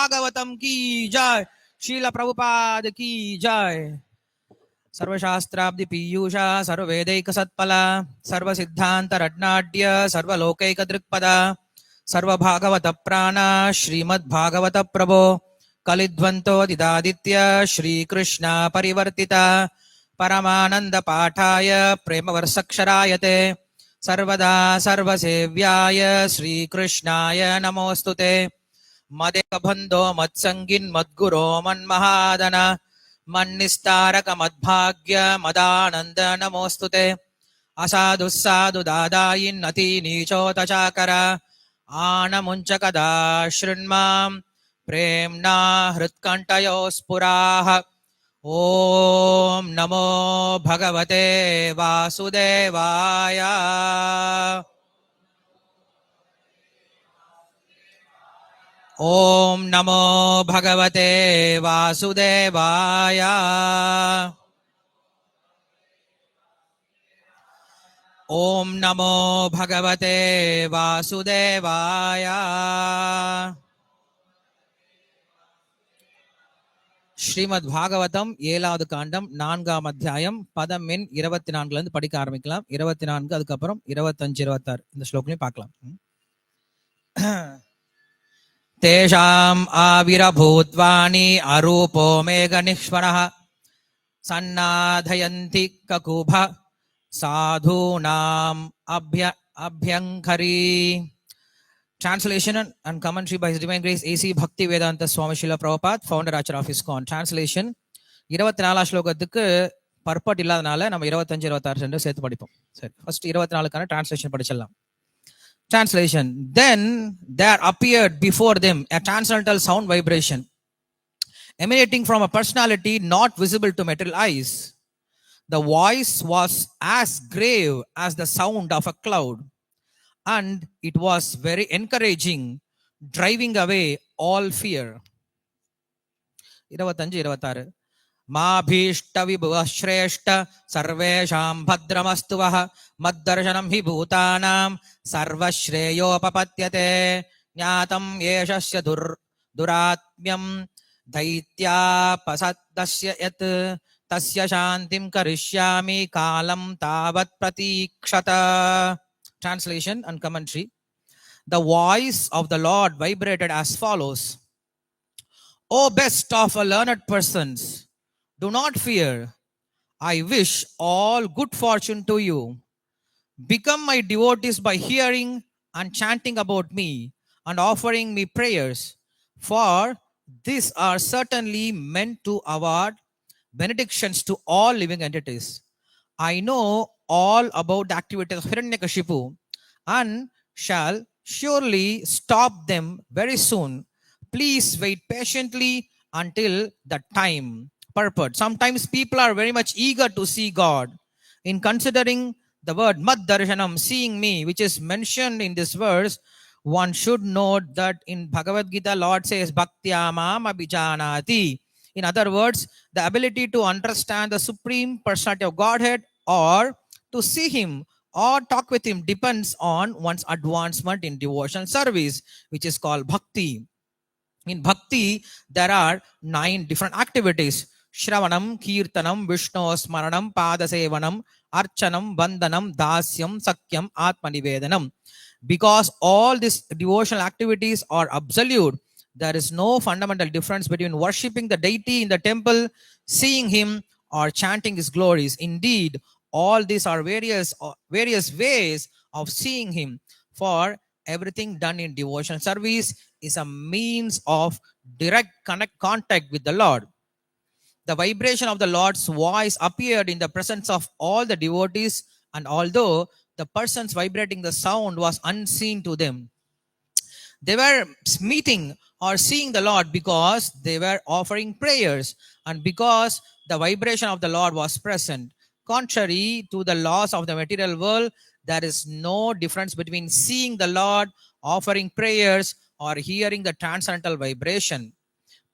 भागवतम की जय, शील प्रभुपाद की जय। सर्वशास्त्राब्धि पीयूषा सर्ववेदैक सत्फला सर्वसिद्धांत रत्नाढ्य सर्वलोकैक दृक्पदा सर्वभागवत प्राण श्रीमद्भागवत प्रभो कलिध्वंतो दिदादित्य श्रीकृष्ण परिवर्तिता परमानंद पाठाय प्रेमवर्षक्षरायते सर्वदा सर्वसेव्याय श्रीकृष्णाय नमोस्तुते। मदेकबन्धो मत्सङ्गिन् मद्गुरो मन्महादन मन्निस्तारक मद्भाग्य मदानन्द नमोस्तुते। असाधुः साधु दादायिन्नति नीचोतचाकर आनमुञ्चकदा शृण्मां प्रेम्णा हृत्कण्ठयो स्फुराः। ॐ नमो भगवते वासुदेवाय। ॐ नमो भगवते वासुदेवाय। ॐ नमो भगवते वासुदेवाय। ஸ்ரீமத் பாகவதம் 7வது காண்டம் 4ஆம் அத்தியாயம் பதம் எண் 24 இருந்து படிக்க ஆரம்பிக்கலாம். 24 அதுக்கப்புறம் 25 26 இந்த ஸ்லோகங்களையும் பார்க்கலாம். தேஷாம் ஆவிரபூத்வாணி அரூபோ மேகநிஷ்வரः சன்னாதயந்தி ககுப சாதூனாம் அப்யங்கரி. Translation and commentary by His Divine Grace A.C. Bhakti Vedanta Swami Srila Prabhupada, founder Acharya of ISKCON. Translation 24 ஸ்லோகத்துக்கு பர்பட் இல்லாதனால நம்ம 25 26 ரெண்டு சேர்த்து படிப்போம். சரி, ஃபர்ஸ்ட் 24க்கான டிரான்ஸ்லேஷன் படிச்சிடலாம். Translation: Then there appeared before them a transcendental sound vibration emanating from a personality not visible to material eyes. The voice was as grave as the sound of a cloud, and it was very encouraging, driving away all fear. 25 26 माभीष्ट विभुवः श्रेष्ठ सर्वेषां भद्रमस्तुवः मद्दर्शनं हि भूतानां सर्वश्रेयोपपद्यते ज्ञातं येषस्य दुरात्म्यं दैत्यापसद्दस्य यत् तस्य शान्तिं करिष्यामि कालं तावत् प्रतीक्षत. Translation and commentary. The voice of the Lord vibrated as follows: O best of learned persons, do not fear. I wish all good fortune to you. Become my devotees by hearing and chanting about me and offering me prayers, for these are certainly meant to award benedictions to all living entities. I know all about the activities of Hiranyakashipu and shall surely stop them very soon. Please wait patiently until the time. Purport: sometimes people are very much eager to see God. In considering the word Mad Darshanam, seeing me, which is mentioned in this verse, one should note that in Bhagavad Gita, Lord says Bhaktya Mam Abhijanati. In other words, the ability to understand the Supreme Personality of Godhead or to see Him or talk with Him depends on one's advancement in devotional service, which is called Bhakti. In Bhakti, there are 9 different activities: Shravanam, Kirtanam, Vishnu Smaranam, Padasevanam, Archanam, Vandanam, Dasyam, Sakyam, Atmanivedanam. Because all these devotional activities are absolute, there is no fundamental difference between worshipping the deity in the temple, seeing Him, or chanting His glories. Indeed, all these are various ways of seeing Him, for everything done in devotional service is a means of direct contact with the Lord. The vibration of the Lord's voice appeared in the presence of all the devotees, and although the persons vibrating the sound was unseen to them, they were meeting or seeing the Lord because they were offering prayers and because the vibration of the Lord was present. Contrary to the laws of the material world, there is no difference between seeing the Lord, offering prayers, or hearing the transcendental vibration.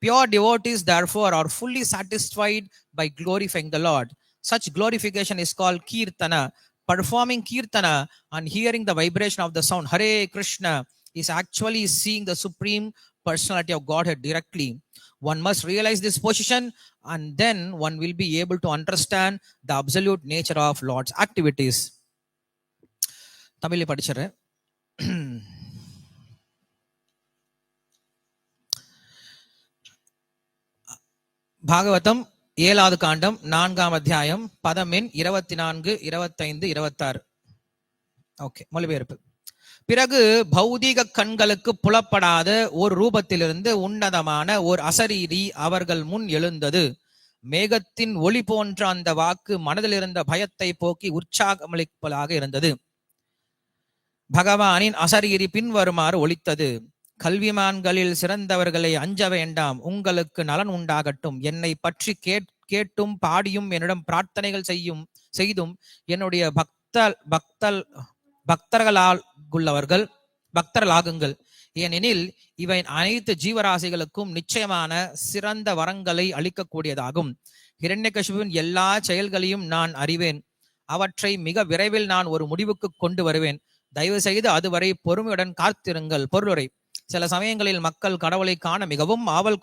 Pure devotees, therefore, are fully satisfied by glorifying the Lord. Such glorification is called Kirtana. Performing Kirtana and hearing the vibration of the sound Hare Krishna is actually seeing the Supreme personality of Godhead directly. One must realize this position, and then one will be able to understand the absolute nature of Lord's activities. தமிழில் படிச்சிடுறேன். பாகவதம் 7வது காண்டம் 4ஆம் அத்தியாயம் பதம் எண் 24, 25, 26. Okay, மொழிபெயர்ப்பு. பிறகு பௌதீக கண்களுக்கு புலப்படாத ஒரு ரூபத்திலிருந்து உன்னதமான ஒரு அசரீரி அவர்கள் முன் எழுந்தது. மேகத்தின் ஒளி போன்ற அந்த வாக்கு மனதில் இருந்த பயத்தை போக்கி உற்சாகமளிப்பதாக இருந்தது. பகவானின் அசரீரி பின்வருமாறு ஒலித்தது: கல்விமான்களில் சிறந்தவர்களை அஞ்ச வேண்டாம், உங்களுக்கு நலன் உண்டாகட்டும். என்னை பற்றி கேட்டும் பாடியும் என்னிடம் பிரார்த்தனைகள் செய்தும் என்னுடைய பக்தர்களாகுங்கள். ஏனெனில் இவை அனைத்து ஜீவராசிகளுக்கும் நிச்சயமான சிறந்த வரங்களை அளிக்கக்கூடியதாகும். ஹிரண்யகசிபுவின் எல்லா செயல்களையும் நான் அறிவேன். அவற்றை மிக விரைவில் நான் ஒரு முடிவுக்கு கொண்டு வருவேன். தயவு செய்து அதுவரை பொறுமையுடன் காத்திருங்கள். பொருளுரை: சில சமயங்களில் மக்கள் கடவுளை காண மிகவும் ஆவல்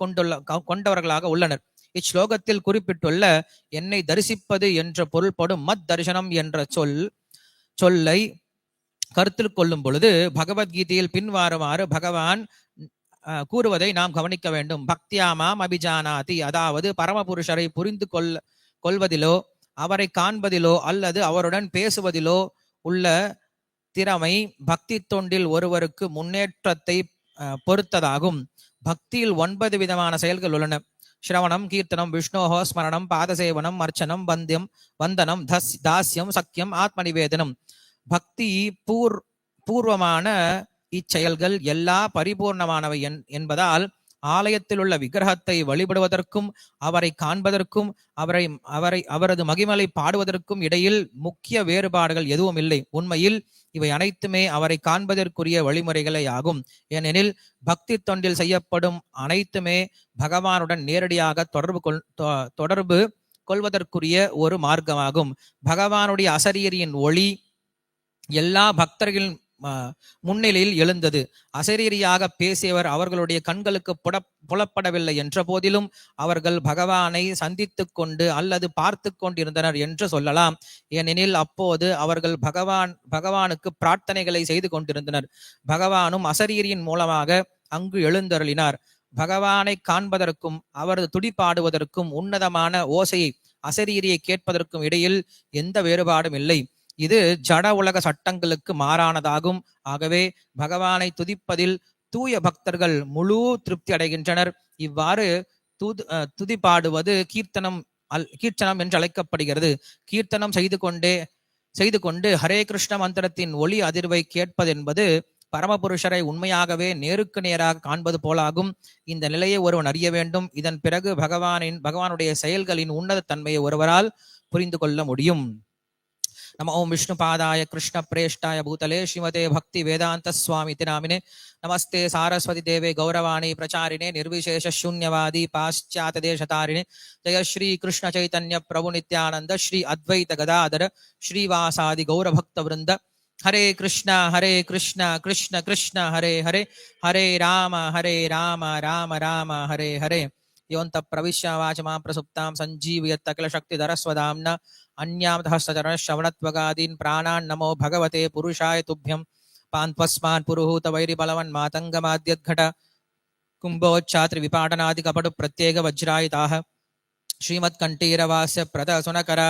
கொண்டவர்களாக உள்ளனர். இச்லோகத்தில் குறிப்பிட்டுள்ள என்னை தரிசிப்பது என்ற பொருள்படும் மத் தரிசனம் என்ற சொல்லை கருத்தில் கொள்ளும் பொழுது பகவத்கீதையில் பின்வாறுமாறு பகவான் கூறுவதை நாம் கவனிக்க வேண்டும். பக்தியாமாம் அபிஜானாதி, அதாவது பரமபுருஷரை புரிந்து கொள்வதிலோ அவரை காண்பதிலோ அல்லது அவருடன் பேசுவதிலோ உள்ள திறமை பக்தி தொண்டில் ஒருவருக்கு முன்னேற்றத்தை பொறுத்ததாகும். பக்தியில் 9 விதமான செயல்கள் உள்ளன: ஸ்ரவணம், கீர்த்தனம், விஷ்ணோஹோ ஸ்மரணம், பாதசேவனம், அர்ச்சனம், வந்தனம், தாஸ்யம், சக்கியம், ஆத்ம நிவேதனம். பக்தி பூர்வமான இச்செயல்கள் எல்லா பரிபூர்ணமானவை என்பதால் ஆலயத்தில் உள்ள விக்கிரகத்தை வழிபடுவதற்கும் அவரை காண்பதற்கும் அவரது மகிமலை பாடுவதற்கும் இடையில் முக்கிய வேறுபாடுகள் எதுவும் இல்லை. உண்மையில் இவை அனைத்துமே அவரை காண்பதற்குரிய வழிமுறைகளே ஆகும். ஏனெனில் பக்தி தொண்டில் செய்யப்படும் அனைத்துமே பகவானுடன் நேரடியாக தொடர்பு கொள்வதற்குரிய ஒரு மார்க்கமாகும். பகவானுடைய அசரீரியின் ஒளி எல்லா பக்தர்களின் முன்னிலையில் எழுந்தது. அசரீரியாக பேசியவர் அவர்களுடைய கண்களுக்கு புலப்படவில்லை என்ற போதிலும் அவர்கள் பகவானை சந்தித்து கொண்டு அல்லது பார்த்து கொண்டிருந்தனர் என்று சொல்லலாம். ஏனெனில் அப்போது அவர்கள் பகவானுக்கு பிரார்த்தனைகளை செய்து கொண்டிருந்தனர். பகவானும் அசரீரியின் மூலமாக அங்கு எழுந்தருளினார். பகவானை காண்பதற்கும் அவரது துடிப்பாடுவதற்கும் உன்னதமான ஓசையை அசரீரியை கேட்பதற்கும் இடையில் எந்த வேறுபாடும் இல்லை. இது ஜட உலக சட்டங்களுக்கு மாறானதாகும். ஆகவே பகவானை துதிப்பதில் தூய பக்தர்கள் முழு திருப்தி அடைகின்றனர். இவ்வாறு துதிப்பாடுவது கீர்த்தனம் என்று அழைக்கப்படுகிறது. கீர்த்தனம் செய்து கொண்டு ஹரே கிருஷ்ண மந்திரத்தின் ஒளி அதிர்வை கேட்பது என்பது பரமபுருஷரை உண்மையாகவே நேருக்கு நேராக காண்பது போலாகும். இந்த நிலையை ஒருவன் அறிய வேண்டும். இதன் பிறகு பகவானுடைய செயல்களின் உன்னத தன்மையை ஒருவரால் புரிந்து கொள்ள முடியும். नमो ओम विष्णुपादाय कृष्ण प्रेष्ठाय भूतले श्रीमते भक्ति वेदांत स्वामी नामिने नमस्ते सारस्वती देवे गौरवाणी प्रचारिणे निर्विशेष शून्यवादी पाश्चात्य देशतारिणे जय श्री कृष्ण चैतन्य प्रभु नित्यानंद श्री अद्वैत गदाधर श्रीवासादि गौर भक्त वृंद. हरे कृष्ण कृष्ण कृष्ण हरे हरे, हरे राम राम राम हरे हरे. योऽन्त प्रविश्य वाचमां प्रसुप्तां सञ्जीवयत् अखिल शक्तिधरस्वधाम्ना अन्यामतः श्रवणत्वगादीन् प्राणान् नमो भगवते पुरुषाय तुभ्यं. पान्त्वस्मान् पुरुहूत वैरिबलवन् मातङ्गमाद्यद्घट कुम्भोच्चात्रि विपाटनादि कपटु प्रत्येक वज्रायिताः श्रीमत्कण्ठीरवास्य प्रदसुनकर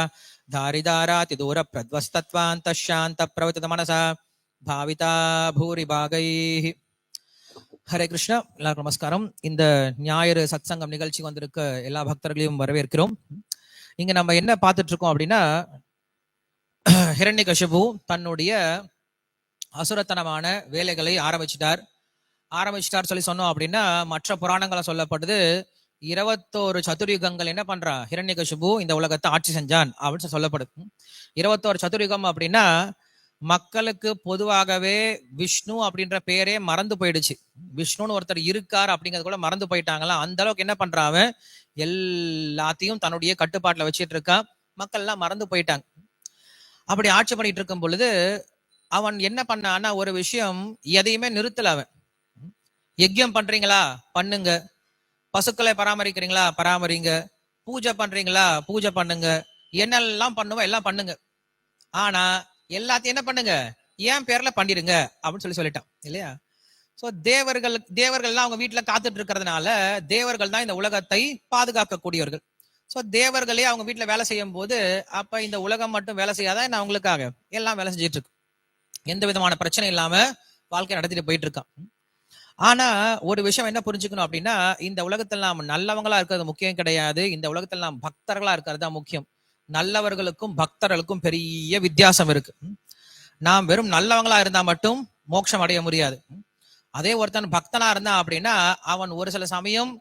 धारिदाराति दूर प्रध्वस्तत्वान्तः शान्त प्रवचित मनसा भाविता भूरि भागैः. ஹரே கிருஷ்ணா. எல்லாருக்கும் நமஸ்காரம். இந்த ஞாயிறு சத்சங்கம் நிகழ்ச்சி வந்திருக்க எல்லா பக்தர்களையும் வரவேற்கிறோம். இங்க நம்ம என்ன பார்த்துட்டு இருக்கோம் அப்படின்னா, ஹிரண்யகசிபு தன்னுடைய அசுரத்தனமான வேலைகளை ஆரம்பிச்சிட்டார் சொல்லி சொன்னோம் அப்படின்னா, மற்ற புராணங்களை சொல்லப்படுது 21 சதுர்யுகங்கள் என்ன பண்றான் ஹிரண்யகசிபு இந்த உலகத்தை ஆட்சி செஞ்சான் அப்படின்னு சொல்லப்படுது. 21 சதுர்யுகம் அப்படின்னா மக்களுக்கு பொதுவாகவே விஷ்ணு அப்படின்ற பேரே மறந்து போயிடுச்சு. விஷ்ணுன்னு ஒருத்தர் இருக்கார் அப்படிங்கிறது கூட மறந்து போயிட்டாங்களா. அந்த அளவுக்கு என்ன பண்றான், எல்லாத்தையும் தன்னுடைய கட்டுப்பாட்டுல வச்சிட்டு இருக்கான். மக்கள் எல்லாம் மறந்து போயிட்டாங்க. அப்படி ஆட்சி பண்ணிட்டு இருக்கும் பொழுது அவன் என்ன பண்ணான்னா, ஒரு விஷயம் எதையுமே நிறுத்தல. அவன் யஜ்யம் பண்றீங்களா, பண்ணுங்க. பசுக்களை பராமரிக்கிறீங்களா, பராமரிங்க. பூஜை பண்றீங்களா, பூஜை பண்ணுங்க. என்னெல்லாம் பண்ணுவோ எல்லாம் பண்ணுங்க. ஆனா எல்லாத்தையும் என்ன பண்ணுங்க, என் பேர்ல பண்ணிருங்க அப்படின்னு சொல்லிட்டான் இல்லையா? சோ தேவர்கள்லாம் அவங்க வீட்டுல காத்துட்டு இருக்கிறதுனால தேவர்கள் தான் இந்த உலகத்தை பாதுகாக்கக்கூடியவர்கள். சோ தேவர்களே அவங்க வீட்டுல வேலை செய்யும் போது அப்ப இந்த உலகம் மட்டும் வேலை செய்யாத என்ன அவங்களுக்காக எல்லாம் வேலை செஞ்சுட்டு இருக்கு. எந்த விதமான பிரச்சனை இல்லாம வாழ்க்கை நடத்திட்டு போயிட்டு இருக்கான். ஆனா ஒரு விஷயம் என்ன புரிஞ்சுக்கணும் அப்படின்னா, இந்த உலகத்தில் நாம் நல்லவங்களா இருக்கிறது முக்கியம் கிடையாது. இந்த உலகத்தில் நாம் பக்தர்களா இருக்கிறது தான் முக்கியம். நல்லவர்களுக்கும் பக்தர்களுக்கும் பெரிய வித்தியாசம் இருக்கு. நாம் வெறும் நல்லவங்களா இருந்தா மட்டும் மோட்சம் அடைய முடியாது. அதே ஒருத்தன் பக்தனா இருந்தான் அப்படின்னா அவன் ஒரு சில சமயம்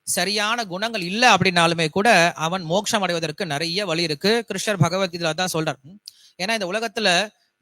சரியான குணங்கள் இல்லை அப்படின்னாலுமே கூட அவன் மோட்சம் அடைவதற்கு நிறைய வழி இருக்கு. கிருஷ்ணர் பகவத்கீதையில தான் சொல்றார். ஏன்னா இந்த உலகத்துல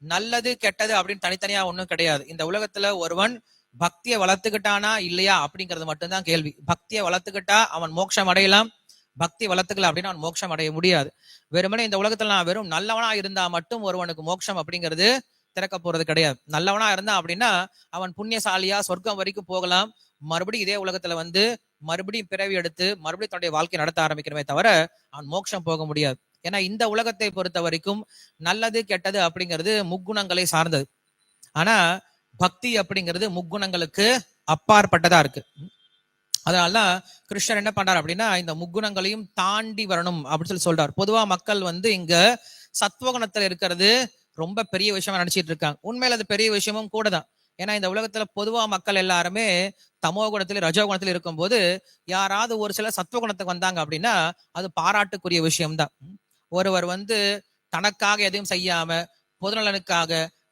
நல்லது கெட்டது அப்படின்னு தனித்தனியா ஒண்ணும் கிடையாது. இந்த உலகத்துல ஒருவன் பக்தியை வளர்த்துக்கிட்டானா இல்லையா அப்படிங்கிறது மட்டும்தான் கேள்வி. பக்தியை வளர்த்துக்கிட்டா அவன் மோட்சம் அடையலாம், பக்தி வளர்த்துக்கல அப்படின்னா அவன் மோட்சம் அடைய முடியாது. வெறுமனே இந்த உலகத்துல நான் வெறும் நல்லவனா இருந்தா மட்டும் ஒருவனுக்கு மோட்சம் அப்படிங்கிறது திறக்க போறது கிடையாது. நல்லவனா இருந்தா அப்படின்னா அவன் புண்ணியசாலியா சொர்க்கம் வரைக்கும் போகலாம். மறுபடியும் இதே உலகத்துல வந்து மறுபடியும் பிறவி எடுத்து மறுபடியும் தன்னுடைய வாழ்க்கை நடத்த ஆரம்பிக்கிறமே தவிர அவன் மோட்சம் போக முடியாது. ஏன்னா இந்த உலகத்தை பொறுத்த வரைக்கும் நல்லது கெட்டது அப்படிங்கிறது முக்குணங்களை சார்ந்தது. ஆனா பக்தி அப்படிங்கிறது முக்குணங்களுக்கு அப்பாற்பட்டதா இருக்கு. அதனாலதான் கிருஷ்ணர் என்ன பண்றாரு அப்படின்னா இந்த முக்குணங்களையும் தாண்டி வரணும் அப்படின்னு சொல்றாரு. பொதுவா மக்கள் வந்து இங்க சத்வகுணத்துல இருக்கிறது ரொம்ப பெரிய விஷயமா நினைச்சிட்டு இருக்காங்க. உண்மையில அது பெரிய விஷயமும் கூட தான். ஏன்னா இந்த உலகத்துல பொதுவா மக்கள் எல்லாருமே தமோ குணத்துல ரஜோ குணத்துல இருக்கும் போது யாராவது ஒரு சில சத்துவகுணத்துக்கு வந்தாங்க அப்படின்னா அது பாராட்டுக்குரிய விஷயம்தான். ஒருவர் வந்து தனக்காக எதையும் செய்யாம பொதுநலனுக்காக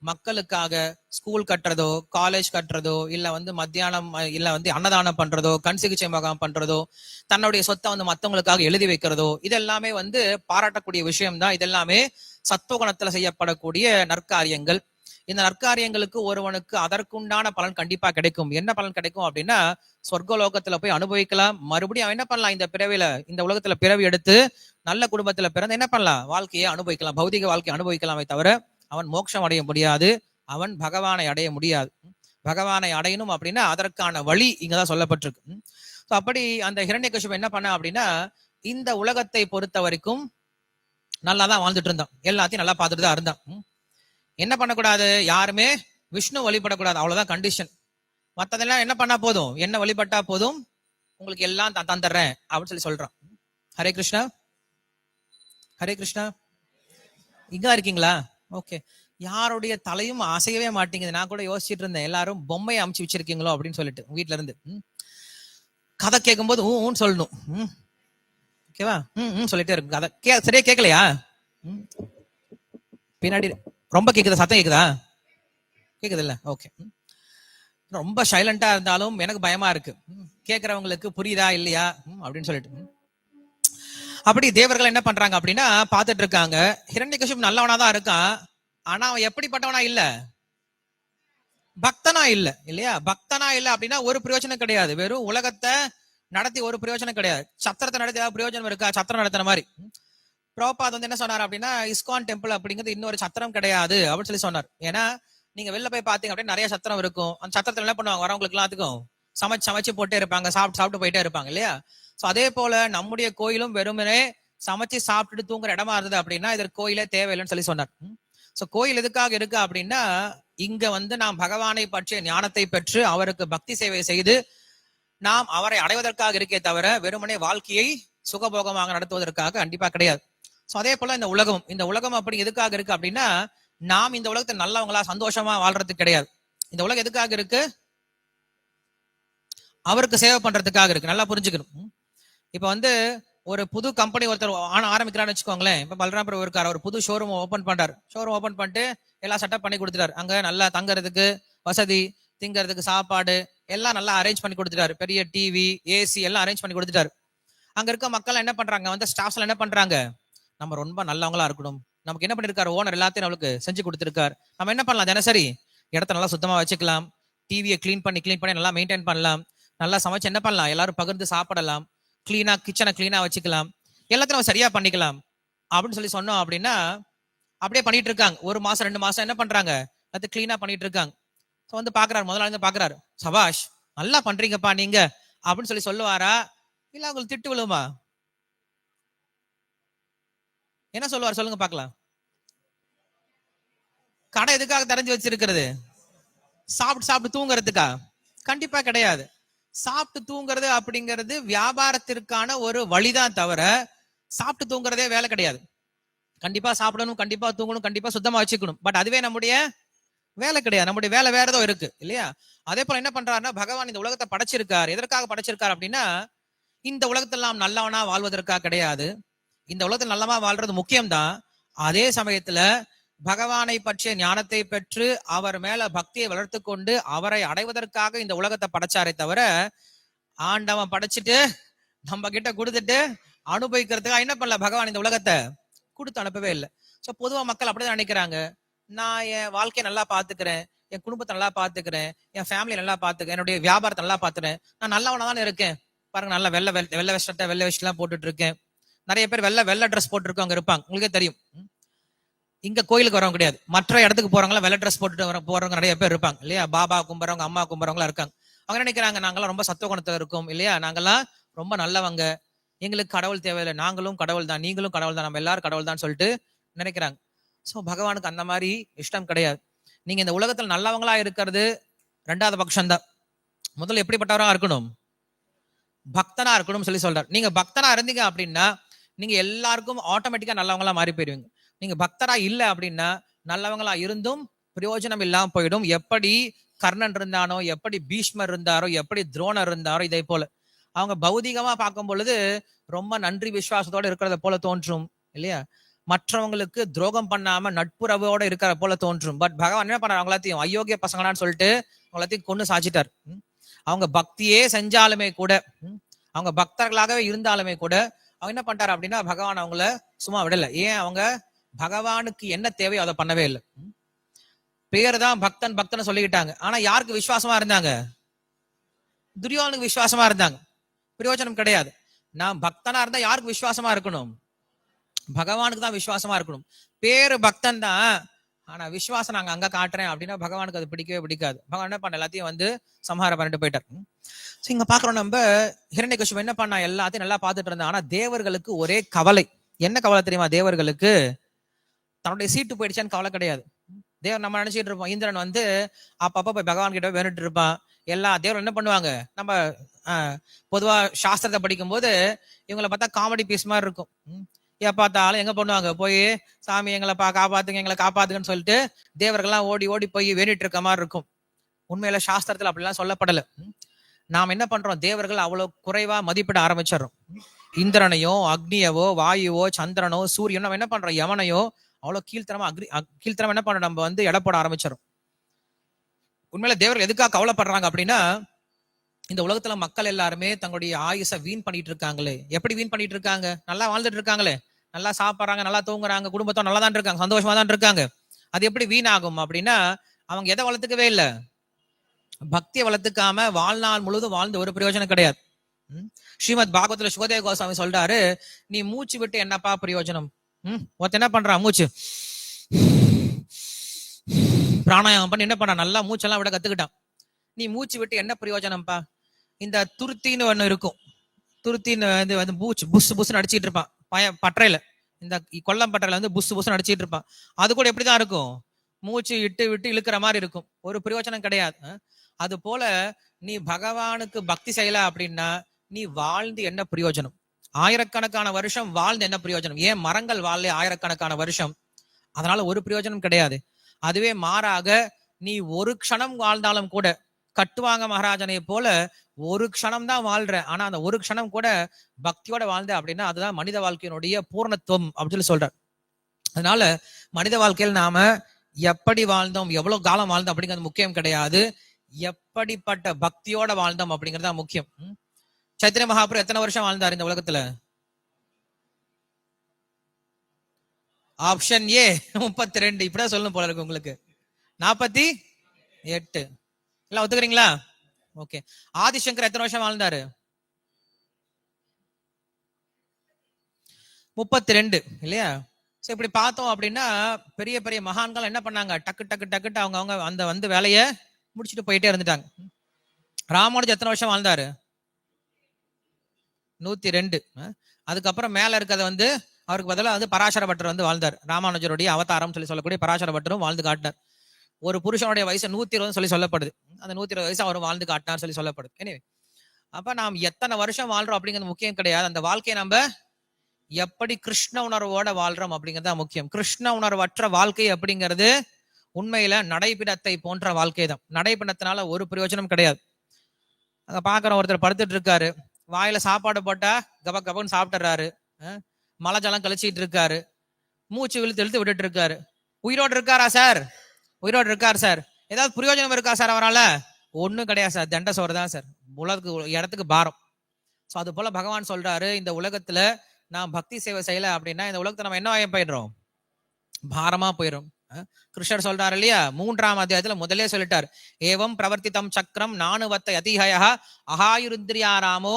மக்களுக்காக ஸ்கூல் கட்டுறதோ காலேஜ் கட்டுறதோ இல்ல வந்து மத்தியானம் இல்ல வந்து அன்னதானம் பண்றதோ கண் சிகிச்சை முகாம் பண்றதோ தன்னுடைய சொத்தை வந்து மத்தவங்களுக்காக எழுதி வைக்கிறதோ இதெல்லாமே வந்து பாராட்டக்கூடிய விஷயம்தான். இதெல்லாமே சத்துவகுணத்துல செய்யப்படக்கூடிய நற்காரியங்கள். இந்த நற்காரியங்களுக்கு ஒருவனுக்கு அதற்குண்டான பலன் கண்டிப்பா கிடைக்கும். என்ன பலன் கிடைக்கும் அப்படின்னா சொர்க்கலோகத்துல போய் அனுபவிக்கலாம். மறுபடியும் அவன் என்ன பண்ணலாம், இந்த பிறவில இந்த உலகத்துல பிறவி எடுத்து நல்ல குடும்பத்துல பிறந்து என்ன பண்ணலாம், வாழ்க்கையை அனுபவிக்கலாம், பௌதிக வாழ்க்கையை அனுபவிக்கலாமே தவிர அவன் மோட்சம் அடைய முடியாது, அவன் பகவானை அடைய முடியாது. பகவானை அடையணும் அப்படின்னா அதற்கான வழி இங்கதான் சொல்லப்பட்டிருக்கு. அப்படி அந்த ஹிரண்யகசிபு என்ன பண்ண அப்படின்னா இந்த உலகத்தை பொறுத்த வரைக்கும் நல்லாதான் வாழ்ந்துட்டு இருந்தான், எல்லாத்தையும் நல்லா பார்த்துட்டு தான் இருந்தான். என்ன பண்ணக்கூடாது, யாருமே விஷ்ணு வழிபடக்கூடாது, அவ்வளவுதான் கண்டிஷன். மத்ததெல்லாம் என்ன பண்ணா போதும், என்ன வழிபட்டா போதும், உங்களுக்கு எல்லாம் தந்துடுறேன் அப்படின்னு சொல்றான். ஹரே கிருஷ்ணா, ஹரே கிருஷ்ணா. இங்க இருக்கீங்களா? ஓகே. யாருடைய தலையும் அசையவே மாட்டேங்குது. நான் கூட யோசிச்சுட்டு இருந்தேன் எல்லாரும் பொம்மையை அமுச்சு வச்சிருக்கீங்களோ அப்படின்னு சொல்லிட்டு வீட்டுல இருந்து. கதை கேட்கும் போது ஊன்னு சொல்லணும். ஓகேவா? சொல்லிட்டே இருக்கு. கதை சரியா கேட்கலையா? பின்னாடி ரொம்ப கேக்குதா, சத்தம் கேக்குதா? கேக்குது இல்ல? ஓகே. ரொம்ப சைலண்டா இருந்தாலும் எனக்கு பயமா இருக்கு, கேக்குறவங்களுக்கு புரியுதா இல்லையா அப்படின்னு சொல்லிட்டு. அப்படி தேவர்கள் என்ன பண்றாங்க அப்படின்னா பாத்துட்டு இருக்காங்க. ஹிரண்யகசிபு நல்லவனாதான் இருக்கான், ஆனா அவன் எப்படிப்பட்டவனா இல்ல, பக்தனா இல்ல இல்லையா? பக்தனா இல்ல அப்படின்னா ஒரு பிரயோஜனம் கிடையாது. வெறும் உலகத்தை நடத்தி ஒரு பிரயோஜனம் கிடையாது. சத்திரத்தை நடத்தி ஏதாவது பிரயோஜனம் இருக்கா? சத்திரம் நடத்துற மாதிரி. பிரபுபாத் வந்து என்ன சொன்னார் அப்படின்னா இஸ்கான் டெம்பிள் அப்படிங்கிறது இன்னொரு சத்திரம் கிடையாது அப்படின்னு சொன்னார். ஏன்னா நீங்க வெளில போய் பாத்தீங்க அப்படின்னா நிறைய சத்திரம் இருக்கும். அந்த சத்திரத்துல என்ன பண்ணுவாங்க, வரவங்களுக்கு எல்லாத்துக்கும் சமைச்சு போட்டே இருப்பாங்க, சாப்பிட்டு போயிட்டே இருப்பாங்க இல்லையா? சோ அதே போல நம்முடைய கோயிலும் வெறுமனே சமைச்சு சாப்பிட்டுட்டு தூங்குற இடமா இருந்தது அப்படின்னா இதற்கு கோயிலே தேவையில்லைன்னு சொன்னார். சோ கோயில் எதுக்காக இருக்கு அப்படின்னா இங்க வந்து நாம் பகவானை பற்றிய ஞானத்தை பெற்று அவருக்கு பக்தி சேவை செய்து நாம் அவரை அடைவதற்காக இருக்கே தவிர வெறுமனே வாழ்க்கையை சுகபோகமாக நடத்துவதற்காக கண்டிப்பா கிடையாது. சோ அதே போல இந்த உலகம் அப்படி எதுக்காக இருக்கு அப்படின்னா நாம் இந்த உலகத்தை நல்லவங்களா சந்தோஷமா வாழ்றதுக்கு கிடையாது. இந்த உலகம் எதுக்காக இருக்கு, அவருக்கு சேவை பண்றதுக்காக இருக்கு. நல்லா புரிஞ்சுக்கணும். இப்ப வந்து ஒரு புது கம்பெனி ஒருத்தர் ஆரம்பிக்கிறான்னு வச்சுக்கோங்களேன். இப்ப பல்ராம் பிரபு இருக்காரு, ஒரு புது ஷோரூம் ஓபன் பண்றாரு. ஷோரூம் ஓபன் பண்ணிட்டு எல்லாம் செட்டப் பண்ணி கொடுத்துட்டாரு. அங்க நல்லா தங்கறதுக்கு வசதி, திங்கறதுக்கு சாப்பாடு எல்லாம் நல்லா அரேஞ்ச் பண்ணி கொடுத்துட்டாரு. பெரிய டிவி, ஏசி எல்லாம் அரேஞ்ச் பண்ணி கொடுத்துட்டாரு. அங்க இருக்க மக்கள் என்ன பண்றாங்க, வந்து ஸ்டாஃப்ஸ் என்ன பண்றாங்க, நம்ம ரொம்ப நல்லவங்களா இருக்கணும், நமக்கு என்ன பண்ணிருக்காரு ஓனர் எல்லாத்தையும் நம்மளுக்கு செஞ்சு கொடுத்துருக்காரு, நம்ம என்ன பண்ணலாம், தினசரி இடத்த நல்லா சுத்தமா வச்சுக்கலாம், டிவியை கிளீன் பண்ணி நல்லா மெயின்டைன் பண்ணலாம், நல்லா சமைச்சு என்ன பண்ணலாம், எல்லாரும் பகிர்ந்து சாப்பிடலாம், கிளீனா கிச்சனை கிளீனா வச்சுக்கலாம், எல்லாத்தையும் நம்ம சரியா பண்ணிக்கலாம் அப்படின்னு சொன்னோம் அப்படின்னா அப்படியே பண்ணிட்டு இருக்காங்க. 1 மாசம் 2 மாசம் என்ன பண்றாங்க, அது கிளீனா பண்ணிட்டு இருக்காங்க. வந்து பாக்குறாரு, முதல்ல இருந்து பாக்குறாரு, சபாஷ் நல்லா பண்றீங்கப்பா நீங்க அப்படின்னு சொல்லி சொல்லுவாரா, இல்ல அவங்களுக்கு திட்டு விழுமா? என்ன சொல்லுவார் சொல்லுங்க பாக்கலாம். கடை எதுக்காக தெரிஞ்சு வச்சிருக்கிறது? சாப்பிட்டு சாப்பிட்டு தூங்குறதுக்கா? கண்டிப்பா கிடையாது. சாப்பிட்டு தூங்குறது அப்படிங்கிறது வியாபாரத்திற்கான ஒரு வழிதான் தவிர சாப்பிட்டு தூங்குறதே வேலை கிடையாது. கண்டிப்பா சாப்பிடணும், கண்டிப்பா தூங்கணும், கண்டிப்பா சுத்தமா வச்சுக்கணும். பட் அதுவே நம்முடைய வேலை கிடையாது. நம்முடைய வேலை வேற ஏதோ இருக்கு இல்லையா? அதே போல என்ன பண்றாருன்னா, பகவான் இந்த உலகத்தை படைச்சிருக்காரு. எதற்காக படைச்சிருக்காரு அப்படின்னா, இந்த உலகத்தில் நாம் நல்லவனா வாழ்வதற்காக கிடையாது. இந்த உலகத்தில் நல்லவா வாழ்றது முக்கியம்தான். அதே சமயத்துல பகவானை பற்றிய ஞானத்தை பெற்று அவர் மேல பக்தியை வளர்த்து கொண்டு அவரை அடைவதற்காக இந்த உலகத்தை படைச்சாரே தவிர, ஆண்டவன் படைச்சிட்டு நம்ம கிட்ட கொடுத்துட்டு அனுபவிக்கிறதுக்காக என்ன பண்ணல பகவான் இந்த உலகத்தை கொடுத்து அனுப்பவே இல்லை. சோ பொதுவா மக்கள் அப்படிதான் நினைக்கிறாங்க. நான் என் வாழ்க்கையை நல்லா பாத்துக்கிறேன், என் குடும்பத்தை நல்லா பாத்துக்கிறேன், என் ஃபேமிலி நல்லா பாத்துக்கிறேன், என்னுடைய வியாபாரத்தை நல்லா பாத்துக்கிறேன், நான் நல்லவனா தானே இருக்கேன். பாருங்க, நல்லா வெள்ளை வெள்ளை வெஸ்டத்தை வெள்ளை வெஸ்ட் எல்லாம் போட்டுட்டு இருக்கேன். நிறைய பேர் வெள்ளை வெள்ளை ட்ரெஸ் போட்டுருக்கவங்க இருப்பாங்க, உங்களுக்கே தெரியும். இங்க கோயிலுக்கு வரவங்க கிடையாது, மற்ற இடத்துக்கு போறவங்க வெள்ளை ட்ரெஸ் போட்டுட்டு போறவங்க நிறைய பேர் இருப்பாங்க இல்லையா? பாபா கும்புறவங்க, அம்மா கும்புறவங்களா இருக்காங்க. அவங்க நினைக்கிறாங்க நாங்கெல்லாம் ரொம்ப சத்துவகுணத்துல இருக்கோம் இல்லையா, நாங்கெல்லாம் ரொம்ப நல்லவங்க, எங்களுக்கு கடவுள் தேவையில்லை, நாங்களும் கடவுள் தான், நீங்களும் கடவுள் தான், நம்ம எல்லாரும் கடவுள் தான் சொல்லிட்டு நினைக்கிறாங்க. சோ பகவானுக்கு அந்த மாதிரி இஷ்டம் கிடையாது. நீங்க இந்த உலகத்துல நல்லவங்களா இருக்கிறது ரெண்டாவது பட்சம் தான். முதல்ல எப்படிப்பட்டவரா இருக்கணும்? பக்தனா இருக்கணும்னு சொல்லி சொல்றாரு. நீங்க பக்தனா இருந்தீங்க அப்படின்னா நீங்க எல்லாருக்கும் ஆட்டோமேட்டிக்கா நல்லவங்களா மாறி போயிருவீங்க. நீங்க பக்தரா இல்ல அப்படின்னா நல்லவங்களா இருந்தும் பிரயோஜனம் இல்லாம போயிடும். எப்படி கர்ணன் இருந்தானோ, எப்படி பீஷ்மர் இருந்தாரோ, எப்படி துரோணர் இருந்தாரோ, இதே போல அவங்க பௌதிகமா பார்க்கும் பொழுது ரொம்ப நன்றி விசுவாசத்தோட இருக்கிறத போல தோன்றும் இல்லையா? மற்றவங்களுக்கு துரோகம் பண்ணாம நட்புறவோட இருக்கிற போல தோன்றும். பட் பகவான் என்ன பண்றாரு, அவங்களாத்தையும் அயோக்கிய பசங்களான்னு சொல்லிட்டு அவங்களாத்தையும் கொண்டு சாச்சிட்டார். அவங்க பக்தியே செஞ்சாலுமே கூட, அவங்க பக்தர்களாகவே இருந்தாலுமே கூட அவங்க என்ன பண்றாரு அப்படின்னா பகவான் அவங்கள சும்மா விடல. ஏன்? அவங்க பகவானுக்கு என்ன தேவையோ அதை பண்ணவே இல்லை. பேரு தான் பக்தன் பக்தன் சொல்லிக்கிட்டாங்க. ஆனா யாருக்கு விசுவாசமா இருந்தாங்க? துரியோதனுக்கு விசுவாசமா இருந்தாங்க. பிரயோஜனம் கிடையாது. நான் பக்தனா இருந்தா யாருக்கு விசுவாசமா இருக்கணும்? பகவானுக்கு தான் விசுவாசமா இருக்கணும். பேரு பக்தன் தான், ஆனா விசுவாசம் நாங்க அங்க காட்டுறேன் அப்படின்னா பகவானுக்கு அது பிடிக்கவே பிடிக்காது. பகவான் என்ன பண்ண எல்லாத்தையும் வந்து சம்ஹாரம் பண்ணிட்டு போயிட்டார். இங்க பாக்குறோம் நம்ம ஹிரண்யகசிபு என்ன பண்ணா, எல்லாத்தையும் நல்லா பார்த்துட்டு இருந்தா. ஆனா தேவர்களுக்கு ஒரே கவலை. என்ன கவலை தெரியுமா? தேவர்களுக்கு தன்னுடைய சீட்டு போயிடுச்சான்னு கவலை கிடையாது. தேவர் நம்ம நினைச்சிட்டு இருப்போம், இந்திரன் வந்து அப்பப்ப போய் பகவான் கிட்ட வேணுட்டு இருப்பான். எல்லா தேவரும் என்ன பண்ணுவாங்க, நம்ம பொதுவா சாஸ்திரத்தை படிக்கும் போது இவங்களை பார்த்தா காமெடி பீஸ் மாதிரி இருக்கும். பார்த்தாலும் எங்க பண்ணுவாங்க, போய் சாமி எங்களை காப்பாத்துங்க, எங்களை காப்பாத்துங்கன்னு சொல்லிட்டு தேவர்கள்லாம் ஓடி ஓடி போய் வேண்டிட்டு இருக்க மாதிரி இருக்கும். உண்மையில சாஸ்திரத்துல அப்படிலாம் சொல்லப்படல. நாம் என்ன பண்றோம், தேவர்கள் அவ்வளவு குறைவா மதிப்பிட ஆரம்பிச்சிடறோம். இந்திரனையோ, அக்னியவோ, வாயுவோ, சந்திரனோ, சூரியனோ நம்ம என்ன பண்றோம், யமனையோ அவ்வளவு கீழ்த்தரமா கீழ்த்தரமா என்ன பண்றோம், நம்ம வந்து எடை போட ஆரம்பிச்சிடறோம். உண்மையில தேவர்கள் எதுக்காக கவலைப்படுறாங்க அப்படின்னா, இந்த உலகத்துல மக்கள் எல்லாருமே தங்களுடைய ஆயுசை வீண் பண்ணிட்டு இருக்காங்களே. எப்படி வீண் பண்ணிட்டு இருக்காங்க? நல்லா வாழ்ந்துட்டு இருக்காங்களே, நல்லா சாப்பிடுறாங்க, நல்லா தூங்குறாங்க, குடும்பத்தோட நல்லா தான் இருக்காங்க, சந்தோஷமா தான் இருக்காங்க. அது எப்படி வீணாகும் அப்படின்னா, அவங்க எதை வளர்த்துக்கவே இல்லை, பக்தியை வளர்த்துக்காம வாழ்நாள் முழுவதும் வாழ்ந்து ஒரு பிரயோஜனம் கிடையாது. ஸ்ரீமத் பாகவத்துல சுகதேவ கோஸ்வாமி சொல்றாரு, நீ மூச்சு விட்டு என்னப்பா பிரயோஜனம்? ஒருத்த என்ன பண்றான், மூச்சு பிராணாயாமம் பண்ணி என்ன பண்றான், நல்லா மூச்செல்லாம் விட கத்துக்கிட்டான். நீ மூச்சு விட்டு என்ன பிரயோஜனம்ப்பா? இந்த துருத்தின்னு ஒண்ணு இருக்கும், துருத்தின்னு வந்து பூச்சு புஸ் புஸ் அடிச்சிட்டு இருப்பான் பற்றையில, இந்த கொல்லம் பற்றையில வந்து புஸ் புஸ் அடிச்சிட்டு இருப்பான். அது கூட எப்படிதான் இருக்கும், மூச்சு இட்டு விட்டு இழுக்கிற மாதிரி இருக்கும், ஒரு பிரயோஜனம் கிடையாது. அது போல நீ பகவானுக்கு பக்தி செய்யல அப்படின்னா நீ வாழ்ந்து என்ன பிரயோஜனம்? ஆயிரக்கணக்கான வருஷம் வாழ்ந்து என்ன பிரயோஜனம்? ஏன் மரங்கள் வாழ ஆயிரக்கணக்கான வருஷம், அதனால ஒரு பிரயோஜனம் கிடையாது. அதுவே மாறாக நீ ஒரு க்ஷணம் வாழ்ந்தாலும் கூட, கட்டுவாங்க மகாராஜனை போல ஒரு க்ஷணம் தான் வாழ்ற, ஆனா அந்த ஒரு க்ஷணம் கூட பக்தியோட வாழ்ந்த அப்படின்னா அதுதான் மனித வாழ்க்கையினுடைய பூர்ணத்துவம் அப்படின்னு சொல்ற. அதனால மனித வாழ்க்கையில் நாம எப்படி வாழ்ந்தோம், எவ்வளவு காலம் வாழ்ந்தோம் அப்படிங்கிறது முக்கியம் கிடையாது, எப்படிப்பட்ட பக்தியோட வாழ்ந்தோம் அப்படிங்கிறது தான் முக்கியம். சைத்தன்ய மகாபுரு எத்தனை வருஷம் வாழ்ந்தார் இந்த உலகத்துல? Option A 32. இப்படிதான் சொல்லணும் போல இருக்கு உங்களுக்கு. 48 எல்லாம் ஒத்துக்கிறீங்களா? ஓகே. ஆதிசங்கர் எத்தனை வருஷம் வாழ்ந்தாரு? 32 இல்லையா? இப்படி பார்த்தோம் அப்படின்னா பெரிய பெரிய மகான்கள் என்ன பண்ணாங்க, டக்கு டக்கு டக்குட்டு அவங்க அந்த வந்து வேலையை முடிச்சுட்டு போயிட்டே இருந்துட்டாங்க. ராமானுஜர் எத்தனை வருஷம் வாழ்ந்தாரு? 102. அதுக்கப்புறம் மேல இருக்கிறத வந்து அவருக்கு பதிலாக வந்து பராசர பட்டர் வந்து வாழ்ந்தார். ராமானுஜருடைய அவதாரம் சொல்லக்கூடிய பராசர பட்டரும் வாழ்ந்து காட்டினார். ஒரு புருஷனுடைய வயசு 120 சொல்லி சொல்லப்படுது. அந்த 120 வயசு அவர் வாழ்ந்து காட்டினார் சொல்லப்படுது. எனவே அப்ப நாம் எத்தனை வருஷம் வாழ்றோம் அப்படிங்கிறது முக்கியம் கிடையாது. அந்த வாழ்க்கையை நம்ம எப்படி கிருஷ்ண உணர்வோட வாழ்றோம் அப்படிங்கிறது முக்கியம். கிருஷ்ண உணர்வற்ற வாழ்க்கை அப்படிங்கிறது உண்மையில நடைபிடத்தை போன்ற வாழ்க்கை தான். நடைபிடத்தினால ஒரு பிரயோஜனம் கிடையாது. அங்க பாக்குற ஒருத்தர் படுத்துட்டு இருக்காரு, வாயில சாப்பாடு போட்டா கப கபன்னு சாப்பிட்டுறாரு, மலை ஜலம் கழிச்சிட்டு இருக்காரு, மூச்சு இழுத்து விட்டுட்டு இருக்காரு. உயிரோடு இருக்காரா சார்? உயிரோடு இருக்காரு சார். ஏதாவது பிரயோஜனம் இருக்கா சார் அவரால? ஒண்ணும் கிடையாது சார். தண்ட சோறு தான் சார், உலகத்துக்கு இடத்துக்கு பாரம். சோ அது போல பகவான் சொல்றாரு, இந்த உலகத்துல நான் பக்தி சேவை செய்யல அப்படின்னா இந்த உலகத்தை நம்ம என்ன ஆகி போயிடுறோம்? பாரமா போயிடும். கிருஷ்ணர் சொல்றாரு இல்லையா, 3ஆம் அத்தியாயத்துல முதலே சொல்லிட்டார், ஏவம் பிரவர்த்திதம் சக்கரம் நானுவத்த அதிகய அகாயுருந்திரியாராமோ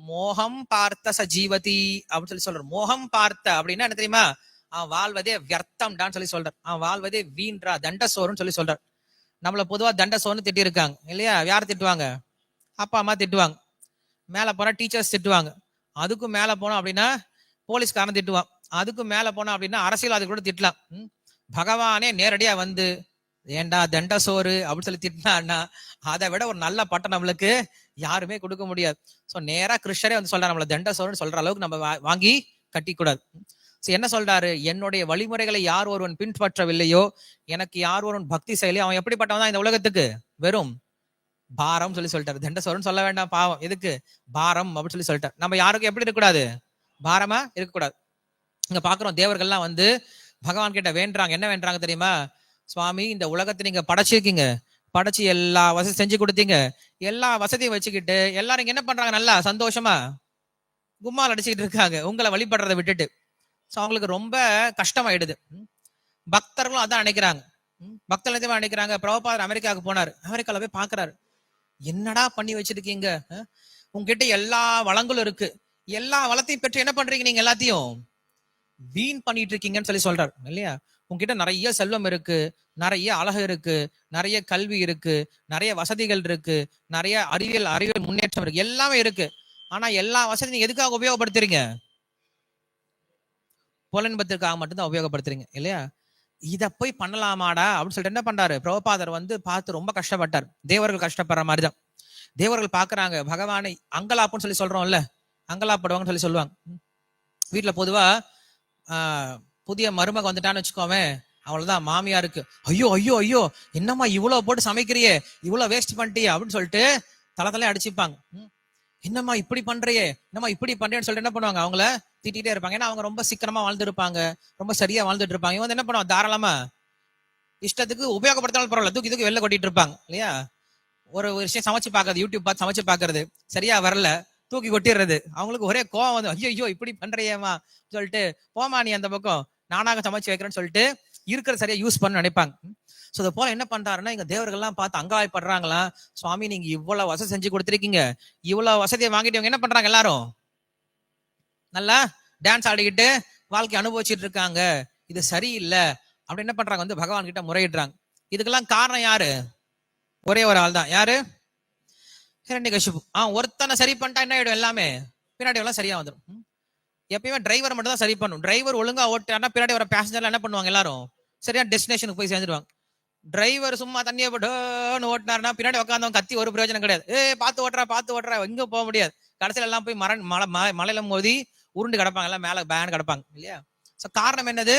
மோகம் பார்த்த சஜீவதி அப்படின்னு சொல்லி சொல்றாரு. மோகம் பார்த்த அப்படின்னா என்ன தெரியுமா? அவன் வாழ்வதே வியர்த்தம்டான்னு சொல்லி சொல்றார். அவன் வாழ்வதே வீண்ரா, தண்டசோறுன்னு சொல்லி சொல்றார். நம்மள பொதுவா தண்டசோர்னு திட்டி இருக்காங்க இல்லையா? யார் திட்டுவாங்க? அப்பா அம்மா திட்டுவாங்க. மேல போனா டீச்சர்ஸ் திட்டுவாங்க. அதுக்கும் மேல போனோம் அப்படின்னா போலீஸ்காரன் திட்டுவான். அதுக்கும் மேல போனோம் அப்படின்னா அரசியல்வாதி கூட திட்டலாம். பகவானே நேரடியா வந்து ஏண்டா தண்ட சோறு அப்படின்னு சொல்லி திட்டினான்னா அதை விட ஒரு நல்ல பட்டம் நம்மளுக்கு யாருமே கொடுக்க முடியாது. சோ நேரா கிருஷ்ணரே வந்து சொல்றாரு, நம்மள தண்ட சோறுன்னு சொல்ற அளவுக்கு நம்ம வாங்கி கட்டி கூடாது. என்ன சொல்றாரு? என்னுடைய வழிமுறைகளை யார் ஒருவன் பின்பற்றவில்லையோ, எனக்கு யார் ஒருவன் பக்தி செய்யலையோ, அவன் எப்படிப்பட்டவன் தான் இந்த உலகத்துக்கு? வெறும் பாரம் சொல்லி சொல்லிட்டாரு. தண்ட சோறுன்னு சொல்ல வேண்டாம், பாவம் எதுக்கு பாரம் அப்படின்னு சொல்லி சொல்லிட்டார். நம்ம யாருக்கும் எப்படி இருக்கக்கூடாது? பாரமா இருக்கக்கூடாது. இங்க பாக்குறோம் தேவர்கள்லாம் வந்து பகவான் கிட்ட வேண்டாங்க. என்ன வேண்டாங்க தெரியுமா? சுவாமி, இந்த உலகத்தை நீங்க படைச்சிருக்கீங்க, படைச்சு எல்லா வசதி செஞ்சு கொடுத்தீங்க, எல்லா வசதியும் வச்சுக்கிட்டு எல்லாரும் என்ன பண்றாங்க? நல்லா சந்தோஷமா கும்மால் அடிச்சுக்கிட்டு இருக்காங்க உங்களை வழிபடுறதை விட்டுட்டு. சோ அவங்களுக்கு ரொம்ப கஷ்டமாயிடுது. பக்தர்களும் அதான் நினைக்கிறாங்க. பக்தர்கள் நினைக்கிறாங்க. பிரபுபாதர் அமெரிக்காவுக்கு போனார். அமெரிக்கால போய் பாக்குறாரு, என்னடா பண்ணி வச்சிருக்கீங்க? உங்ககிட்ட எல்லா வளங்களும் இருக்கு, எல்லா வளத்தையும் பெற்று என்ன பண்றீங்க? நீங்க எல்லாத்தையும் வீண் பண்ணிட்டு இருக்கீங்கன்னு சொல்லி சொல்றாரு இல்லையா? உங்ககிட்ட நிறைய செல்வம் இருக்கு, நிறைய அழகு இருக்கு, நிறைய கல்வி இருக்கு, நிறைய வசதிகள் இருக்கு, நிறைய அறிவியல் முன்னேற்றம் இருக்கு, எல்லாமே இருக்கு. ஆனா எல்லா வசதியும் எதுக்காக உபயோகப்படுத்துறீங்க? புலன்பத்திற்காக மட்டும்தான் உபயோகப்படுத்துறீங்க இல்லையா? இத போய் பண்ணலாமாடா அப்படின்னு சொல்லிட்டு என்ன பண்றாரு? பிரபுபாதர் வந்து பார்த்து ரொம்ப கஷ்டப்பட்டார். தேவர்கள் கஷ்டப்படுற மாதிரிதான். தேவர்கள் பாக்குறாங்க பகவானை அங்கலாப்புன்னு சொல்லி சொல்றோம்ல, அங்கலாப்படுவாங்கன்னு சொல்லி சொல்லுவாங்க. வீட்டுல பொதுவா புதிய மருமக வந்துட்டான்னு வச்சுக்கோவே, அவ்வளவுதான் மாமியாருக்கு ஐயோ ஐயோ ஐயோ என்னம்மா இவ்வளவு போட்டு சமைக்கிறியே, இவ்வளவு வேஸ்ட் பண்ணிட்டியே அப்படின்னு சொல்லிட்டு தலை அடிச்சுப்பாங்க. என்னம்மா இப்படி பண்றியே, என்னம்மா இப்படி பண்றேன்னு சொல்லிட்டு என்ன பண்ணுவாங்க? அவங்கள திட்டிகிட்டே இருப்பாங்க. ஏன்னா அவங்க ரொம்ப சீக்கிரமா வாழ்ந்துருப்பாங்க, ரொம்ப சரியா வாழ்ந்துட்டு இருப்பாங்க. இவங்க என்ன பண்ணுவாங்க? தாராளமா இஷ்டத்துக்கு உபயோகப்படுத்தாலும் பரவாயில்ல, தூக்கி வெளில கொட்டிட்டு இருப்பாங்க இல்லையா? ஒரு விஷயம் சமைச்சு பாக்குறது, யூடியூப் பார்த்து சமைச்சு பாக்குறது, சரியா வரல தூக்கி கொட்டிடுறது. அவங்களுக்கு ஒரே கோவம் வந்து, ஐயோ இப்படி பண்றியேமா சொல்லிட்டு, போமா நீ அந்த பக்கம், நானாக சமைச்சு வைக்கிறேன்னு சொல்லிட்டு இருக்கிற சரியா யூஸ் பண்ண நினைப்பாங்க. சோ அது போல என்ன பண்றாருன்னா, இங்க தேவர்கள்லாம் பார்த்து அங்காயப்படுறாங்களாம். சுவாமி, நீங்க இவ்வளவு வசதி செஞ்சு கொடுத்துருக்கீங்க, இவ்வளவு வசதியை வாங்கிட்டு இவங்க என்ன பண்றாங்க? எல்லாரும் நல்லா டான்ஸ் ஆடிக்கிட்டு வாழ்க்கை அனுபவிச்சுட்டு இருக்காங்க, இது சரியில்லை அப்படி என்ன பண்றாங்க? வந்து பகவான் கிட்ட முறையிடுறாங்க. இதுக்கெல்லாம் காரணம் யாரு? ஒரே ஒரு ஆள் தான். யாரு? ஹிரண்யகசிபு. ஒருத்தனை சரி பண்ணிட்டா என்ன ஆயிடும்? எல்லாமே பின்னாடி எல்லாம் சரியா வந்துடும். எப்பயுமே டிரைவர் மட்டும் தான் சரி பண்ணும். டிரைவர் ஒழுங்கா ஓட்டானா பின்னாடி வர பேசஞ்சர்ல என்ன பண்ணுவாங்க? எல்லாரும் சரியா டெஸ்டினேஷனுக்கு போய் சேர்ந்துருவாங்க. டிரைவர் சும்மா தண்ணியை போட்டு ஓட்டினார்னா பின்னாடி உட்காந்தவங்க கத்தி ஒரு பிரயோஜனம் கிடையாது. பார்த்து ஓட்டுறா எங்க போக முடியாது. கடைசியில எல்லாம் போய் மலையில மோதி உருண்டு கிடப்பாங்க, எல்லாம் மேல பேன் கிடப்பாங்க இல்லையா? சோ காரணம் என்னது?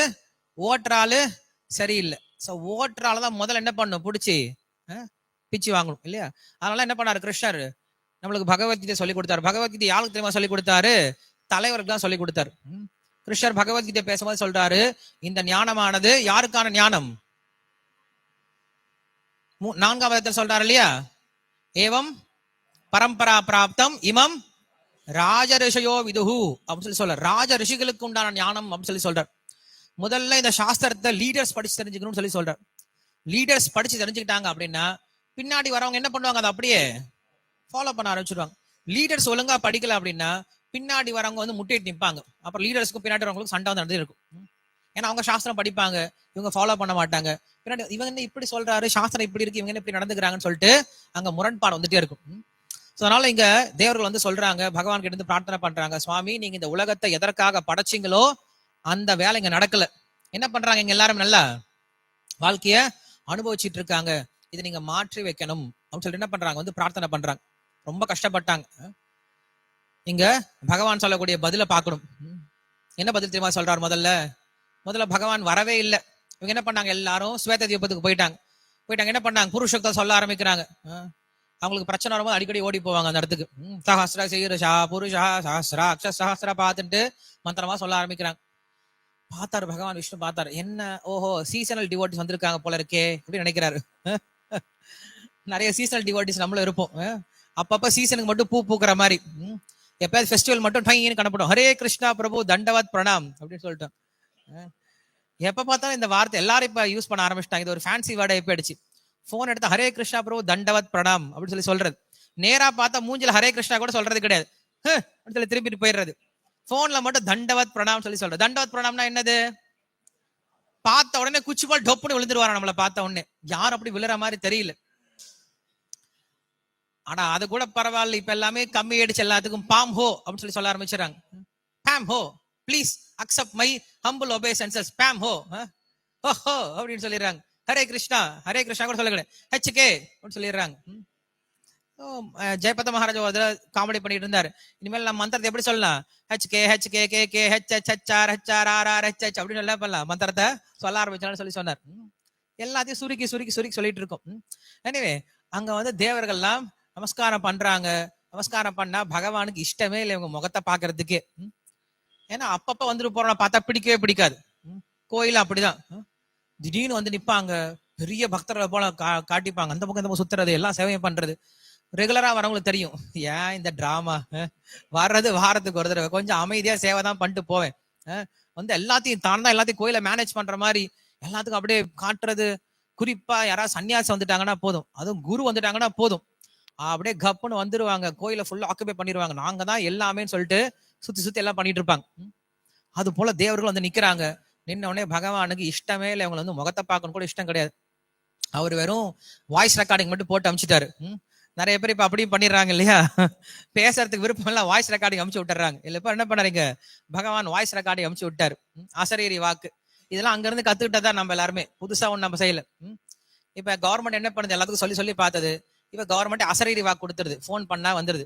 ஓட்டுறாளு சரியில்லை. சோ ஓட்டுறாலதான் முதல்ல என்ன பண்ணும்? பிடிச்சி பிச்சு வாங்கணும் இல்லையா? அதனால என்ன பண்ணாரு கிருஷ்ணர்? நம்மளுக்கு பகவத்கீதை சொல்லி கொடுத்தாரு. பகவத்கீதை யாருக்கு தெரியுமா சொல்லி கொடுத்தாரு? தலைவருக்கு தான் சொல்லி கொடுத்தாரு. கிருஷ்ணர் பகவத்கீதை பேசும்போது சொல்றாரு, இந்த ஞானமானது யாருக்கான ஞானம்? 4ஆம் வேதத்தில் சொல்றாரு இல்லையா, ஏவம் பரம்பரா பிராப்தம் இமம் ராஜ ரிஷயோ விதுஹு அப்படின்னு சொல்லி சொல்றார். ராஜ ரிஷிகளுக்கு உண்டான ஞானம் அப்படின்னு சொல்லி சொல்றார். முதல்ல இந்த சாஸ்திரத்தை லீடர்ஸ் படிச்சு தெரிஞ்சுக்கணும்னு சொல்லி சொல்றார். லீடர்ஸ் படிச்சு தெரிஞ்சுக்கிட்டாங்க அப்படின்னா பின்னாடி வரவங்க என்ன பண்ணுவாங்க? அதை அப்படியே ஃபாலோ பண்ண ஆரம்பிச்சிருவாங்க. லீடர்ஸ் ஒழுங்கா படிக்கல அப்படின்னா பின்னாடி வரவங்க வந்து முட்டிட்டு நிற்பாங்க. அப்புறம் லீடர்ஸ்க்கு பின்னாடி வரவங்களுக்கு சண்டை வந்து நடந்து இருக்கும். ஏன்னா அவங்க சாஸ்திரம் படிப்பாங்க, இவங்க ஃபாலோ பண்ண மாட்டாங்க. பின்னாடி இவங்க என்ன இப்படி சொல்றாரு, சாஸ்திரம் இப்படி இருக்கு, இவங்க என்ன இப்படி நடந்துக்கிறாங்கன்னு சொல்லிட்டு அங்க முரண்பாடு வந்துட்டே இருக்கும். அதனால இங்க தேவர்கள் வந்து சொல்றாங்க, பகவான் கிட்ட இருந்து பிரார்த்தனை பண்றாங்க, சுவாமி நீங்க இந்த உலகத்தை எதற்காக படைச்சிங்களோ அந்த வேலை இங்க நடக்கல. என்ன பண்றாங்க, இங்க எல்லாரும் நல்லா வாழ்க்கைய அனுபவிச்சுட்டு இருக்காங்க, இதை நீங்க மாற்றி வைக்கணும் அப்படின்னு சொல்லிட்டு என்ன பண்றாங்க, வந்து பிரார்த்தனை பண்றாங்க. ரொம்ப கஷ்டப்பட்டாங்க. இங்க பகவான் சொல்லக்கூடிய பதில பார்க்கணும். என்ன பதில் தெரியுமா சொல்றாரு? முதல்ல பகவான் வரவே இல்லை. இவங்க என்ன பண்ணாங்க, எல்லாரும் ஸ்வேத தீபத்துக்கு போயிட்டாங்க. என்ன பண்ணாங்க, புருஷத்தை சொல்ல ஆரம்பிக்கிறாங்க. அவங்களுக்கு பிரச்சனை வரும்போது அடிக்கடி ஓடி போவாங்க அந்த இடத்துக்கு. சஹஸ்ரா சீருஷா புருஷா சஹஸ்ரா அக்ஷரா பார்த்துட்டு மந்திரமா சொல்ல ஆரம்பிக்கிறாங்க. பார்த்தாரு பகவான் விஷ்ணு, பார்த்தாரு, என்ன ஓஹோ சீசனல் டிவோட்டிஸ் வந்திருக்காங்க போல இருக்கே அப்படின்னு நினைக்கிறாரு. நிறைய சீசனல் டிவோட்டிஸ் நம்மளும் இருப்போம். அப்பப்ப சீசனுக்கு மட்டும் பூ பூக்குற மாதிரி, எப்பயாவது ஃபெஸ்டிவல் மட்டும் டைன்னு கணப்படும், ஹரே கிருஷ்ணா பிரபு தண்டவத் பிரணாம் அப்படின்னு சொல்லிட்டோம். எப்ப பார்த்தாலும் இந்த வார்த்தை எல்லாரும் இப்ப யூஸ் பண்ண ஆரம்பிச்சிட்டாங்க. இது ஒரு ஃபேன்சி வேர்டா எப்ப ஆயிடுச்சு. போன் எடுத்து ஹரே கிருஷ்ணா பிரபு தண்டவத் பிரணாம் அப்படின்னு சொல்றது. நேரா பார்த்தா மூஞ்சில ஹரே கிருஷ்ணா கூட சொல்றது கிடையாது, அப்படின்னு சொல்லி திரும்பிட்டு போயிடுறது. போன்ல மட்டும் தண்டவத் பிரணாம் சொல்லி சொல்றது. தண்டவத் பிரணாம்னா என்னது, பார்த்த உடனே குச்சி போல் டொப்புன்னு விழுந்துருவாரா நம்மள பார்த்த உடனே. யாரும் அப்படி விழுற மாதிரி தெரியல. ஆனா அது கூட பரவாயில்ல, இப்ப எல்லாமே கம்மி ஆயிடுச்சு. எல்லாத்துக்கும் பாம் ஹோ அப்படின்னு சொல்லி சொல்ல ஆரம்பிச்சுறாங்க. பாம் ஹோ please accept my humble obeisances, பாம் ஹோ ஓஹோ அப்படின்னு சொல்லிடுறாங்க. ஹரே கிருஷ்ணா கூட சொல்ல ஹெச்கே அப்படின்னு சொல்லிடுறாங்க. ஜெயபத மகாராஜா காமெடி பண்ணிட்டு இருந்தாரு, இனிமேல் நம்ம மந்திரத்தை எப்படி சொல்லலாம், H K H K K K H H H R H R R R H H அப்படின்னு எல்லாம் பண்ணலாம், மந்திரத்தை சொல்ல ஆரம்பிச்சான்னு சொல்லி சொன்னார். எல்லாத்தையும் சுருக்கி சுருக்கி சுருக்கி சொல்லிட்டு இருக்கோம். எனிவே அங்க வந்து தேவர்கள்லாம் நமஸ்காரம் பண்றாங்க. நமஸ்காரம் பண்ணா பகவானுக்கு இஷ்டமே இல்லை இவங்க முகத்தை பாக்குறதுக்கே. ஏன்னா அப்பப்ப வந்துட்டு போறோம் பார்த்தா பிடிக்கவே பிடிக்காது. கோயில் அப்படிதான், திடீர்னு வந்து நிப்பாங்க, பெரிய பக்தர்களை போல காட்டிப்பாங்க, அந்த பக்கம் இந்த பக்கம் சுத்துறது, எல்லாம் சேவையும் பண்றது. ரெகுலரா வரவங்களுக்கு தெரியும், ஏன் இந்த டிராமா, வர்றது வாரத்துக்கு ஒரு தடவை, கொஞ்சம் அமைதியா சேவை தான் பண்ணிட்டு போவேன். வந்து எல்லாத்தையும் தான் எல்லாத்தையும் கோயிலை மேனேஜ் பண்ற மாதிரி எல்லாத்துக்கும் அப்படியே காட்டுறது. குறிப்பா யாராவது சன்னியாசி வந்துட்டாங்கன்னா போதும், அதுவும் குரு வந்துட்டாங்கன்னா போதும், அப்படியே கப்புன்னு வந்துருவாங்க, கோயிலை ஃபுல்லா ஆக்குபை பண்ணிடுவாங்க. நாங்க தான் எல்லாமேன்னு சொல்லிட்டு சுத்தி சுத்தி எல்லாம் பண்ணிட்டு இருப்பாங்க. அது போல தேவர்கள் வந்து நிக்கிறாங்க. நின்ன உடனே பகவானுக்கு இஷ்டமே இல்லை, இவங்களை வந்து முகத்தை பார்க்கணும் கூட இஷ்டம் கிடையாது. அவர் வெறும் வாய்ஸ் ரெக்கார்டிங் மட்டும் போட்டு அனுப்பிச்சிட்டாரு. நிறைய பேர் இப்ப அப்படியும் பண்ணிடுறாங்க இல்லையா, பேசுறதுக்கு விருப்பம் எல்லாம் வாய்ஸ் ரெக்கார்டிங் அமுச்சு விட்டுறாங்க. இல்ல இப்ப என்ன பண்ணாருங்க, பகவான் வாய்ஸ் ரெக்கார்டிங் அமுச்சு விட்டாரு. அசரீரி வாக்கு இதெல்லாம் அங்க இருந்து கத்துக்கிட்டதா நம்ம எல்லாருமே, புதுசா ஒண்ணு நம்ம செய்யல. இப்ப கவர்மெண்ட் என்ன பண்ணுது, எல்லாத்துக்கும் சொல்லி சொல்லி பார்த்தது. இப்ப கவர்மெண்ட் அசரீரி வாக்கு கொடுத்துருது, போன் பண்ணா வந்துருது,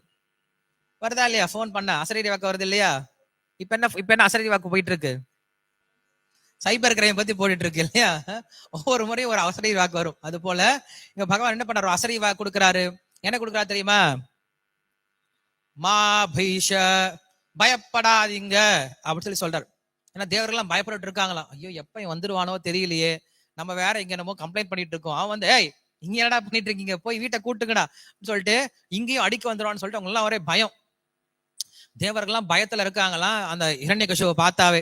வருதா இல்லையா, போன் பண்ணா அசரீரி வாக்கு வருது இல்லையா. இப்ப என்ன அசரீரி வாக்கு போயிட்டு இருக்கு, சைபர் கிரைம் பத்தி போட்டுட்டு இருக்கு இல்லையா. ஒவ்வொரு முறையும் ஒரு அசரீரி வாக்கு வரும். அது போல இங்க பகவான் என்ன பண்றாரு, அசரீரி வாக்கு கொடுக்கிறாரு. என்ன கொடுக்குறா தெரியுமா, மா பீஷ பயப்படாதீங்க அப்படின்னு சொல்லி சொல்றாரு. ஏன்னா தேவர்கள்லாம் பயப்பட்டு இருக்காங்களாம், ஐயோ எப்ப வந்துருவானோ தெரியலையே, நம்ம வேற இங்க என்னமோ கம்ப்ளைண்ட் பண்ணிட்டு இருக்கோம், அவன் வந்து ஏய் இங்க என்னடா பண்ணிட்டு இருக்கீங்க, போய் வீட்டை கூட்டுங்கடா சொல்லிட்டு இங்கேயும் அடிக்க வந்துருவான்னு சொல்லிட்டு அவங்க எல்லாம் ஒரே பயம். தேவர்கள்லாம் பயத்துல இருக்காங்களாம் அந்த இரண்யகசிபுவை பார்த்தாவே.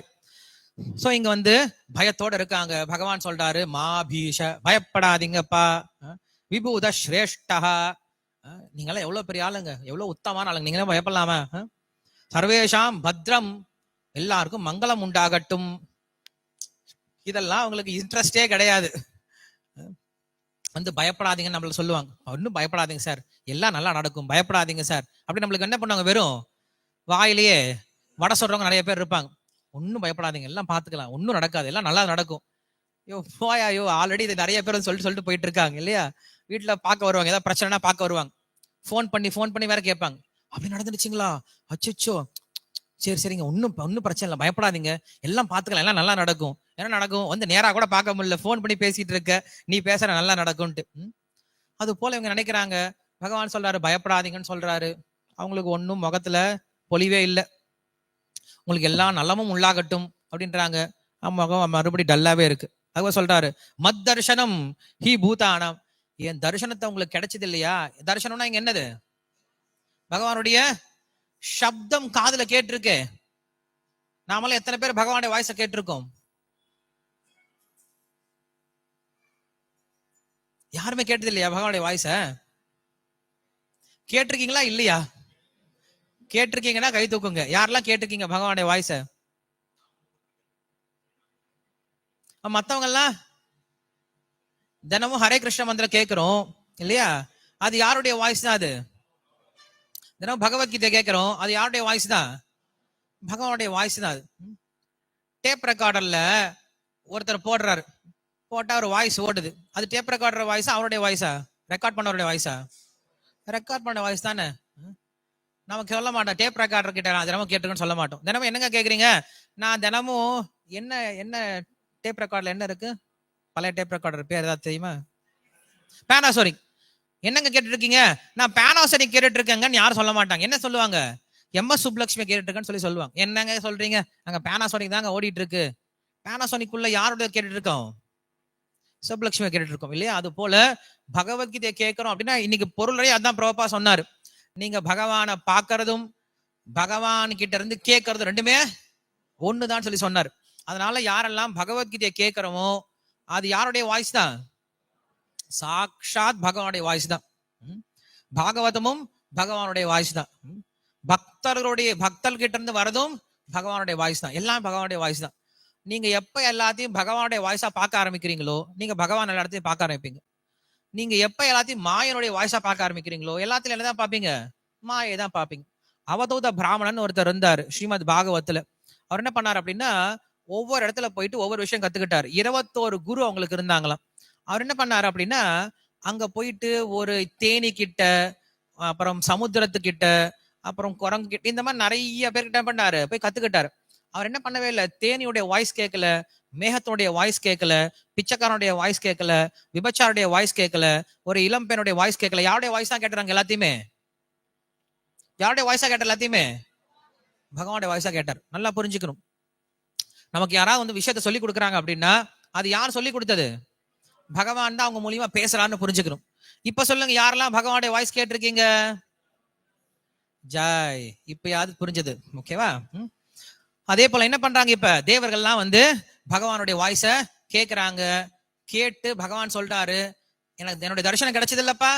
சோ இங்க வந்து பயத்தோட இருக்காங்க. பகவான் சொல்றாரு, மா பீஷ பயப்படாதீங்கப்பா, விபூத ஸ்ரேஷ்டா, நீங்களாம் எவ்வளவு பெரிய ஆளுங்க, எவ்வளவு உத்தமான ஆளுங்க, நீங்களே பயப்படலாமா, சர்வேஷாம் பத்ரம், எல்லாருக்கும் மங்களம் உண்டாகட்டும். இதெல்லாம் அவங்களுக்கு இன்ட்ரெஸ்டே கிடையாது. வந்து பயப்படாதீங்கன்னு நம்மள சொல்லுவாங்க, ஒன்னும் பயப்படாதீங்க சார், எல்லாம் நல்லா நடக்கும், பயப்படாதீங்க சார் அப்படி நம்மளுக்கு என்ன பண்ணுவாங்க, வெறும் வாயிலேயே வடை சொல்றவங்க நிறைய பேர் இருப்பாங்க. ஒன்னும் பயப்படாதீங்க, எல்லாம் பாத்துக்கலாம், ஒன்னும் நடக்காது, எல்லாம் நல்லா நடக்கும். ஐயோ போயா, ஐயோ ஆல்ரெடி இது நிறைய பேர் சொல்லிட்டு போயிட்டு இருக்காங்க இல்லையா. வீட்டுல பாக்க வருவாங்க, ஏதாவது பிரச்சனைனா பாக்க வருவாங்க, போன் பண்ணி வேற கேட்பாங்க, அப்படி நடந்துடுச்சுங்களா, அச்சோ சரி சரிங்க, ஒன்னும் பிரச்சனை இல்லை, பயப்படாதீங்க, எல்லாம் பாத்துக்கலாம், எல்லாம் நல்லா நடக்கும். என்ன நடக்கும், வந்து நேரா கூட பார்க்க முடியல, போன் பண்ணி பேசிட்டு இருக்க, நீ பேசுற நல்லா நடக்கும்ட்டு. அது போல இவங்க நினைக்கிறாங்க. பகவான் சொல்றாரு பயப்படாதீங்கன்னு சொல்றாரு, அவங்களுக்கு ஒன்னும் முகத்துல பொலிவே இல்லை. உங்களுக்கு எல்லா நலமும் உள்ளாகட்டும் அப்படின்றாங்க, முகம் மறுபடி டல்லாவே இருக்கு. அதுவும் சொல்றாரு, மத் தர்சனம் ஹி பூதானம், என் தரிசனத்தை உங்களுக்கு கிடைச்சது இல்லையா. தரிசனம்னா இங்க என்னது, பகவானுடைய சப்தம் காதுல கேட்டிருக்கு. நாமளும் எத்தனை பேர் பகவானுடைய வாய்ஸை கேட்டிருக்கோம், யாருமே கேட்டது இல்லையா பகவானுடைய வாய்ஸ, கேட்டிருக்கீங்களா இல்லையா, கேட்டிருக்கீங்கன்னா கை தூக்குங்க, யாரெல்லாம் கேட்டிருக்கீங்க பகவானுடைய வாய்ஸ. மத்தவங்க எல்லாம் தினமும் ஹரே கிருஷ்ண மந்திரம் கேட்கிறோம் இல்லையா, அது யாருடைய வாய்ஸ் தான்? அது தினமும் பகவத்கீதை கேட்கிறோம், அது யாருடைய வாய்ஸ் தான்? பகவானுடைய வாய்ஸ் தான் அது. டேப் ரெக்கார்டர்ல ஒருத்தர் போடுறாரு, போட்டா ஒரு வாய்ஸ் ஓடுது, அது டேப் ரெக்கார்டர் வாய்ஸா அவருடைய வாய்ஸா? ரெக்கார்ட் பண்ணவருடைய வாய்ஸா? ரெக்கார்ட் பண்ண வாய்ஸ் தானே. நமக்கு சொல்ல மாட்டோம் டேப் ரெக்கார்டர் கிட்ட நான் தினமும் கேட்டுருக்கேன்னு சொல்ல மாட்டோம். தினமும் என்னங்க கேக்குறீங்க? நான் தினமும் என்ன என்ன டேப் ரெக்கார்ட்ல என்ன இருக்கு? பழைய டேப் ரெக்கார்டர் பேர் ஏதாவது தெரியுமா? பேனாசோனிக். என்னங்க கேட்டுட்டு இருக்கீங்க? நான் பேனாசோனிக் கேட்டுட்டு இருக்கேங்கன்னு யாரும் சொல்ல மாட்டாங்க. என்ன சொல்லுவாங்க? எம்எஸ் சுப்லட்சுமி கேட்டுட்டு இருக்கேன்னு சொல்லுவாங்க. என்னங்க சொல்றீங்க? நாங்க பேனாசோனிக் தாங்க ஓடிட்டு இருக்கு. பேனாசோனிக்குள்ள யாரோட கேட்டுட்டு இருக்கோம்? சுப்லட்சுமி கேட்டுட்டு இருக்கோம் இல்லையா? அது போல பகவத்கீதையை கேட்கிறோம் அப்படின்னா இன்னைக்கு பொருளே அதான் பிரபா சொன்னாரு. நீங்க பகவானை பார்க்கறதும் பகவான் கிட்ட இருந்து கேட்கறதும் ரெண்டுமே ஒண்ணுதான் சொல்லி சொன்னார். அதனால யாரெல்லாம் பகவத்கீதையை கேட்கிறோமோ அது யாருடைய வாய்ஸ் தான்? சாக்ஷாத் பகவானுடைய வாய்ஸ் தான். பாகவதமும் பகவானுடைய வாய்ஸ் தான். பக்தர்கிட்ட இருந்து வரதும் பகவானுடைய வாய்ஸ் தான். எல்லாம் பகவானுடைய வாய்ஸ் தான். நீங்க எப்ப எல்லாத்தையும் பகவானுடைய வாய்ஸா பார்க்க ஆரம்பிக்கிறீங்களோ நீங்க பகவான் எல்லா இடத்தையும் பார்க்க ஆரம்பிப்பீங்க. நீங்க எப்ப எல்லாத்தையும் மாயனுடைய வாய்ஸா பார்க்க ஆரம்பிக்கிறீங்களோ எல்லாத்திலும் என்னதான் பார்ப்பீங்க? மாயை தான் பார்ப்பீங்க. அவதூத பிராமணன் ஒருத்தர் இருந்தாரு ஸ்ரீமத் பாகவத்துல. அவர் என்ன பண்ணாரு அப்படின்னா ஒவ்வொரு இடத்துல போயிட்டு ஒவ்வொரு விஷயம் கத்துக்கிட்டாரு. 21 குரு அவங்களுக்கு இருந்தாங்களாம். அவர் என்ன பண்ணாரு அப்படின்னா அங்க போயிட்டு ஒரு தேனி கிட்ட, அப்புறம் சமுத்திரத்துக்கிட்ட, அப்புறம் குரங்கு கிட்ட, இந்த மாதிரி நிறைய பேர்கிட்ட பண்ணாரு போய் கத்துக்கிட்டாரு. அவர் என்ன பண்ணவே இல்லை, தேனியுடைய வாய்ஸ் கேட்கல, மேகத்தினுடைய வாய்ஸ் கேட்கல, பிச்சைக்காரனுடைய வாய்ஸ் கேட்கல, விபச்சாருடைய வாய்ஸ் கேட்கல, ஒரு இளம் பெண்ணுடைய வாய்ஸ் கேட்கல. யாருடைய வாய்ஸ் தான் கேட்டாங்க? எல்லாத்தையுமே யாருடைய வாய்ஸா கேட்டார்? எல்லாத்தையுமே பகவானுடைய வாய்ஸா கேட்டார். நல்லா புரிஞ்சுக்கணும். நமக்கு யாராவது வந்து விஷயத்த சொல்லி கொடுக்குறாங்க அப்படின்னா அது யார் சொல்லி கொடுத்தது? பகவான் தான் அவங்க மூலியமா பேசுறான்னு புரிஞ்சுக்கணும். இப்ப சொல்லுங்க, யாரெல்லாம் பகவானுடைய வாய்ஸ் கேட்டிருக்கீங்க? ஜாய். இப்பயாவது புரிஞ்சது. ஓகேவா? அதே போல என்ன பண்றாங்க, இப்ப தேவர்கள்லாம் வந்து பகவானுடைய வாய்ஸ கேட்கிறாங்க. கேட்டு பகவான் சொல்றாரு, எனக்கு என்னுடைய தரிசனம் கிடைச்சது இல்லப்பா,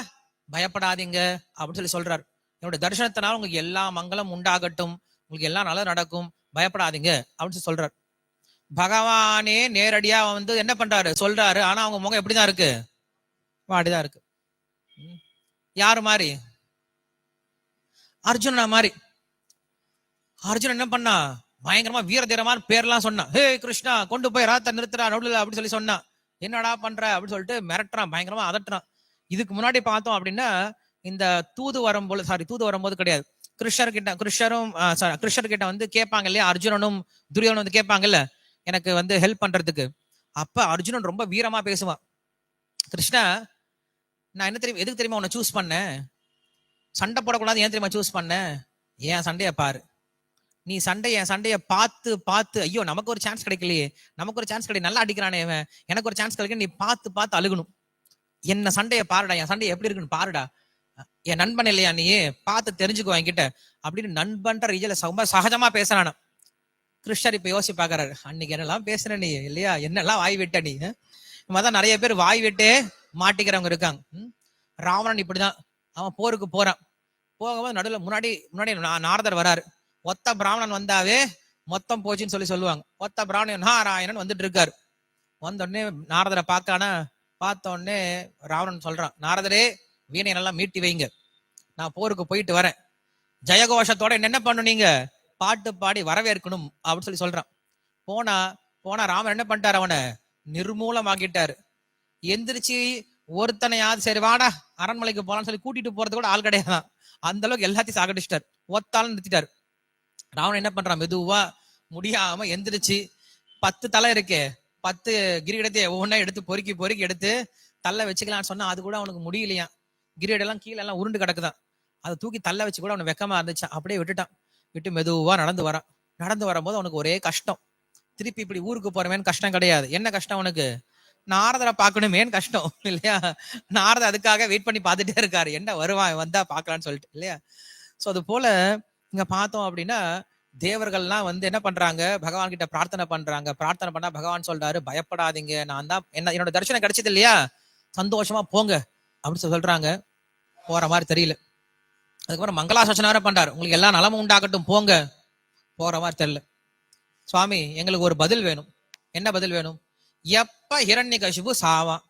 பயப்படாதீங்க அப்படின்னு சொல்றாரு. என்னுடைய தரிசனத்தினால உங்களுக்கு எல்லா மங்களம் உண்டாகட்டும், உங்களுக்கு எல்லாம் நல்லா நடக்கும், பயப்படாதீங்க அப்படின்னு சொல்றாரு. பகவானே நேரடியா வந்து என்ன பண்றாரு சொல்றாரு. ஆனா அவங்க முகம் எப்படிதான் இருக்கு? வாடிதான் இருக்கு. யாரு மாதிரி? அர்ஜுனா மாதிரி. அர்ஜுன் என்ன பண்ணா? பயங்கரமா வீர தீரமான பேர்லாம் சொன்னான். ஹே கிருஷ்ணா, கொண்டு போய் ராத்த நிறுத்துறா நடுவில் அப்படின்னு சொன்னான். என்னடா பண்ற அப்படின்னு சொல்லிட்டு மிரட்டுறான், பயங்கரமா அதட்டுறான். இதுக்கு முன்னாடி பார்த்தோம் அப்படின்னா இந்த தூது வரும்போது கிடையாது, கிருஷ்ணர் கிட்ட வந்து கேட்பாங்க இல்லையா, அர்ஜுனனும் துரியோனும் வந்து கேட்பாங்கல்ல எனக்கு வந்து ஹெல்ப் பண்றதுக்கு. அப்ப அர்ஜுனன் ரொம்ப வீரமா பேசுவான். கிருஷ்ணா, நான் என்ன தெரியும் எதுக்கு தெரியுமா உன்னை சூஸ் பண்ணேன்? சண்டை போடக்கூடாது ஏன் தெரியுமா சூஸ் பண்ணேன்? ஏன் சண்டைய பாரு, நீ என் சண்டைய பார்த்து ஐயோ நமக்கு ஒரு சான்ஸ் கிடைக்கலையே, நமக்கு ஒரு சான்ஸ் கிடையாது, நல்லா அடிக்கிறானே இவன், எனக்கு ஒரு சான்ஸ் கிடைக்க, நீ பார்த்து அழுகணும். என்ன சண்டைய பாருடா, என் சண்டை எப்படி இருக்குன்னு பாருடா, என் நண்பன் இல்லையா நீ, பார்த்து தெரிஞ்சுக்கோ என்கிட்ட அப்படின்னு நண்பன்ற ரீதியில ரொம்ப சகஜமா பேசுறானா. கிருஷ்ணர் இப்ப யோசி பாக்குறாரு, அன்னைக்கு என்னெல்லாம் பேசுற நீ இல்லையா, என்னெல்லாம் வாய் விட்ட நீ. தான் நிறைய பேர் வாய் விட்டே மாட்டிக்கிறவங்க இருக்காங்க. ராவணன் இப்படிதான், அவன் போருக்கு போறான். போகும்போது நடுவில் முன்னாடி நாரதர் வராரு. ஒத்த பிராமணன் வந்தாவே மொத்தம் போச்சுன்னு சொல்லுவாங்க. ஒத்த பிராமணன் நாராயணன் வந்துட்டு இருக்காரு. வந்த உடனே நாரதரை பார்த்த உடனே ராவணன் சொல்றான், நாரதரே வீணை நல்லா மீட்டி வைங்க, நான் போருக்கு போயிட்டு வரேன், ஜெயகோஷத்தோட என்ன பண்ணும், நீங்க பாட்டு பாடி வரவேற்கணும் அப்படின்னு சொல்றான். போனா ராமன் என்ன பண்ணிட்டாரு, அவனை நிர்மூலமாக்கிட்டாரு. எந்திரிச்சு ஒருத்தனையாவது சரி வாடா அரண்மனைக்கு போலான்னு சொல்லி கூட்டிட்டு போறது கூட ஆள் கிடையாதான். அந்த அளவுக்கு எல்லாத்தையும் சாகடிச்சிட்டாரு, ஒத்தாலும் நிறுத்திட்டாரு. ராவணன் என்ன பண்றான், மெதுவா முடியாம எந்திரிச்சு 10 தலை இருக்கே 10 கிரீடத்தை ஒவ்வொன்னா எடுத்து பொறுக்கி எடுத்து தள்ள வச்சுக்கலாம்னு சொன்னா அது கூட அவனுக்கு முடியலையா. கிரீடெல்லாம் கீழே எல்லாம் உருண்டு கிடக்குதான். அதை தூக்கி தள்ள வச்சு கூட அவனுக்கு வெக்கமா இருந்துச்சு. அப்படியே விட்டு மெதுவா நடந்து வரான். நடந்து வரும்போது அவனுக்கு ஒரே கஷ்டம். திருப்பி இப்படி ஊருக்கு போறமேன்னு கஷ்டம் கிடையாது. என்ன கஷ்டம் அவனுக்கு? நாரதரை பார்க்கணுமேன்னு கஷ்டம் இல்லையா. நாரதர் அதுக்காக வெயிட் பண்ணி பார்த்துட்டே இருக்காரு, என்ன வருவான் வந்தா பார்க்கலான்னு சொல்லிட்டு இல்லையா. சோ அது போல இங்க பார்த்தோம் அப்படின்னா தேவர்கள்லாம் வந்து என்ன பண்றாங்க, பகவான் கிட்ட பிரார்த்தனை பண்றாங்க. பிரார்த்தனை பண்ணா பகவான் சொல்றாரு, பயப்படாதீங்க, நான் தான் என்னோட தரிசனம் கிடைச்சது இல்லையா, சந்தோஷமா போங்க அப்படின்னு சொல்றாங்க. போற மாதிரி தெரியல. அதுக்கப்புறம் மங்களாசாசன பண்றாரு, உங்களுக்கு எல்லா நலமும் உண்டாகட்டும் போங்க. போற மாதிரி தெரியல. சுவாமி எங்களுக்கு ஒரு பதில் வேணும். என்ன பதில் வேணும்? எப்ப ஹிரண்யகசிபு சாவான்?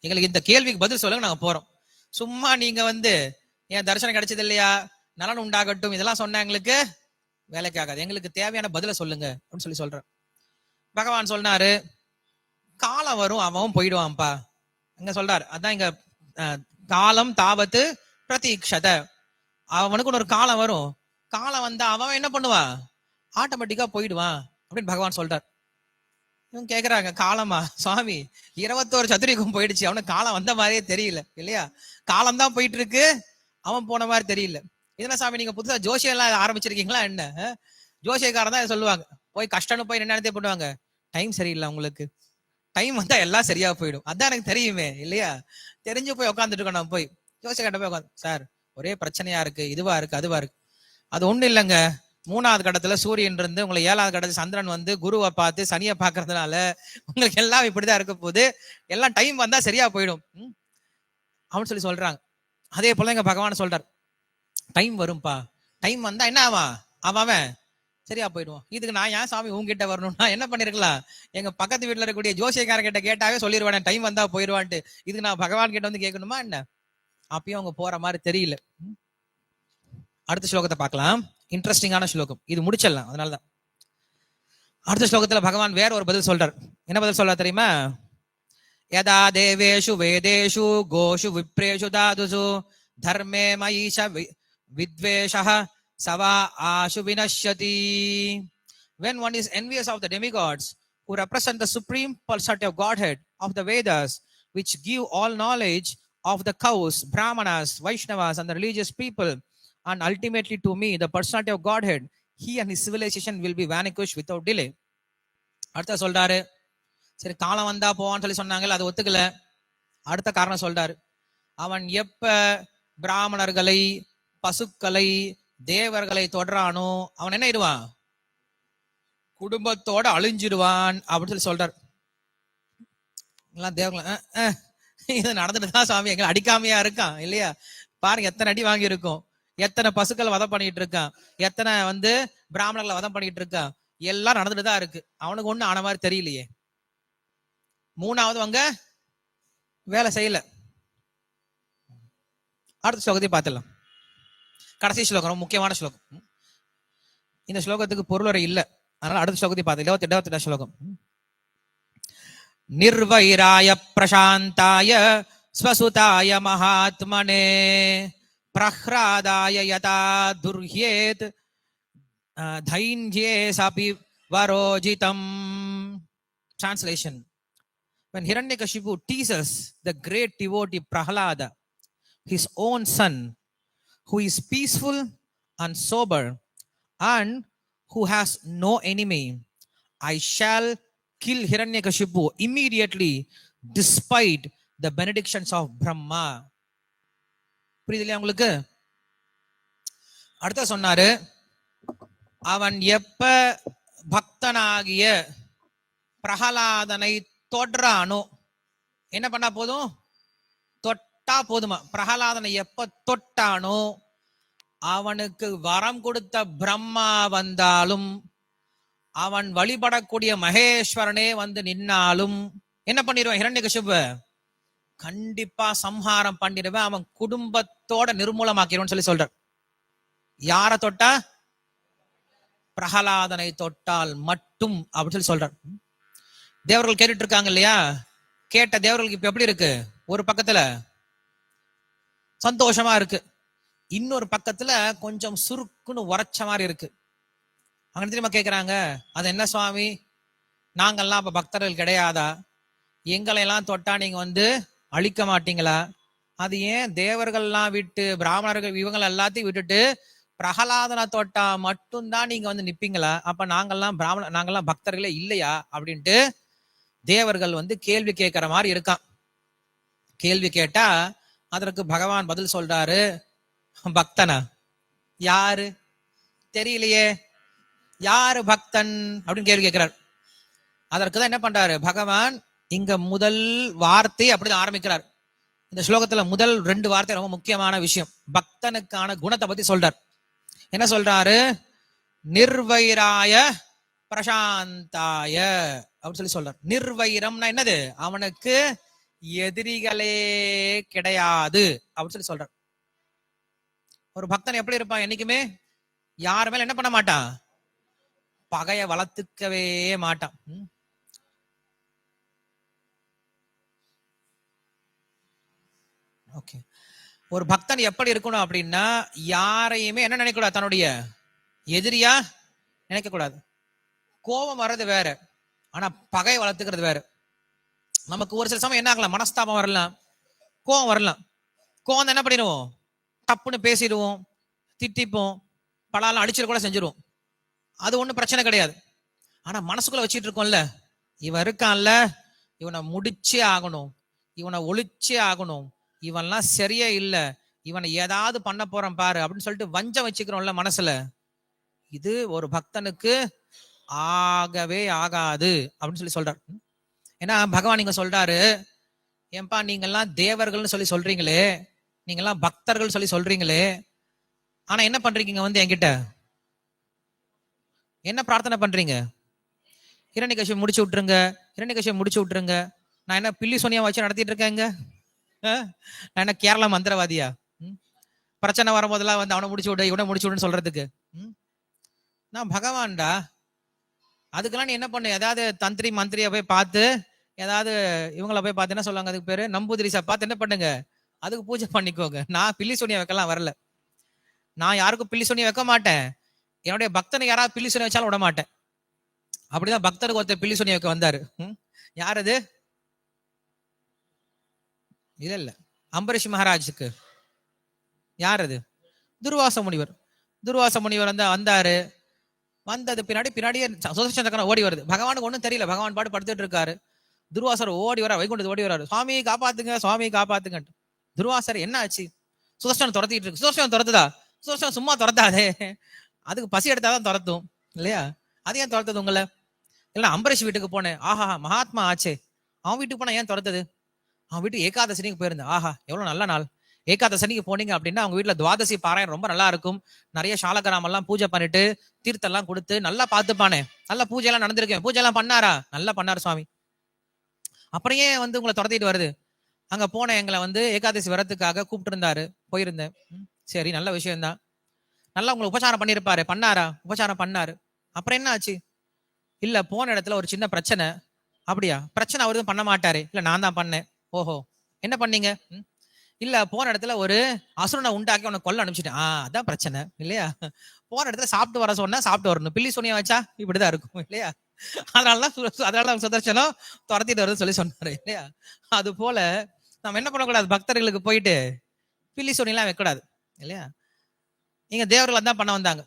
எங்களுக்கு இந்த கேள்விக்கு பதில் சொல்லுங்க, நாங்க போறோம். சும்மா நீங்க என் தரிசனம் கிடைச்சது இல்லையா, நலன் உண்டாகட்டும், இதெல்லாம் சொன்ன எங்களுக்கு வேலைக்கு ஆகாது. எங்களுக்கு தேவையான பதில சொல்லுங்க அப்படின்னு சொல்றேன். பகவான் சொன்னாரு, காலம் வரும், அவன் போயிடுவான்ப்பா. இங்க சொல்றாரு, அதான் இங்க காலம் தாவத்து பிரதீக்ஷத. அவனுக்கு ஒரு காலம் வரும், காலம் வந்தா அவன் என்ன பண்ணுவான், ஆட்டோமேட்டிக்கா போயிடுவான் அப்படின்னு பகவான் சொல்றார். இவங்க கேக்குறாங்க, காலமா சுவாமி, 21 சதுரிகம் போயிடுச்சு, அவனுக்கு காலம் வந்த மாதிரியே தெரியல இல்லையா, காலம் தான் போயிட்டு இருக்கு, அவன் போன மாதிரி தெரியல. இதெல்லாம் சாமி நீங்க புதுசா ஜோசியம் எல்லாம் ஆரம்பிச்சிருக்கீங்களா என்ன? ஜோசியக்காரன் தான் சொல்லுவாங்க, போய் கஷ்டம்னு போய் என்ன பண்ணுவாங்க, டைம் சரியில்லை உங்களுக்கு, டைம் வந்தா எல்லாம் சரியா போயிடும், அதான் எனக்கு தெரியுமே இல்லையா, தெரிஞ்சு போய் உட்காந்துட்டு இருக்கோம். நம்ம போய் ஜோசியக்கார்ட்ட போய் உட்காந்து, சார் ஒரே பிரச்சனையா இருக்கு, இதுவா இருக்கு அதுவா இருக்கு. அது ஒண்ணு இல்லைங்க, 3வது கடத்துல சூரியன் இருந்து உங்களை 7வது கடத்துல சந்திரன் குருவை பார்த்து சனியை பாக்குறதுனால உங்களுக்கு எல்லாம் இப்படிதான் இருக்க போகுது, எல்லாம் டைம் வந்தா சரியா போயிடும் அப்படின்னு சொல்றாங்க. அதே போல எங்க பகவான் சொல்றார், டைம் வரும்பா, டைம் வந்தா என்ன ஆவான், அவன் சரியா போயிடுவான். இதுக்கு நான் ஏன் சாமி உங்ககிட்ட வரணும்னா என்ன பண்ணிருக்கலாம், எங்க பக்கத்து வீட்டுல இருக்கக்கூடிய ஜோசியக்கார கிட்ட கேட்டாவே சொல்லிடுவானே டைம் வந்தா போயிடுவான்ட்டு. இதுக்கு நான் பகவான் கிட்ட கேட்கணுமா என்ன? அப்பயும் அவங்க போற மாதிரி தெரியல. அடுத்த ஸ்லோகத்தை பார்க்கலாம், இன்ட்ரெஸ்டிங்கான ஸ்லோகம், இது முடிச்சிடலாம். அதனாலதான் அடுத்த ஸ்லோகத்துல பகவான் வேற ஒரு பதில் சொல்றார். என்ன பதில் சொல்றார் தெரியுமா? யதா தேவேஷு வேதேஷு கோஷு விப்ரேஷு தாதுசு தர்மே மயீஷ வித்வேஷஹ சவா Ashu வினஷ்யதி. When one is envious of the demigods who represent the supreme personality of Godhead of the Vedas, which give all knowledge of the cows, Brahmanas, Vaishnavas and the religious people, and ultimately to me, the personality of Godhead, he and his civilization will be vanquished without delay. அடுத்த சொல்றாரு, சரி காலம் வந்தா போவான்னு சொன்னாங்கல்ல, அது ஒத்துக்கல. அடுத்த காரணம் சொல்றாரு, அவன் எப்ப பிராமணர்களை, பசுக்களை, தேவர்களை தொடரானோ அவன் என்ன ஆயிடுவான், குடும்பத்தோட அழிஞ்சிடுவான் அப்படின்னு சொல்றார். தேவர்கள் இது நடந்துட்டு தான் சாமி, எங்களை அடிக்காமையா இருக்கான் இல்லையா, பாருங்க எத்தனை அடி வாங்கி இருக்கும், எத்தனை பசுக்கள் வதம் பண்ணிட்டு இருக்கான், எத்தனை பிராமணர்களை வதம் பண்ணிட்டு இருக்கான், எல்லாம் நடந்துட்டு தான் இருக்கு, அவனுக்கு ஒண்ணு ஆன மாதிரி தெரியலையே. 3வது வேலை செய்யல. அடுத்த ஸ்லோகத்தை பார்த்துடலாம். கடைசி ஸ்லோகம் ரொம்ப முக்கியமான ஸ்லோகம். இந்த ஸ்லோகத்துக்கு பொருளுரை இல்ல, அதனால அடுத்த ஸ்லோகத்தை பார்த்து 28 ஸ்லோகம். நிர்வைராய பிரசாந்தாய ஸ்வசுதாய மகாத்மனே பிரஹ்லாதாய யதா துர்ஹ்யேத் தைன்யே சபி வரோஜிதம். Translation: When Hiranyakashipu teases the great devotee Prahlada, his own son, who is peaceful and sober and who has no enemy, I shall kill Hiranyakashipu immediately despite the benedictions of Brahma. புரியுதுலையா உங்களுக்கு? அடுத்த சொன்னாரு, அவன் எப்ப பக்தனாகிய பிரகலாதனை தொடுறானோ, என்ன பண்ணா போதும், தொட்டா போதுமா, பிரகலாதனை எப்ப தொட்டானோ அவனுக்கு வரம் கொடுத்த பிரம்மா வந்தாலும், அவன் வழிபடக்கூடிய மகேஸ்வரனே நின்னாலும் என்ன பண்ணிடுவான், ஹிரண்யகசிபு கண்டிப்பா சம்ஹாரம் பண்ணிடுவேன், அவன் குடும்பத்தோட நிர்மூலமாக்கிடுவான்னு சொல்றார். யார தொட்டா? பிரகலாதனை தொட்டால் மட்டும் அப்படின்னு சொல்றார். தேவர்கள் கேட்டுட்டு இருக்காங்க இல்லையா, கேட்ட தேவர்களுக்கு இப்ப எப்படி இருக்கு, ஒரு பக்கத்துல சந்தோஷமா இருக்கு, இன்னொரு பக்கத்துல கொஞ்சம் சுருக்குன்னு உரைச்ச மாதிரி இருக்கு. அங்க தெரியுமா கேக்குறாங்க, அது என்ன சுவாமி, நாங்கெல்லாம் அப்ப பக்தர்கள் கிடையாதா, எங்களை எல்லாம் தொட்டா நீங்க அழிக்க மாட்டீங்களா, அது ஏன் தேவர்கள்லாம் விட்டு பிராமணர்கள் இவங்க எல்லாத்தையும் விட்டுட்டு பிரகலாதனை தொட்டா மட்டும்தான் நீங்க நிப்பீங்களா, அப்ப நாங்கெல்லாம் பக்தர்களே இல்லையா அப்படின்ட்டு தேவர்கள் கேள்வி கேட்கிற மாதிரி இருக்கான். கேள்வி கேட்டா அதற்கு பகவான் பதில் சொல்றாரு, பக்தனா யாரு தெரியலையே, யாரு பக்தன் அப்படின்னு கேள்வி கேட்கிறார். அதற்குதான் என்ன பண்றாரு பகவான், இங்க முதல் வார்த்தை அப்படிதான் ஆரம்பிக்கிறார். இந்த ஸ்லோகத்துல முதல் 2 வார்த்தை ரொம்ப முக்கியமான விஷயம், பக்தனுக்கான குணத்தை பத்தி சொல்றார். என்ன சொல்றாரு, நிர்வைராய பிரசாந்தாய அப்படின்னு சொல்லி சொல்றார். நிர்வைரம்னா என்னது? அவனுக்கு எதிரிகளே கிடையாது அப்படின்னு சொல்லி சொல்றார். ஒரு பக்தன் எப்படி இருப்பான்? என்னைக்குமே யார் மேல என்ன பண்ண மாட்டான்? பகைய வளர்த்துக்கவே மாட்டான். ஓகே. ஒரு பக்தன் எப்படி இருக்கணும் அப்படின்னா, யாரையுமே என்ன நினைக்க கூடாது? தன்னுடைய எதிரியா நினைக்க கூடாது. கோபம் வர்றது வேற, ஆனா பகையை வளர்த்துக்கிறது வேற. நமக்கு ஒரு சில சமயம் என்ன ஆகலாம்? மனஸ்தாபம் வரலாம், கோபம் வரலாம். கோவம் என்ன பண்ணிடுவோம்? தப்புன்னு பேசிடுவோம், திட்டிப்போம், பலாலாம் அடிச்சிட கூட செஞ்சிருவோம். அது ஒன்றும் பிரச்சனை கிடையாது. ஆனா மனசுக்குள்ள வச்சுட்டு இருக்கோம்ல, இவன் இருக்கான்ல, இவனை முடிச்சே ஆகணும், இவனை ஒழிச்சே ஆகணும், இவன்லாம் சரியே இல்லை, இவனை ஏதாவது பண்ண போறான் பாரு அப்படின்னு சொல்லிட்டு வஞ்சம் வச்சுக்கிறோம்ல மனசுல. இது ஒரு பக்தனுக்கு ஆகவே ஆகாது அப்படின்னு சொல்லி சொல்றாரு. ஏன்னா பகவான் இங்க சொல்றாரு, ஏன்பா நீங்கெல்லாம் தேவர்கள்னு சொல்லி சொல்றீங்களே, நீங்கெல்லாம் பக்தர்கள் சொல்லி சொல்றீங்களே, ஆனா என்ன பண்றீங்க? வந்து என்கிட்ட என்ன பிரார்த்தனை பண்றீங்க? ஹிரண்யகசிபு முடிச்சு விட்டுருங்க, ஹிரண்யகசிபு முடிச்சு விட்டுருங்க. நான் என்ன பில்லி சோனியா வச்சு நடத்திட்டு இருக்கேங்க? நான் என்ன கேரளா மந்திரவாதியா? பிரச்சனை வரும்போதெல்லாம் வந்து அவனை முடிச்சு விடு, இவனை முடிச்சு விடுன்னு சொல்றதுக்கு நான் பகவான்டா. அதுக்கெல்லாம் நீ என்ன பண்ணு? ஏதாவது தந்திரி மந்திரியை போய் பார்த்து, ஏதாவது இவங்களை போய் பார்த்து என்ன சொல்லுவாங்க, அதுக்கு பேரு நம்பூதிரிசா பார்த்து என்ன பண்ணுங்க, அதுக்கு பூஜை பண்ணிக்கோங்க. நான் பில்லி சோனியா வைக்கலாம் வரல. நான் யாருக்கும் பில்லி சோனியா வைக்க மாட்டேன். என்னுடைய பக்தனை யாராவது பில்லி சோனியா வச்சாலும் விட மாட்டேன். அப்படிதான் பக்தருக்கு ஒருத்தர் பில்லி சோனியா வைக்க வந்தாரு. யார் அது? இல்ல அம்பரீஷ் மகாராஜுக்கு. யார் அது? துர்வாச முனிவர். துர்வாச முனிவர் வந்தாரு. வந்தது பின்னாடியே சுதர்சன சக்கரம் ஓடி வருது. பகவானுக்கு ஒன்றும் தெரியல, பகவான் பாட்டு படுத்துட்டு இருக்காரு. துர்வாசர் ஓடி வர, வைகுண்டத்து ஓடி வராரு, சுவாமி காப்பாத்துங்க, சுவாமி காப்பாத்துங்க. துர்வாசர் என்ன ஆச்சு? சுதர்சனம் துரத்திட்டு இருக்கு. சுதர்சனம் துரத்துதா? சுதர்சனம் சும்மா துரத்தாதே, அதுக்கு பசி எடுத்தாதான் துரத்தும் இல்லையா? அது ஏன் துரத்துது உங்களை? இல்லைன்னா அம்பரீஷ் வீட்டுக்கு போனேன், ஆஹா மகாத்மா ஆச்சே, அவன் வீட்டுக்கு போனா ஏன் துரத்துது? அவன் வீட்டு ஏகாதசனிக்கு போயிருந்தேன், ஆஹா எவ்வளவு நல்ல நாள். ஏகாதசனிக்கு போனீங்க அப்படின்னா அவங்க வீட்டுல துவாதசி பாராயணம் ரொம்ப நல்லா இருக்கும். நிறைய சாலகிராமம் எல்லாம் பூஜை பண்ணிட்டு தீர்த்தெல்லாம் கொடுத்து நல்லா பார்த்துப்பானே, நல்ல பூஜை எல்லாம் நடந்திருக்கேன். பூஜை எல்லாம் பண்ணாரா? நல்லா பண்ணாரு சுவாமி. அப்புறம் ஏன் வந்து உங்களை துரத்திட்டு வருது? அங்க போன எங்களை வந்து ஏகாதசி வரத்துக்காக கூப்பிட்டு இருந்தாரு, போயிருந்தேன். சரி, நல்ல விஷயம்தான். நல்லா உங்களை உபச்சாரம் பண்ணிருப்பாரு, பண்ணாரா? உபச்சாரம் பண்ணாரு. அப்புறம் என்ன ஆச்சு? இல்ல போன இடத்துல ஒரு சின்ன பிரச்சனை. அப்படியா? பிரச்சனை அவரு பண்ண மாட்டாரு. இல்ல நான் தான் பண்ணேன். ஓஹோ, என்ன பண்ணீங்க? இல்ல போன இடத்துல ஒரு அசுரனை உண்டாக்கி உனக்கு கொல்ல அனுப்பிச்சிட்டேன். அதான் பிரச்சனை இல்லையா? போன இடத்துல சாப்பிட்டு வர சொன்னா சாப்பிட்டு வரணும், பில்லி சோனியா வச்சா இப்படிதான் இருக்கும் இல்லையா? அதனாலதான் சுதர்சனம் துரத்திட்டு வருது சொல்லி சொன்னாரு இல்லையா? அது போல நம்ம என்ன பண்ணக்கூடாது? பக்தர்களுக்கு போயிட்டு பில்லி சோனியெல்லாம் வைக்கக்கூடாது இல்லையா? நீங்க தேவர்கள் தான் பண்ண வந்தாங்க.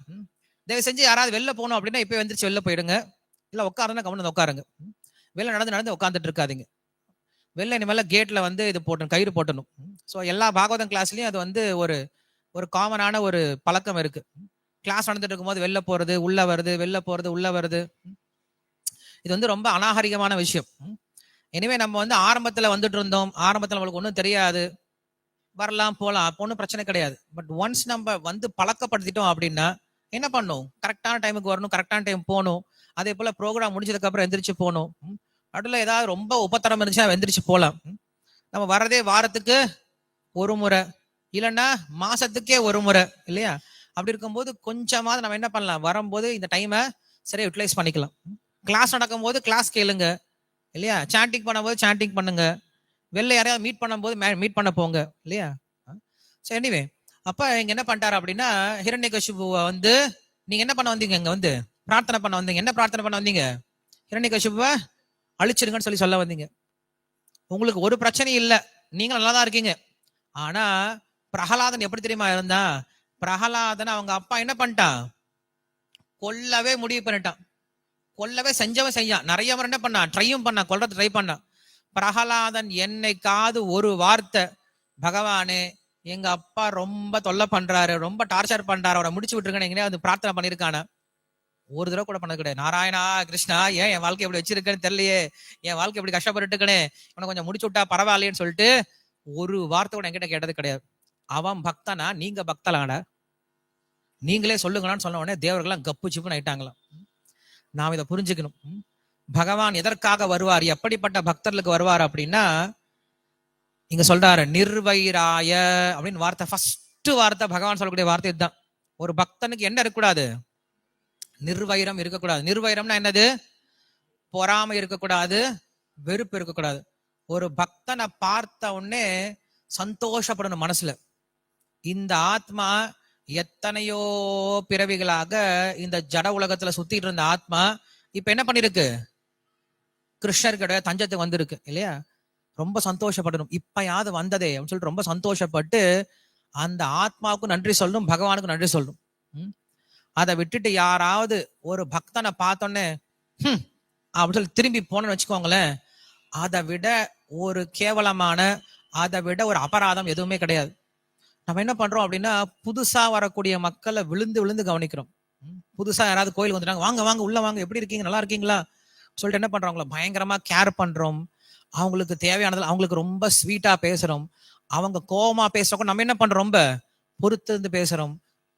தயவு செஞ்சு யாராவது வெளில போகணும் அப்படின்னா இப்ப வந்துருச்சு, வெளில போயிடுங்க. இல்ல உட்காருன்னா கவனம் உட்காருங்க. வெளில நடந்து உட்காந்துட்டு இருக்காதீங்க. வெளில இனிமேல கேட்ல வந்து இது போட்டணும், கயிறு போட்டணும். ஸோ எல்லா பாகவதம் கிளாஸ்லயும் அது வந்து ஒரு காமனான ஒரு பழக்கம் இருக்கு. கிளாஸ் நடந்துட்டு இருக்கும்போது வெளில போறது, உள்ள வருது, வெளில போறது, உள்ள வருது. இது வந்து ரொம்ப அநாகரிகமான விஷயம். எனவே நம்ம வந்து ஆரம்பத்துல வந்துட்டு இருந்தோம், ஆரம்பத்துல நம்மளுக்கு ஒன்றும் தெரியாது, வரலாம் போலாம், அப்போ ஒன்றும் பிரச்சனை கிடையாது. பட் ஒன்ஸ் நம்ம வந்து பழக்கப்படுத்திட்டோம் அப்படின்னா என்ன பண்ணும்? கரெக்டான டைமுக்கு வரணும், கரெக்டான டைம் போகணும். அதே போல ப்ரோக்ராம் முடிஞ்சதுக்கு அப்புறம் எந்திரிச்சு போகணும். நடுவில் ஏதாவது ரொம்ப உபத்தரம் இருந்துச்சுன்னா எந்திரிச்சு போகலாம். நம்ம வர்றதே வாரத்துக்கு ஒரு முறை, இல்லைன்னா மாசத்துக்கே ஒரு முறை இல்லையா? அப்படி இருக்கும்போது கொஞ்சமாவது நம்ம என்ன பண்ணலாம்? வரும்போது இந்த டைமை சரியா யூட்டிலைஸ் பண்ணிக்கலாம். கிளாஸ் நடக்கும் போது கிளாஸ் கேளுங்க இல்லையா? சாண்டிங் பண்ணும்போது சாண்டிங் பண்ணுங்க. வெளில யாரையாவது மீட் பண்ணும்போது மீட் பண்ண போங்க இல்லையா? ஸோ எனிவே, அப்ப இங்க என்ன பண்ணிட்டாரு அப்படின்னா, ஹிரண்யகசிபுவை வந்து நீங்க என்ன பண்ண வந்தீங்க? இங்க வந்து பிரார்த்தனை பண்ண வந்தீங்க. என்ன பிரார்த்தனை பண்ண வந்தீங்க? ஹிரண்யகசிபுவை அழிச்சிருங்கன்னு சொல்லி சொல்ல வந்தீங்க. உங்களுக்கு ஒரு பிரச்சனையும் இல்லை, நீங்க நல்லா தான் இருக்கீங்க. ஆனா பிரகலாதன் எப்படி தெரியுமா இருந்தா? பிரகலாதன் அவங்க அப்பா என்ன பண்ணிட்டான்? கொல்லவே முடிவு பண்ணிட்டான். கொல்லவே செஞ்சவன் செய்யான். நிறைய முறை என்ன பண்ணான்? ட்ரையும் பண்ணான், கொல்றது ட்ரை பண்ணான். பிரகலாதன் என்னைக்காவது ஒரு வார்த்தை, பகவானே எங்க அப்பா ரொம்ப தொல்லை பண்றாரு, ரொம்ப டார்ச்சர் பண்றாரு, அவரை முடிச்சு விட்டுருக்கேன்னு வந்து பிரார்த்தனை பண்ணிருக்கான? ஒரு தடவை கூட பண்ணது கிடையாது. நாராயணா கிருஷ்ணா, ஏன் என் வாழ்க்கை எப்படி வச்சிருக்கேன்னு தெரியலையே, என் வாழ்க்கை எப்படி கஷ்டப்பட்டு இருக்கனே, இவனை கொஞ்சம் முடிச்சு விட்டா பரவாயில்லைன்னு சொல்லிட்டு ஒரு வார்த்தை கூட என்கிட்ட கேட்டது கிடையாது. அவன் பக்தனா? நீங்க பக்தலான? நீங்களே சொல்லுங்களான்னு சொன்ன உடனே தேவர்கள்லாம் கப்பு சிப்புன்னு ஆயிட்டாங்களாம். நாம் இதை புரிஞ்சுக்கணும். பகவான் எதற்காக வருவார், எப்படிப்பட்ட பக்தர்களுக்கு வருவார் அப்படின்னா, இங்க சொல்றாரு நிர்வைராய அப்படின்னு வார்த்தை. ஃபர்ஸ்ட் வார்த்தை பகவான் சொல்லக்கூடிய வார்த்தை இதுதான். ஒரு பக்தனுக்கு என்ன இருக்கக்கூடாது, நிர்வைரம் இருக்கக்கூடாது. நிர்வைரம்னா என்னது, பொறாமை இருக்கக்கூடாது, வெறுப்பு இருக்கக்கூடாது. ஒரு பக்தனை பார்த்த உடனே சந்தோஷப்படணும் மனசுல. இந்த ஆத்மா எத்தனையோ பிறவிகளாக இந்த ஜட உலகத்துல சுத்திட்டு இருந்த ஆத்மா இப்ப என்ன பண்ணிருக்கு, கிருஷ்ணர்கிட்ட தஞ்சத்துக்கு வந்திருக்கு இல்லையா. ரொம்ப சந்தோஷப்படணும், இப்பயாவது வந்ததே அப்படின்னு சொல்லிட்டு ரொம்ப சந்தோஷப்பட்டு அந்த ஆத்மாவுக்கும் நன்றி சொல்லணும், பகவானுக்கும் நன்றி சொல்லணும். அதை விட்டுட்டு யாராவது ஒரு பக்தனை பார்த்தோன்னே அப்படின்னு சொல்லி திரும்பி போனோன்னு வச்சுக்கோங்களேன், அதை விட ஒரு கேவலமான, அதை விட ஒரு அபராதம் எதுவுமே கிடையாது. நம்ம என்ன பண்றோம் அப்படின்னா, புதுசா வரக்கூடிய மக்களை விழுந்து விழுந்து கவனிக்கிறோம். புதுசா யாராவது கோயில் வந்துட்டாங்க, வாங்க வாங்க உள்ள வாங்க, எப்படி இருக்கீங்க, நல்லா இருக்கீங்களா சொல்லிட்டு என்ன பண்றோம், பயங்கரமா கேர் பண்றோம். அவங்களுக்கு தேவையானது அவங்களுக்கு ரொம்ப ஸ்வீட்டா பேசுறோம். அவங்க கோவமா பேசுறோம், நம்ம என்ன பண்றோம், ரொம்ப பொறுத்து இருந்து பேசுறோம்.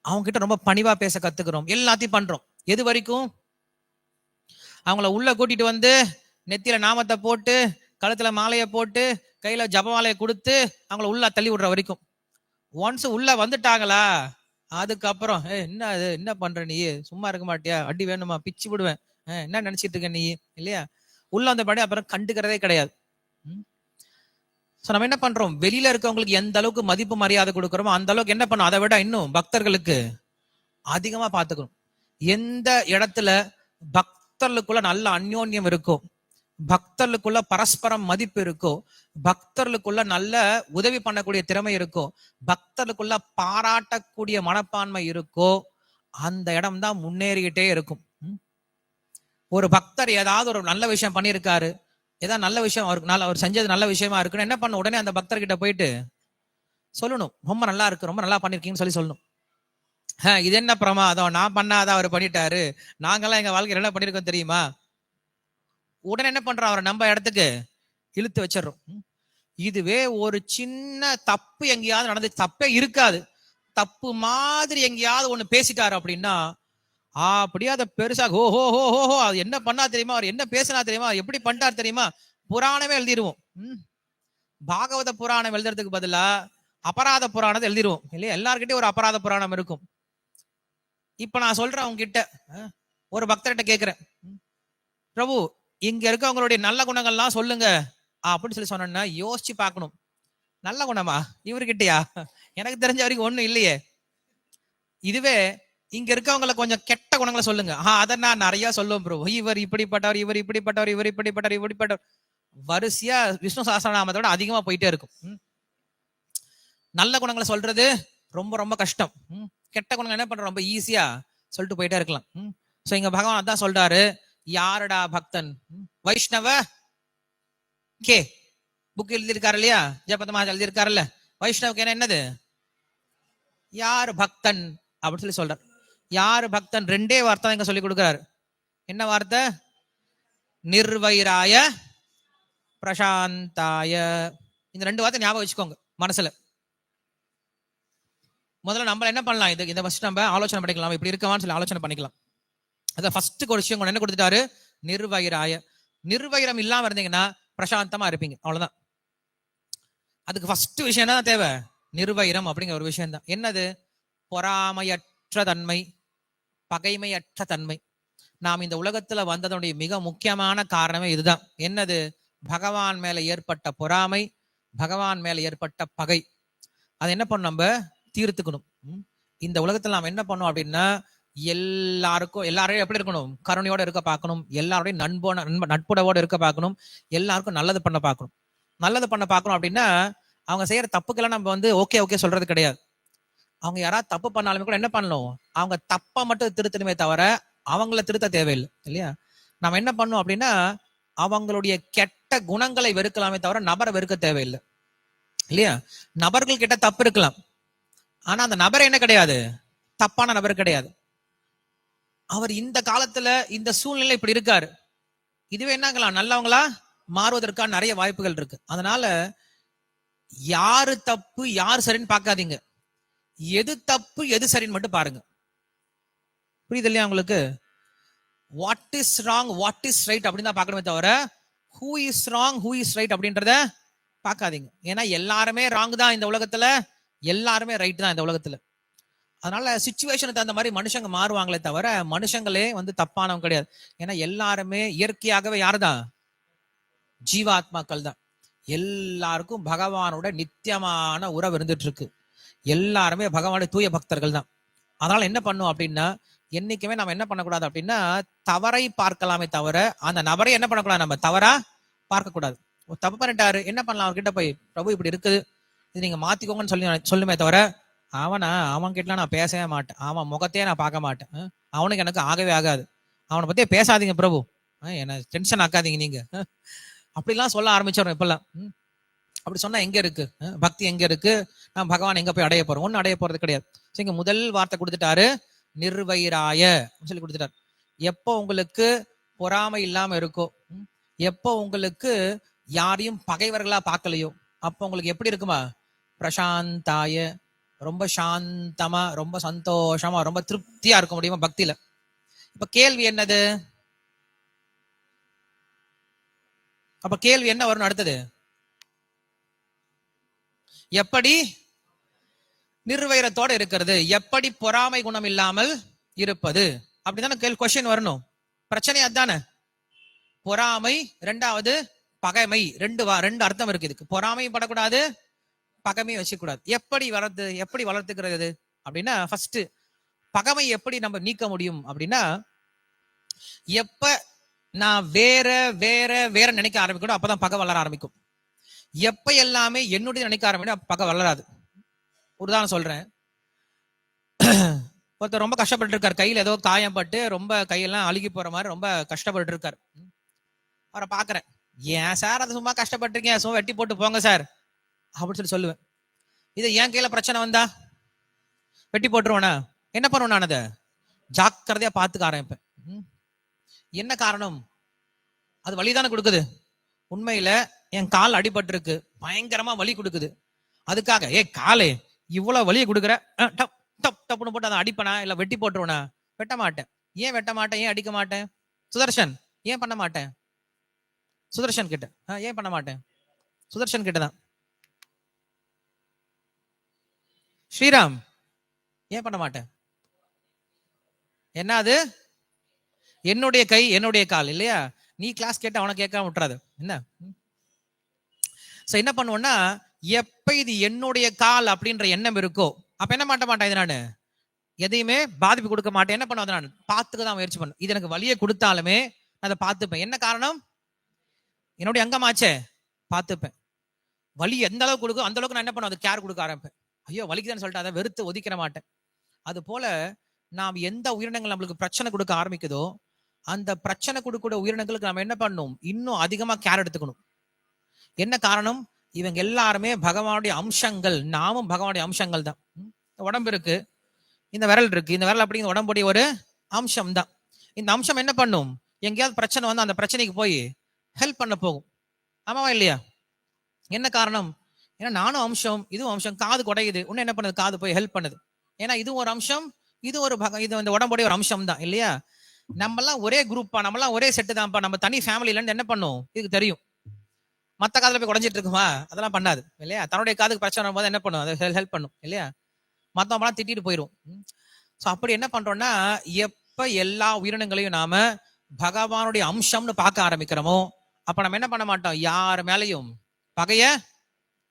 அவங்க கிட்ட ரொம்ப பணிவா பேச கத்துக்கிறோம். எல்லாத்தையும் பண்றோம். எது வரைக்கும், அவங்கள உள்ள கூட்டிட்டு வந்து நெத்தியில நாமத்தை போட்டு, கழுத்துல மாலையை போட்டு, கையில ஜபமாலையை கொடுத்து அவங்கள உள்ள தள்ளி விடுற வரைக்கும். ஒன்ஸ் உள்ள வந்துட்டாங்களா, அதுக்கப்புறம் என்ன அது, என்ன பண்ற நீ, சும்மா இருக்க மாட்டியா, அடி வேணுமா, பிச்சு விடுவேன், என்ன நினைச்சிட்டு இருக்க நீ இல்லையா. உள்ள வந்தபடி அப்புறம் கண்டுக்கிறதே கிடையாது. நம்ம என்ன பண்றோம், வெளியில இருக்கவங்களுக்கு எந்த அளவுக்கு மதிப்பு மரியாதை கொடுக்குறோமோ அந்த அளவுக்கு என்ன பண்ணும், அதை விட இன்னும் பக்தர்களுக்கு அதிகமா பாத்துக்கணும். எந்த இடத்துல பக்தர்களுக்குள்ள நல்ல அந்யோன்யம் இருக்கோ, பக்தர்களுக்குள்ள பரஸ்பரம் மதிப்பு இருக்கோ, பக்தர்களுக்குள்ள நல்ல உதவி பண்ணக்கூடிய திறமை இருக்கோ, பக்தர்களுக்குள்ள பாராட்டக்கூடிய மனப்பான்மை இருக்கோ, அந்த இடம் தான் முன்னேறிக்கிட்டே இருக்கும். ஒரு பக்தர் ஏதாவது ஒரு நல்ல விஷயம் பண்ணியிருக்காரு, ஏதாவது நல்ல விஷயம் அவருக்கு அவர் செஞ்சது நல்ல விஷயமா இருக்குன்னு என்ன பண்ண, உடனே அந்த பக்தர்கிட்ட போயிட்டு சொல்லணும், ரொம்ப நல்லா இருக்கு, ரொம்ப நல்லா பண்ணிருக்கீங்கன்னு சொல்லி சொல்லணும். இது என்ன பிரமாதம், நான் பண்ணாதான் அவர் பண்ணிட்டாரு, நாங்கெல்லாம் எங்க வாழ்க்கையில் என்ன பண்ணிருக்கோம் தெரியுமா. உடனே என்ன பண்றோம், அவரை நம்ம இடத்துக்கு இழுத்து வச்சிடறோம். இதுவே ஒரு சின்ன தப்பு எங்கேயாவது நடந்து, தப்பே இருக்காது, தப்பு மாதிரி எங்கேயாவது ஒண்ணு பேசிட்டாரு அப்படின்னா அப்படியே அதை பெருசா ஓஹோ ஹோஹோ அது என்ன பண்ணா தெரியுமா, அவர் என்ன பேசினா தெரியுமா, எப்படி பண்ணிட்டார் தெரியுமா, புராணமே எழுதிடுவோம். பாகவத புராணம் எழுதுறதுக்கு பதிலா அபராத புராணத்தை எழுதிடுவோம் இல்லையா. எல்லார்கிட்டயும் ஒரு அபராத புராணம் இருக்கும். இப்ப நான் சொல்றேன் அவங்க கிட்ட, ஒரு பக்தர்கிட்ட கேட்கிறேன், பிரபு இங்க இருக்கவங்களுடைய நல்ல குணங்கள்லாம் சொல்லுங்க அப்படின்னு சொல்லி சொன்னா யோசிச்சு பார்க்கணும். நல்ல குணமா இவர்கிட்டயா, எனக்கு தெரிஞ்ச வரைக்கும் ஒண்ணும் இல்லையே. இதுவே இங்க இருக்கவங்களை கொஞ்சம் கெட்ட குணங்களை சொல்லுங்க, அதை நான் நிறைய சொல்லுவேன் ப்ரோ, இவர் இப்படிப்பட்டவர், இவர் இப்படிப்பட்டவர், இவர் இப்படிப்பட்டவர், இப்படிப்பட்டவர், வரிசையா விஷ்ணு சஹஸ்ரநாமத்தோட அதிகமா போயிட்டே இருக்கும். நல்ல குணங்களை சொல்றது ரொம்ப ரொம்ப கஷ்டம். கெட்ட குணங்கள் என்ன பண்றோம், ரொம்ப ஈஸியா சொல்லிட்டு போயிட்டே இருக்கலாம். சோ இங்க பகவான் அதான் சொல்றாரு, யாருடா பக்தன், வைஷ்ணவ கே புக் எழுதியிருக்காரு இல்லையா, ஜெயபத மகாராஜ் எழுதியிருக்காருல்ல, வைஷ்ணவுக்கு என்னது, யாரு பக்தன் அப்படின்னு சொல்லி சொல்றாரு. யாரு பக்தன், ரெண்டே வார்த்தை இங்க சொல்லி கொடுக்கிறாரு. என்ன வார்த்தை, நிர்வைராய பிரசாந்தாய. இந்த ரெண்டு வார்த்தை ஞாபகம் வச்சுக்கோங்க மனசுல. முதல்ல நம்ம என்ன பண்ணலாம், இதை ஃபர்ஸ்ட் நம்ம ஆலோசனை பண்ணிக்கலாம், இப்படி இருக்கவான்னு சொல்லி ஆலோசனை பண்ணிக்கலாம். அதான் ஃபர்ஸ்ட் ஒரு விஷயம் என்ன கொடுத்துட்டாரு, நிர்வைராய. நிர்வைரம் இல்லாம இருந்தீங்கன்னா பிரசாந்தமா இருப்பீங்க, அவ்வளவுதான். அதுக்கு ஃபர்ஸ்ட் விஷயம் என்ன தேவை, நிர்வைரம் அப்படிங்கிற ஒரு விஷயம் தான். என்னது, பொறாமையற்ற தன்மை, பகைமையற்ற தன்மை. நாம் இந்த உலகத்துல வந்ததனுடைய மிக முக்கியமான காரணமே இதுதான். என்னது, பகவான் மேல ஏற்பட்ட பொறாமை, பகவான் மேல ஏற்பட்ட பகை. அதை என்ன பண்ணணும், நம்ம தீர்த்துக்கணும். இந்த உலகத்துல நாம் என்ன பண்ணோம் அப்படின்னா, எல்லாரையும் எப்படி இருக்கணும், கருணையோட இருக்க பார்க்கணும், எல்லாரோடையும் நட்புடவோட இருக்க பார்க்கணும், எல்லாருக்கும் நல்லது பண்ண பார்க்கணும். நல்லது பண்ண பார்க்கணும் அப்படின்னா அவங்க செய்யற தப்புக்கெல்லாம் நம்ம ஓகே ஓகே சொல்றது கிடையாது. அவங்க யாராவது தப்பு பண்ணாலுமே கூட என்ன பண்ணணும், அவங்க தப்பை மட்டும் திருத்தணுமே தவிர அவங்கள திருத்த தேவையில்லை இல்லையா. நம்ம என்ன பண்ணோம் அப்படின்னா, அவங்களுடைய கெட்ட குணங்களை வெறுக்கலாமே தவிர நபரை வெறுக்க தேவையில்லை இல்லையா. நபர்கள் கிட்ட தப்பு இருக்கலாம், ஆனா அந்த நபர் என்ன கிடையாது, தப்பான நபர் கிடையாது. அவர் இந்த காலத்துல இந்த சூழ்நிலை இப்படி இருக்காரு, இதுவே என்னங்களாம் நல்லவங்களா மாறுவதற்கான நிறைய வாய்ப்புகள் இருக்கு. அதனால யாரு தப்பு யாரு சரின்னு பார்க்காதீங்க, எது தப்பு எது சரின்னு மட்டும் பாருங்க. புரியுது இல்லையா உங்களுக்கு. What is wrong what is right அப்படின்னு தான் பார்க்கணுமே தவிர who is wrong who is right அப்படின்றத பார்க்காதீங்க. ஏன்னா எல்லாருமே ராங் தான் இந்த உலகத்துல, எல்லாருமே ரைட் தான் இந்த உலகத்துல. அதனால சிச்சுவேஷனுக்கு தகுந்த மாதிரி மனுஷங்க மாறுவாங்களே தவிர மனுஷங்களே வந்து தப்பானவங்க கிடையாது. ஏன்னா எல்லாருமே இயற்கையாகவே யாருதான்? ஜீவாத்மாக்கள் தான். எல்லாருக்கும் பகவானோட நித்தியமான உறவு இருந்துட்டு இருக்கு. எல்லாருமே பகவானுடைய தூய பக்தர்கள் தான். அதனால என்ன பண்ணும் அப்படின்னா, என்னைக்குமே நம்ம என்ன பண்ணக்கூடாது அப்படின்னா, தவறை பார்க்கலாமே தவிர அந்த நபரை என்ன பண்ணக்கூடாது, நம்ம தவறா பார்க்க கூடாது. தப்பு பண்ணிட்டாரு, என்ன பண்ணலாம் அவர்கிட்ட போய், பிரபு இப்படி இருக்குது, இது நீங்க மாத்திக்கோங்கன்னு சொல்லுமே தவிர, அவன் கிட்ட நான் பேசவே மாட்டேன், அவன் முகத்தையே நான் பார்க்க மாட்டேன், அவனுக்கு எனக்கு ஆகவே ஆகாது, அவனை பத்தியே பேசாதீங்க பிரபு, என்ன டென்ஷன் ஆக்காதீங்க நீங்க, அப்படிலாம் சொல்ல ஆரம்பிச்சிடறோம் இப்பெல்லாம். அப்படி சொன்னா எங்க இருக்கு பக்தி, எங்க இருக்கு? நான் பகவான் எங்க போய் அடைய போறோம்? ஒன்னும் அடைய போறது கிடையாது. இங்க முதல் வார்த்தை கொடுத்துட்டாரு, நிர்வைராய சொல்லி கொடுத்துட்டாரு. எப்போ உங்களுக்கு பொறாமை இல்லாம இருக்கோ, எப்போ உங்களுக்கு யாரையும் பகைவர்களா பார்க்கலையோ, அப்போ உங்களுக்கு எப்படி இருக்குமா? பிரசாந்தாய, ரொம்ப சாந்தமா, ரொம்ப சந்தோஷமா, ரொம்ப திருப்தியா இருக்க முடியுமா பக்தியில? இப்ப கேள்வி என்னது? அப்ப கேள்வி என்ன வரும் அடுத்தது? எப்படி நிர்வைரத்தோட இருக்கிறது, எப்படி பொறாமை குணம் இல்லாமல் இருப்பது, அப்படிதானே கொஸ்டின் வரணும். பிரச்சனை அதுதானே. பொறாமை, ரெண்டாவது பகைமை, ரெண்டு அர்த்தம் இருக்கு இதுக்கு. பொறாமையும் படக்கூடாது, பகைமையும் வச்சுக்கூடாது. எப்படி வளர்த்துக்கிறது அப்படின்னா, ஃபர்ஸ்ட் பகைமை எப்படி நம்ம நீக்க முடியும் அப்படின்னா, எப்ப நான் வேற வேற வேற நினைக்க ஆரம்பிக்கணும் அப்பதான் பகை வளர ஆரம்பிக்கும். எப்ப எல்லாமே என்னுடைய நினைக்க ஆரம்பிக்கும் பகை வளராது. உதாரணம் சொல்றேன், ஒருத்தர் ரொம்ப கஷ்டப்பட்டு இருக்காரு, கையில ஏதோ காயம் பட்டு ரொம்ப கையெல்லாம் அழுகி போற மாதிரி ரொம்ப கஷ்டப்பட்டு இருக்காரு. அவரை பாக்குறேன், ஏன் சார் அது சும்மா கஷ்டப்பட்டிருக்கீங்க, சும்மா வெட்டி போட்டு போங்க சார் அப்படின்னு சொல்லி சொல்லுவேன். இது என் கையில பிரச்சனை வந்தா வெட்டி போட்டுருவேனா? என்ன பண்ணுவேன், நான் அதை ஜாக்கிரதையா பாத்துக்க ஆரம்பிப்பேன். என்ன காரணம்? அது வலிதானே கொடுக்குது. உண்மையில என் கால் அடிபட்டு இருக்கு, பயங்கரமா வலி கொடுக்குது, அதுக்காக காலே இவ்வளவு வலியை கொடுக்குற டப் டப் டப்புன்னு போட்டு அதை அடிப்பனா இல்ல வெட்டி போட்டுருவனா? வெட்ட மாட்டேன். ஏன் வெட்ட மாட்டேன், ஏன் அடிக்க மாட்டேன்? சுதர்ஷன் ஏன் பண்ண மாட்டேன்? சுதர்ஷன் கிட்ட ஏன் பண்ண மாட்டேன்? சுதர்ஷன் கிட்டதான். ஸ்ரீராம் ஏன் பண்ண மாட்டேன்? என்ன அது? என்னுடைய கை என்னுடைய கால் இல்லையா? நீ கிளாஸ் கேட்ட அவனை கேட்காம விட்டுறாது என்ன. என்ன பண்ணுவோம்னா, எப்ப இது என்னுடைய கால் அப்படின்ற எண்ணம் இருக்கோ அப்ப என்ன மாட்டேன், இது நான் எதையுமே பாதிப்பு கொடுக்க மாட்டேன். என்ன பண்ணுவது, நான் பார்த்துக்க தான் முயற்சி பண்ணேன். இது எனக்கு வலியை கொடுத்தாலுமே அதை பார்த்துப்பேன். என்ன காரணம்? என்னுடைய அங்கமாச்சே, பார்த்துப்பேன். வலி எந்த அளவுக்கு கொடுக்கும் அந்த அளவுக்கு நான் என்ன பண்ணுவேன், கேர் கொடுக்க ஆரம்பிப்பேன். ஐயோ வலிக்குதான்னு சொல்லிட்டு அதை வெறுத்து ஒதுக்கிற மாட்டேன். அது போல நாம் எந்த உயிரினங்கள் நம்மளுக்கு பிரச்சனை கொடுக்க ஆரம்பிக்குதோ அந்த பிரச்சனை கொடுக்கிற உயிரினங்களுக்கு நம்ம என்ன பண்ணணும், இன்னும் அதிகமா கேர் எடுத்துக்கணும். என்ன காரணம்? இவங்க எல்லாருமே பகவானுடைய அம்சங்கள், நாமும் பகவானுடைய அம்சங்கள் தான். உடம்பு இருக்கு, இந்த விரல் இருக்கு, இந்த விரல் அப்படிங்கிற உடம்புடைய ஒரு அம்சம் தான். இந்த அம்சம் என்ன பண்ணும், எங்கேயாவது பிரச்சனை வந்து அந்த பிரச்சனைக்கு போய் ஹெல்ப் பண்ண போகும். ஆமாவா இல்லையா? என்ன காரணம்? ஏன்னா நானும் அம்சம், இதுவும் அம்சம். காது குடையுது, இன்னும் என்ன பண்ணுது, காது போய் ஹெல்ப் பண்ணுது. ஏன்னா இது ஒரு அம்சம், இது ஒரு இது இந்த உடம்புடைய ஒரு அம்சம் தான் இல்லையா? நம்மலாம் ஒரே குரூப்பா, நம்மலாம் ஒரே செட்டு தான்ப்பா, நம்ம தனி ஃபேமிலில இருந்து என்ன பண்ணும் இதுக்கு தெரியும். மத்த காதுல போய் குறைஞ்சிட்டு இருக்குமா? அதெல்லாம் பண்ணாது இல்லையா? தன்னுடைய காதுக்கு பிரச்சனை வரும்போது என்ன பண்ணும், அதை ஹெல்ப் பண்ணும் இல்லையா? மத்தவங்களாம் திட்டிட்டு போயிடும். அப்படி என்ன பண்றோம்னா, எப்ப எல்லா உயிரினங்களையும் நாம பகவானுடைய அம்சம்னு பார்க்க ஆரம்பிக்கிறோமோ அப்ப நம்ம என்ன பண்ண மாட்டோம், யார் மேலையும் பகைய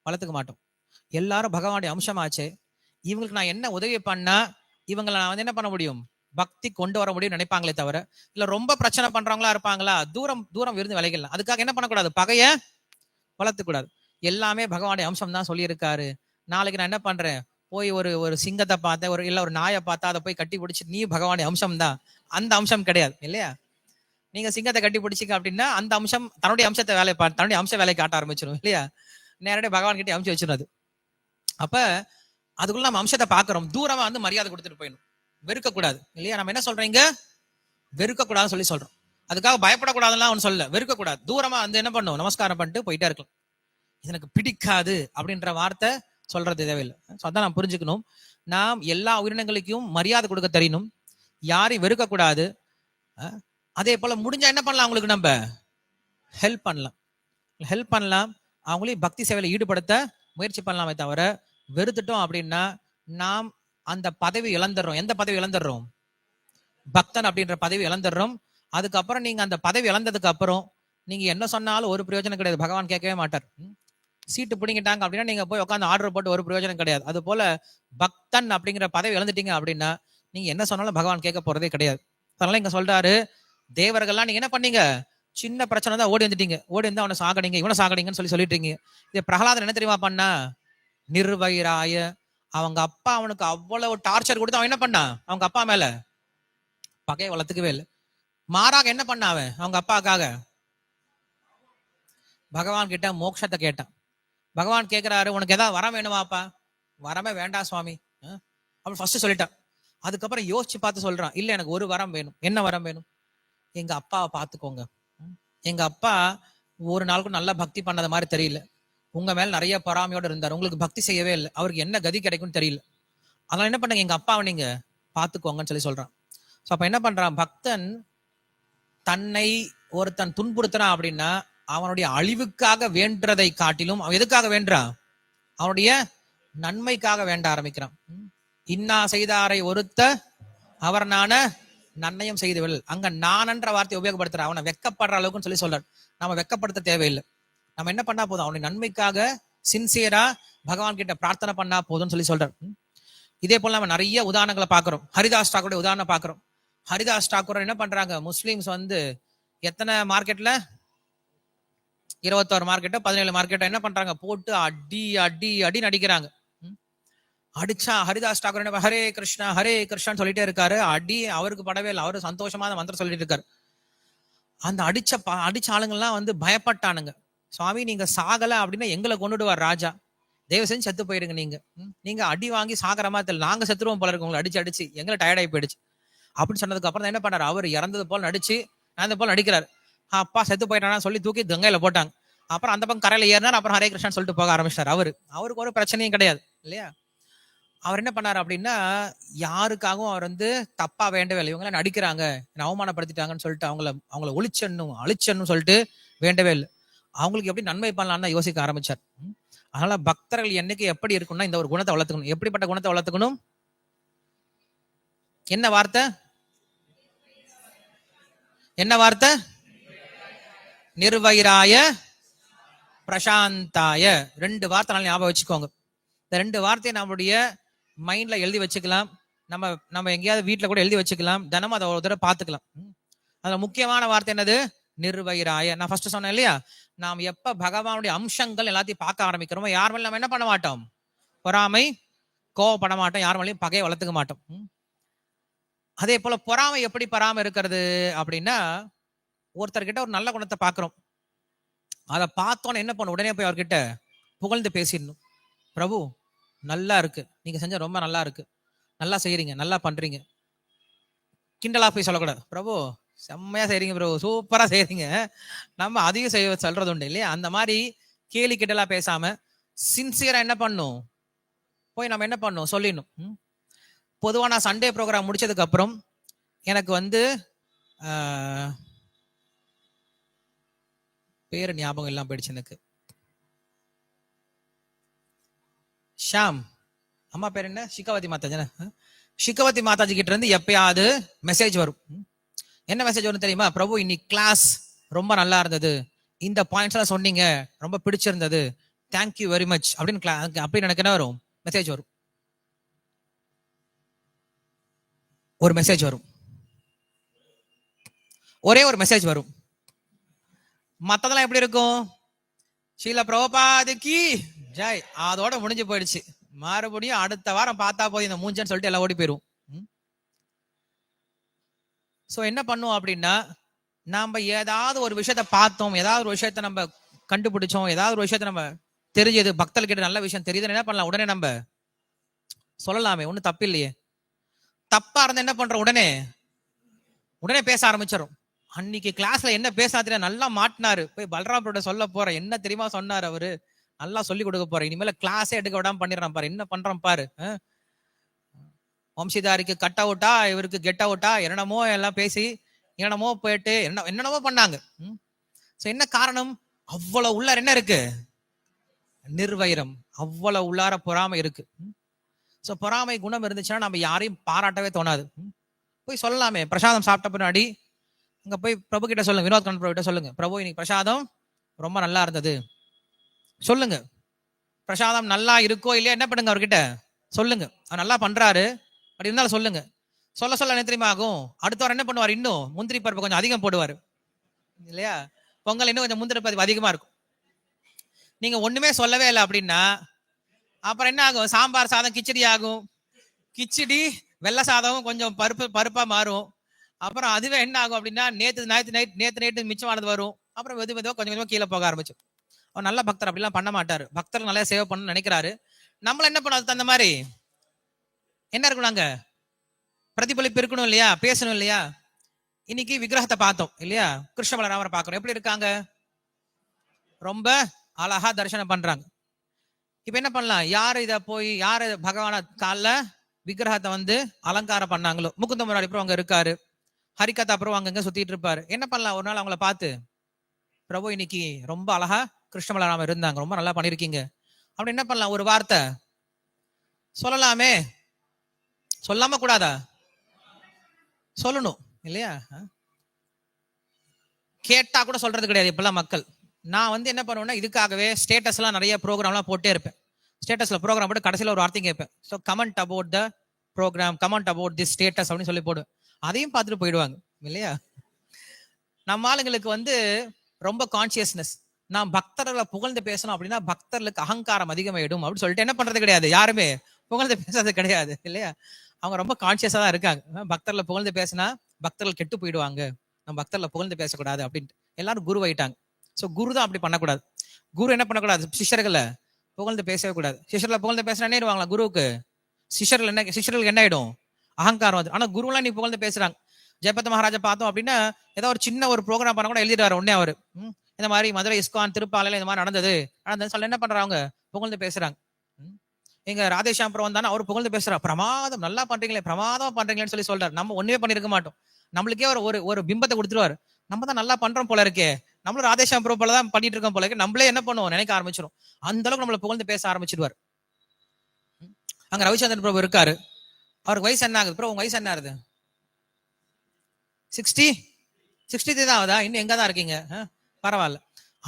வளர்த்துக்க மாட்டோம். எல்லாரும் பகவானுடைய அம்சமாச்சே, இவங்களுக்கு நான் என்ன உதவி பண்ணா இவங்களை நான் வந்து என்ன பண்ண முடியும், பக்தி கொண்டு வர முடியும் நினைப்பாங்களே தவிர, இல்ல ரொம்ப பிரச்சனை பண்றவங்களா இருப்பாங்களா, தூரம் தூரம் இருந்து விலகிடலாம். அதுக்காக என்ன பண்ணக்கூடாது, பகைய வளர்த்து கூடாது. எல்லாமே பகவானுடைய அம்சம் தான் சொல்லியிருக்காரு. நாளைக்கு நான் என்ன பண்றேன், போய் ஒரு சிங்கத்தை பார்த்தேன், ஒரு நாயை பார்த்தா அதை போய் கட்டி பிடிச்சி நீ பகவானுடைய அம்சம் தான், அந்த அம்சம் கிடையாது இல்லையா? நீங்க சிங்கத்தை கட்டி பிடிச்சிக்க அப்படின்னா அந்த அம்சம் தன்னுடைய அம்சத்தை தன்னுடைய அம்ச வேலையை காட்ட ஆரம்பிச்சிடும் இல்லையா? நேரடியாக பகவான் கிட்டே அம்சம் வச்சிடும். அப்ப அதுக்குள்ள நம்ம அம்சத்தை பாக்குறோம், தூரமா வந்து மரியாதை கொடுத்துட்டு போயிடும். வெறுக்கக்கூடாது இல்லையா? நம்ம என்ன சொல்றீங்க, வெறுக்கக்கூடாதுன்னு சொல்றோம். அதுக்காக பயப்படக்கூடாதுலாம் ஒன்னு சொல்ல, வெறுக்கக்கூடாது. தூரமா வந்து என்ன பண்ணும், நமஸ்காரம் பண்ணிட்டு போயிட்டே இருக்கலாம். இது எனக்கு பிடிக்காது அப்படின்ற வார்த்தை சொல்றது தேவையில்லை. அதான் நாம் புரிஞ்சுக்கணும். நாம் எல்லா உயிரினங்களுக்கும் மரியாதை கொடுக்க தெரியணும், யாரையும் வெறுக்கக்கூடாது. அதே போல முடிஞ்சா என்ன பண்ணலாம், அவங்களுக்கு நம்ம ஹெல்ப் பண்ணலாம். ஹெல்ப் பண்ணலாம், அவங்களையும் பக்தி சேவையில ஈடுபடுத்த முயற்சி பண்ணலாமே தவிர, வெறுத்துட்டோம் அப்படின்னா நாம் அந்த பதவி இழந்துடுறோம். எந்த பதவி இழந்துடுறோம்? பக்தன் அப்படின்ற பதவி இழந்துடுறோம். அதுக்கப்புறம் நீங்க அந்த பதவி இழந்ததுக்கு அப்புறம் நீங்க என்ன சொன்னாலும் ஒரு பிரயோஜனம் கிடையாது. பகவான் கேட்கவே மாட்டார். சீட்டு பிடிங்கிட்டாங்க அப்படின்னா நீங்க போய் உட்காந்து ஆர்டர் போட்டு ஒரு பிரயோஜனம் கிடையாது. அது போல பக்தன் அப்படிங்கிற பதவி இழந்துட்டீங்க அப்படின்னா நீங்க என்ன சொன்னாலும் பகவான் கேட்க போறதே கிடையாது. அதனால இங்க சொல்றாரு, தேவர்கள்லாம் நீங்க என்ன பண்ணீங்க, சின்ன பிரச்சனை தான் ஓடி வந்துட்டீங்க, ஓடி வந்து அவனை சாகடிங்க இவனை சாகடிங்கன்னு சொல்லிட்டீங்க. இது பிரகலாதன் என்ன தெரியுமா பண்ணா? நிர்வைராய, அவங்க அப்பா அவனுக்கு அவ்வளவு டார்ச்சர் கொடுத்து அவன் என்ன பண்ணா? அவங்க அப்பா மேல பகையை வளர்த்துக்கவே இல்லை. மாறாக என்ன பண்ண அவன் அவங்க அப்பாவுக்காக பகவான் கிட்ட மோட்சத்தை கேட்டான். பகவான் கேட்கிறாரு, உனக்கு ஏதாவது வரம் வேணுமாப்பா? வரமே வேண்டாம் சுவாமி அவன் ஃபர்ஸ்ட் சொல்லிட்டான். அதுக்கப்புறம் யோசிச்சு பார்த்து சொல்றான், இல்ல எனக்கு ஒரு வரம் வேணும். என்ன வரம் வேணும்? எங்க அப்பாவை பார்த்துக்கோங்க. எங்க அப்பா ஒரு நாளுக்கும் நல்லா பக்தி பண்ணத மாதிரி தெரியல, உங்க மேல நிறைய பொறாமையோட இருந்தார், உங்களுக்கு பக்தி செய்யவே இல்லை, அவருக்கு என்ன கதி கிடைக்கும்னு தெரியல, அதனால என்ன பண்ணுங்க, எங்க அப்பாவை நீங்க பார்த்துக்கோங்கன்னு சொல்லி சொல்றான். ஸோ அப்ப என்ன பண்றான் பக்தன்? தன்னை ஒருத்தன் துன்புறுத்துறான் அப்படின்னா அவனுடைய அழிவுக்காக வேண்டதை காட்டிலும் அவன் எதுக்காக வேண்டான்? அவனுடைய நன்மைக்காக வேண்ட ஆரம்பிக்கிறான். இன்னா செய்தாரை ஒருத்த அவர் நான நன்னயம் செய்தவள். அங்க நானன்ற வார்த்தையை உபயோகப்படுத்துற, அவனை வெக்கப்படுற அளவுக்குன்னு சொல்லி சொல்றார். நம்ம வெக்கப்படுத்த தேவையில்லை. நம்ம என்ன பண்ணா போதும், அவனுடைய நன்மைக்காக சின்சியரா பகவான் கிட்ட பிரார்த்தனை பண்ணா போதும்னு சொல்லி சொல்றார். இதே போல நம்ம நிறைய உதாரணங்களை பாக்குறோம். ஹரிதாஸ் டாக்கூருடைய உதாரணம் பாக்குறோம். ஹரிதாஸ் டாக்கூர் என்ன பண்றாங்க, முஸ்லிம்ஸ் வந்து எத்தனை மார்க்கெட்ல 21 மார்க்கெட்டோ 17 மார்க்கெட்டோ என்ன பண்றாங்க, போட்டு அடி அடி அடி நடிக்கிறாங்க. அடிச்சா ஹரிதாஸ் டாக்கூர் என்ன, ஹரே கிருஷ்ணா சொல்லிட்டே இருக்காரு. அடி அவருக்கு படவே இல்லை, அவரு சந்தோஷமான மந்திரம் சொல்லிட்டு இருக்காரு. அந்த அடிச்ச ஆளுங்கள்லாம் வந்து பயப்பட்டானுங்க. சுவாமி நீங்க சாகல அப்படின்னா எங்களை கொண்டுடுவார் ராஜா, தயவு செஞ்சு செத்து போயிடுங்க, நீங்க அடி வாங்கி சாகர மாதிரி தெரியல, நாங்க செத்துருவோம் போல இருக்கு, உங்களை அடிச்சு எங்களை டயர்ட் ஆகி போயிடுச்சு அப்படின்னு சொன்னதுக்கு அப்புறம் என்ன பண்ணாரு, அவர் இறந்தது போல நடிச்சு அந்த போல நடிக்கிறாரு. அப்பா செத்து போயிட்டானா சொல்லி தூக்கி கங்கையில போட்டாங்க. அப்புறம் அந்த பக்கம் கரையில ஏறினார். அப்புறம் ஹரே கிருஷ்ணன் சொல்லிட்டு போக ஆரம்பிச்சார். அவருக்கு ஒரு பிரச்சனையும் கிடையாது இல்லையா. அவர் என்ன பண்ணாரு அப்படின்னா, யாருக்காகவும் அவர் வந்து தப்பா வேண்டவே இல்லை. இவங்க நடிக்கிறாங்க, அவமானப்படுத்திட்டாங்கன்னு சொல்லிட்டு அவங்கள அழிச்சணும் சொல்லிட்டு வேண்டவே இல்லை. அவங்களுக்கு எப்படி நன்மை பண்ணலாம்னு தான் யோசிக்க ஆரம்பிச்சார். அதனால பக்தர்கள் என்னைக்கு எப்படி இருக்கும்னா இந்த ஒரு குணத்தை வளர்த்துக்கணும். எப்படிப்பட்ட குணத்தை வளர்த்துக்கணும்? என்ன வார்த்தை? நிர்வைராய பிரசாந்தாய. 2 வார்த்தை ஞாபகம் வச்சுக்கோங்க. இந்த 2 வார்த்தையை நம்மளுடைய மைண்ட்ல எழுதி வச்சுக்கலாம். நம்ம எங்கேயாவது வீட்டுல கூட எழுதி வச்சுக்கலாம். தினமும் அதை ஒரு தடவை பார்த்துக்கலாம். அதுல முக்கியமான வார்த்தை என்னது? நிர்வைராய. நான் ஃபர்ஸ்ட் சொன்னேன் இல்லையா, நாம் எப்ப பகவானுடைய அம்சங்கள் எல்லாத்தையும் பார்க்க ஆரம்பிக்கிறோமோ யார் மேலும் நம்ம என்ன பண்ண மாட்டோம், பொறாமை கோவப்பட மாட்டோம், யார் மேலேயும் பகையை வளர்த்துக்க மாட்டோம். அதே போல பொறாமை எப்படி பராம இருக்கிறது அப்படின்னா, ஒருத்தர்கிட்ட ஒரு நல்ல குணத்தை பார்க்கிறோம், அதை பார்த்தோன்னு என்ன பண்ணும், உடனே போய் அவர்கிட்ட புகழ்ந்து பேசிடணும். பிரபு நல்லா இருக்கு, நீங்க செஞ்ச ரொம்ப நல்லா இருக்கு, நல்லா செய்யறீங்க, நல்லா பண்றீங்க. கிண்டலா போய் சொல்லக்கூடாது, பிரபு செம்மையா செய்றீங்க ப்ரோ, சூப்பரா செய்றீங்க, நம்ம அதையும் செய்ய சொல்றது உண்டு இல்லையா. அந்த மாதிரி கேலி கிண்டலா பேசாம சின்சியரா என்ன பண்ணும், போய் நம்ம என்ன பண்ணும் சொல்லிடணும். பொதுவா நான் சண்டே ப்ரோக்ராம் முடிச்சதுக்கு அப்புறம் எனக்கு வந்து பேரு ஞாபகம் எல்லாம் போயிடுச்சு எனக்கு. ஷாம் அம்மா பேர் என்ன, ஷிகாவதி மாதாஜி. ஷிகாவதி மாதாஜி கிட்ட இருந்து எப்பயாவது மெசேஜ் வரும். என்ன மெசேஜ் வரும் தெரியுமா? பிரபு இன்னைக்கு கிளாஸ் ரொம்ப நல்லா இருந்தது, இந்த பாயிண்ட்ஸ் எல்லாம் சொன்னீங்க, ரொம்ப பிடிச்சிருந்தது, தேங்க்யூ வெரி மச் அப்படின்னு எனக்கு என்ன வரும், மெசேஜ் வரும். ஒரு மெசேஜ் வரும், ஒரே ஒரு மெசேஜ் வரும். மத்ததெல்லாம் எப்படி இருக்கும், ஸ்ரீல பிரபுபாதுக்கு ஜெய், அதோட முடிஞ்சு போயிடுச்சு. மறுபடியும் அடுத்த வாரம் பார்த்தா போதும் இந்த மூஞ்சன்னு சொல்லிட்டு எல்லாம் ஓடி போயிரும். சோ என்ன பண்ணுவோம் அப்படின்னா, நாம ஏதாவது ஒரு விஷயத்த பார்த்தோம், ஏதாவது ஒரு விஷயத்த நம்ம கண்டுபிடிச்சோம், ஏதாவது ஒரு விஷயத்த நம்ம தெரிஞ்சது, பக்தர்கள் கிட்ட நல்ல விஷயம் தெரியுதுன்னு என்ன பண்ணலாம், உடனே நம்ம சொல்லலாமே, ஒன்னும் தப்பு இல்லையே. தப்பா இருந்தா என்ன பண்றோம், உடனே பேச ஆரம்பிச்சிடும். அன்னைக்கு கிளாஸ்ல என்ன பேசாத நல்லா மாட்டினாரு, போய் பல்ராம் சொல்ல போறேன், என்ன தெரியுமா சொன்னாரு அவரு, நல்லா சொல்லி கொடுக்க போறேன், இனிமேல கிளாஸே எடுக்க விடாம பண்ணிடுறான் பாரு, என்ன பண்றான் பாரு, வம்சிதாரிக்கு கட் அவுட்டா, இவருக்கு கெட் அவுட்டா, என்னமோ எல்லாம் பேசி என்னமோ போயிட்டு என்னென்னமோ பண்ணாங்க. என்ன காரணம்? அவ்வளவு உள்ளார என்ன இருக்கு? நிர்வைரம். அவ்வளவு உள்ளார பொறாமை இருக்கு. சோ பொறாமை குணம் இருந்துச்சுன்னா நம்ம யாரையும் பாராட்டவே தோணாது. போய் சொல்லலாமே, பிரசாதம் சாப்பிட்ட பின்னாடி அங்க போய் பிரபு கிட்ட சொல்லுங்க, வினோத் கண்ணன் பிரபு கிட்ட சொல்லுங்க, பிரபு இன்னைக்கு பிரசாதம் ரொம்ப நல்லா இருந்தது சொல்லுங்க. பிரசாதம் நல்லா இருக்கோ இல்லையா என்ன பண்ணுங்க, அவர்கிட்ட சொல்லுங்க. அவர் நல்லா பண்றாரு அப்படி இருந்தாலும் சொல்லுங்க. சொல்ல சொல்ல என்ன தெரியுமா ஆகும்? அடுத்தவர் என்ன பண்ணுவார்? இன்னும் முந்திரி பருப்பு கொஞ்சம் அதிகம் போடுவார் இல்லையா? பொங்கல் இன்னும் கொஞ்சம் முந்திரி பருப்பு அதிகமா இருக்கும். நீங்க ஒண்ணுமே சொல்லவே இல்லை அப்படின்னா அப்புறம் என்ன ஆகும்? சாம்பார் சாதம் கிச்சடி ஆகும். கிச்சடி வெள்ளை சாதம் கொஞ்சம் பருப்பா மாறும். அப்புறம் அதுவே என்ன ஆகும் அப்படின்னா நேத்து மிச்சமானது வரும். அப்புறம் மெதுவா கொஞ்சம் கொஞ்சமா கீழே போக ஆரம்பிச்சு. அவர் நல்ல பக்தர் அப்படிலாம் பண்ண மாட்டாரு. பக்தர் நல்லா சேவை பண்ணணும்னு நினைக்கிறாரு. நம்மள என்ன பண்ண அந்த மாதிரி என்ன இருக்கணும், அங்க பிரதிபலிப்பு இருக்கணும் இல்லையா? பேசணும் இல்லையா? இன்னைக்கு விக்கிரகத்தை பார்த்தோம் இல்லையா? கிருஷ்ண பலராமரை பார்க்கணும். எப்படி இருக்காங்க? ரொம்ப அழகா தரிசனம் பண்றாங்க. இப்ப என்ன பண்ணலாம்? யாரு பகவான கால விக்கிரகத்தை வந்து அலங்காரம் பண்ணாங்களோ, முகுந்த முன்னாடி அப்புறம் அங்க இருக்காரு, ஹரிகதா அப்புறம் அங்கங்க சுத்திட்டு இருப்பாரு. என்ன பண்ணலாம்? ஒரு நாள் அவங்கள பார்த்து, பிரபு இன்னைக்கு ரொம்ப அழகா கிருஷ்ண பலராமர் இருந்தாங்க, ரொம்ப நல்லா பண்ணிருக்கீங்க அப்படி என்ன பண்ணலாம்? ஒரு வார்த்தை சொல்லலாமே. சொல்லாம கூடாதா? சொல்லணும் இல்லையா? கேட்டா கூட சொல்றது கிடையாது இப்பெல்லாம் மக்கள். நான் வந்து என்ன பண்ணுவேன்னா, இதுக்காகவே ஸ்டேட்டஸ் எல்லாம் நிறைய ப்ரோக்ராம்லாம் போட்டே இருப்பேன். ஸ்டேட்டஸ்ல ப்ரோக்ராம் போட்டு கடைசியில் ஒரு வார்த்தை கேட்பேன். So comment about the program, comment about the status அப்படின்னு சொல்லி போடுவேன். அதையும் பார்த்துட்டு போயிடுவாங்க இல்லையா? நம்ம ஆளுங்களுக்கு வந்து ரொம்ப கான்சியஸ்னஸ். நான் பக்தர்களை புகழ்ந்து பேசணும் அப்படின்னா பக்தர்களுக்கு அகங்காரம் அதிகமாயிடும் அப்படின்னு சொல்லிட்டு என்ன பண்றது கிடையாது, யாருமே புகழ்ந்து பேசுறது கிடையாது இல்லையா? அவங்க ரொம்ப கான்சியஸா தான் இருக்காங்க. பக்தர்களை புகழ்ந்து பேசினா பக்தர்கள் கெட்டு போயிடுவாங்க, நம்ம பக்தர்களை புகழ்ந்து பேசக்கூடாது அப்படின்ட்டு எல்லாரும் குரு ஆயிட்டாங்க. ஸோ குரு தான் அப்படி பண்ணக்கூடாது. குரு என்ன பண்ணக்கூடாது? சிஷ்யர்களை புகழ்ந்து பேசவே கூடாது. சிஷ்யர்களை புகழ்ந்து பேசினா என்ன ஆயிடுவாங்களா குருவுக்கு? சிஷ்யர்களுக்கு என்ன ஆயிடும்? அகங்காரம் வந்து. ஆனா குருலாம் நீ புகழ்ந்து பேசுறாங்க. ஜெயபத் மகாராஜா பார்த்தோம் அப்படின்னா ஏதோ ஒரு சின்ன ஒரு ப்ரோக்ராம் பண்ண கூட எழுதிடுவாரு உடனே அவரு. இந்த மாதிரி மதுரை இஸ்கான் திருப்பாலையில இந்த மாதிரி நடந்தது சொல்ல என்ன பண்றாங்க? புகழ்ந்து பேசுறாங்க. எங்க ராதேஷாம் புறம் வந்தானே அவர் புகழ்ந்து பேசுறாரு, பிரமாதம் நல்லா பண்றீங்களே, பிரமாதம் பண்றீங்களேன்னு சொல்லி சொல்றாரு. நம்ம ஒண்ணுமே பண்ணிருக்க மாட்டோம். நம்மளுக்கே ஒரு பிம்பத்தை கொடுத்துருவாரு. நம்ம தான் நல்லா பண்றோம் போல இருக்கே, நம்மளும் ராதேஷாம் புறம் போலதான் பண்ணிட்டு இருக்கோம் போல இருக்கு, நம்மளே என்ன பண்ணுவோம் நினைக்க ஆரம்பிச்சிடும். அந்த அளவுக்கு நம்மள புகழ்ந்து பேச ஆரம்பிச்சிடுவார். அங்க ரவிச்சந்திரன் பிரபு இருக்காரு. அவருக்கு வயசு என்ன ஆகுது? உங்க வயசு என்ன ஆகுது? 63 தான் ஆகுதா? இன்னும் எங்க தான் இருக்கீங்க? பரவாயில்ல.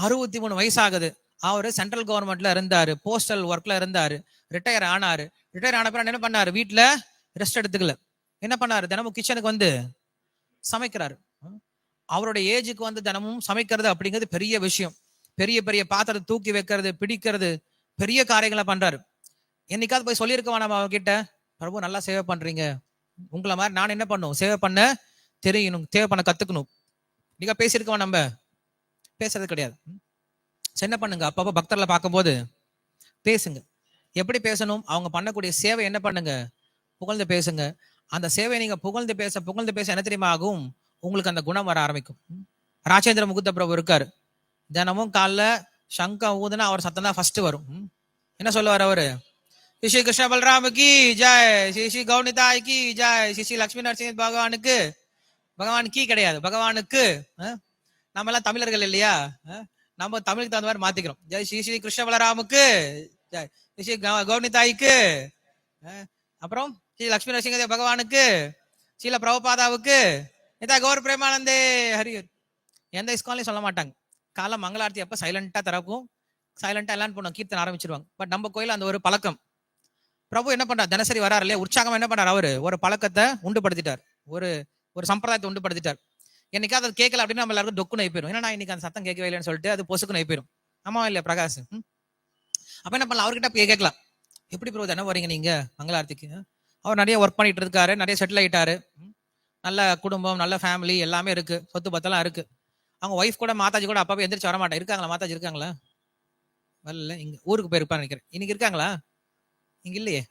63 வயசு ஆகுது. அவரு சென்ட்ரல் கவர்மெண்ட்ல இருந்தாரு, போஸ்டல் ஒர்க்ல இருந்தாரு, ரிட்டையர் ஆனாரு. ரிட்டையர் ஆன பிறகு என்ன பண்ணாரு? வீட்டுல ரெஸ்ட் எடுத்துக்கல. என்ன பண்ணாரு? தினமும் கிச்சனுக்கு வந்து சமைக்கிறாரு. அவருடைய ஏஜுக்கு வந்து தினமும் சமைக்கிறது அப்படிங்கிறது பெரிய விஷயம். பெரிய பெரிய பாத்திரத்தை தூக்கி வைக்கிறது, பிடிக்கிறது, பெரிய காரியங்களை பண்றாரு. என்னைக்காவது போய் சொல்லியிருக்க வேணாம் அவர்கிட்ட, பிரபு நல்லா சேவை பண்றீங்க, உங்களை மாதிரி நான் என்ன பண்ணும் சேவை பண்ண தெரியணும், சேவை பண்ண கத்துக்கணும். நீங்க பேசியிருக்கோம், நம்ம பேசுறது கிடையாது. என்ன பண்ணுங்க? அப்பப்போ பக்தர்களை பார்க்கும்போது பேசுங்க. எப்படி பேசணும்? அவங்க பண்ணக்கூடிய சேவை என்ன பண்ணுங்க? புகழ்ந்து பேசுங்க. அந்த சேவை நீங்க புகழ்ந்து பேச என்ன தெரியுமா ஆகும்? உங்களுக்கு அந்த குணம் வர ஆரம்பிக்கும். ராஜேந்திர முகுந்த பிரபு இருக்காரு. தினமும் காலைல சங்கம் ஊதுனா அவர் சத்தம் தான் ஃபர்ஸ்ட் வரும். என்ன சொல்லுவார் அவரு? ஸ்ரீ கிருஷ்ண பலராமுக்கு ஜெய், ஸ்ரீ கௌனிதாய்க்கு ஜெய், ஸ்ரீ லட்சுமி நரசிம்ம பகவானுக்கு, பகவானுக்கு கிடையாது பகவானுக்கு. நம்ம எல்லாம் தமிழர்கள் இல்லையா? நம்ம தமிழுக்கு தகுந்த மாதிரி மாத்திக்கிறோம். ஜெய் ஸ்ரீ கிருஷ்ண பலராமுக்கு ஜெய், ஸ்ரீ கௌனிதாய்க்கு, அப்புறம் ஸ்ரீ லட்சுமி நரசிம்ம பகவானுக்கு, ஸ்ரீல பிரபுபாதாவுக்கு, கௌர் பிரேமானந்தே ஹரியர். எந்த இஸ்கான்லையும் சொல்ல மாட்டாங்க. காலம் மங்களார்த்தி அப்ப சைலண்டா திறக்கும், சைலண்டா எல்லாம் பண்ணுவோம், கீர்த்தனை ஆரம்பிச்சிருவாங்க. பட் நம்ம கோயில் அந்த ஒரு பழக்கம். பிரபு என்ன பண்றாரு? தினசரி வராரு இல்லையா, உற்சாகம் என்ன பண்றாரு? அவரு ஒரு பழக்கத்தை உண்டுபடுத்திட்டார், ஒரு சம்பிரதாயத்தை உண்டுபடுத்திட்டார். என்னைக்காவது அது கேட்கல அப்படின்னா நம்ம எல்லாருக்கும் டொக்கு நை போயிடும். ஏன்னா நான் இன்னைக்கு அந்த சத்தம் கேட்கவே இல்லைன்னு சொல்லிட்டு அது பொசுக்கு நை போயிடும். ஆமா இல்லையா பிரகாஷ்? அப்ப என்ன பண்ணலாம்? அவர்கிட்ட கேட்கலாம், எப்படி பிரபு தானே வரீங்க நீங்க மங்களார்த்திக்கு? அவர் நிறைய ஒர்க் பண்ணிட்டு இருக்காரு, நிறைய செட்டில் ஆயிட்டாரு, நல்ல குடும்பம், நல்ல ஃபேமிலி எல்லாமே இருக்கு, சொத்து பத்தெல்லாம் இருக்கு. அவங்க ஒய்ஃப் கூட மாதாஜி கூட அப்பவே எந்திரிச்சு வர மாட்டேன். இருக்காங்களா மாதாஜி? இருக்காங்களா? வரல, இங்க ஊருக்கு போயிருப்பான்னு நினைக்கிறேன். இன்னைக்கு இருக்காங்களா? இங்க இல்லையே.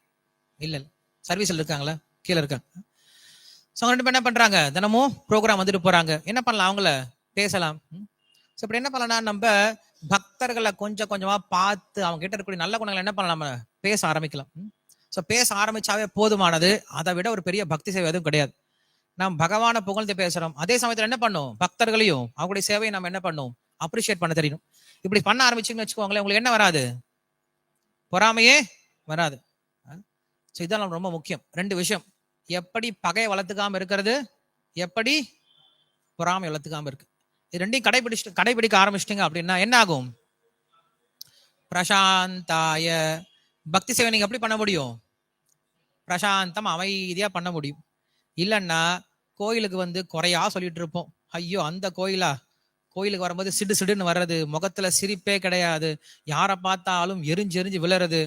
இல்ல சர்வீஸ்ல இருக்காங்களா? கீழே இருக்காங்க. ஸோ ரெண்டு பேர் என்ன பண்றாங்க? தினமும் ப்ரோக்ராம் வந்துட்டு போறாங்க. என்ன பண்ணலாம்? அவங்கள பேசலாம். ஸோ இப்படி என்ன பண்ணலாம்? நம்ம பக்தர்களை கொஞ்சம் கொஞ்சமா பார்த்து அவங்க கிட்ட இருக்கக்கூடிய நல்ல குணங்களை என்ன பண்ணலாம்? நம்ம பேச ஆரம்பிக்கலாம். ஸோ பேச ஆரம்பிச்சாவே போதுமானது. அதை விட ஒரு பெரிய பக்தி சேவை எதுவும் கிடையாது. நாம் பகவானை புகழ்ந்து பேசுறோம், அதே சமயத்துல என்ன பண்ணும், பக்தர்களையும் அவங்களுடைய சேவையை நம்ம என்ன பண்ணும், அப்ரிஷியேட் பண்ண தெரியணும். இப்படி பண்ண ஆரம்பிச்சுன்னு வச்சுக்கோங்களேன், உங்களுக்கு என்ன வராது, பொறாமையே வராது. இதெல்லாம் ரொம்ப முக்கியம். 2 விஷயம், எப்படி பகையை வளர்த்துக்காம இருக்கிறது, எப்படி பொறாமை வளர்த்துக்காம இருக்கு. இது 2ஐயும் கடைபிடிக்க ஆரம்பிச்சிட்டீங்க அப்படின்னா என்ன ஆகும், பிரசாந்தாய பக்தி சேவை நீங்க எப்படி பண்ண முடியும், பிரசாந்தம் அமைதியா பண்ண முடியும். இல்லைன்னா கோயிலுக்கு குறையா சொல்லிட்டு இருப்போம், ஐயோ அந்த கோயிலுக்கு வரும்போது சிடு சிடுன்னு வர்றது, முகத்துல சிரிப்பே கிடையாது, யாரை பார்த்தாலும் எரிஞ்சு விழுறது,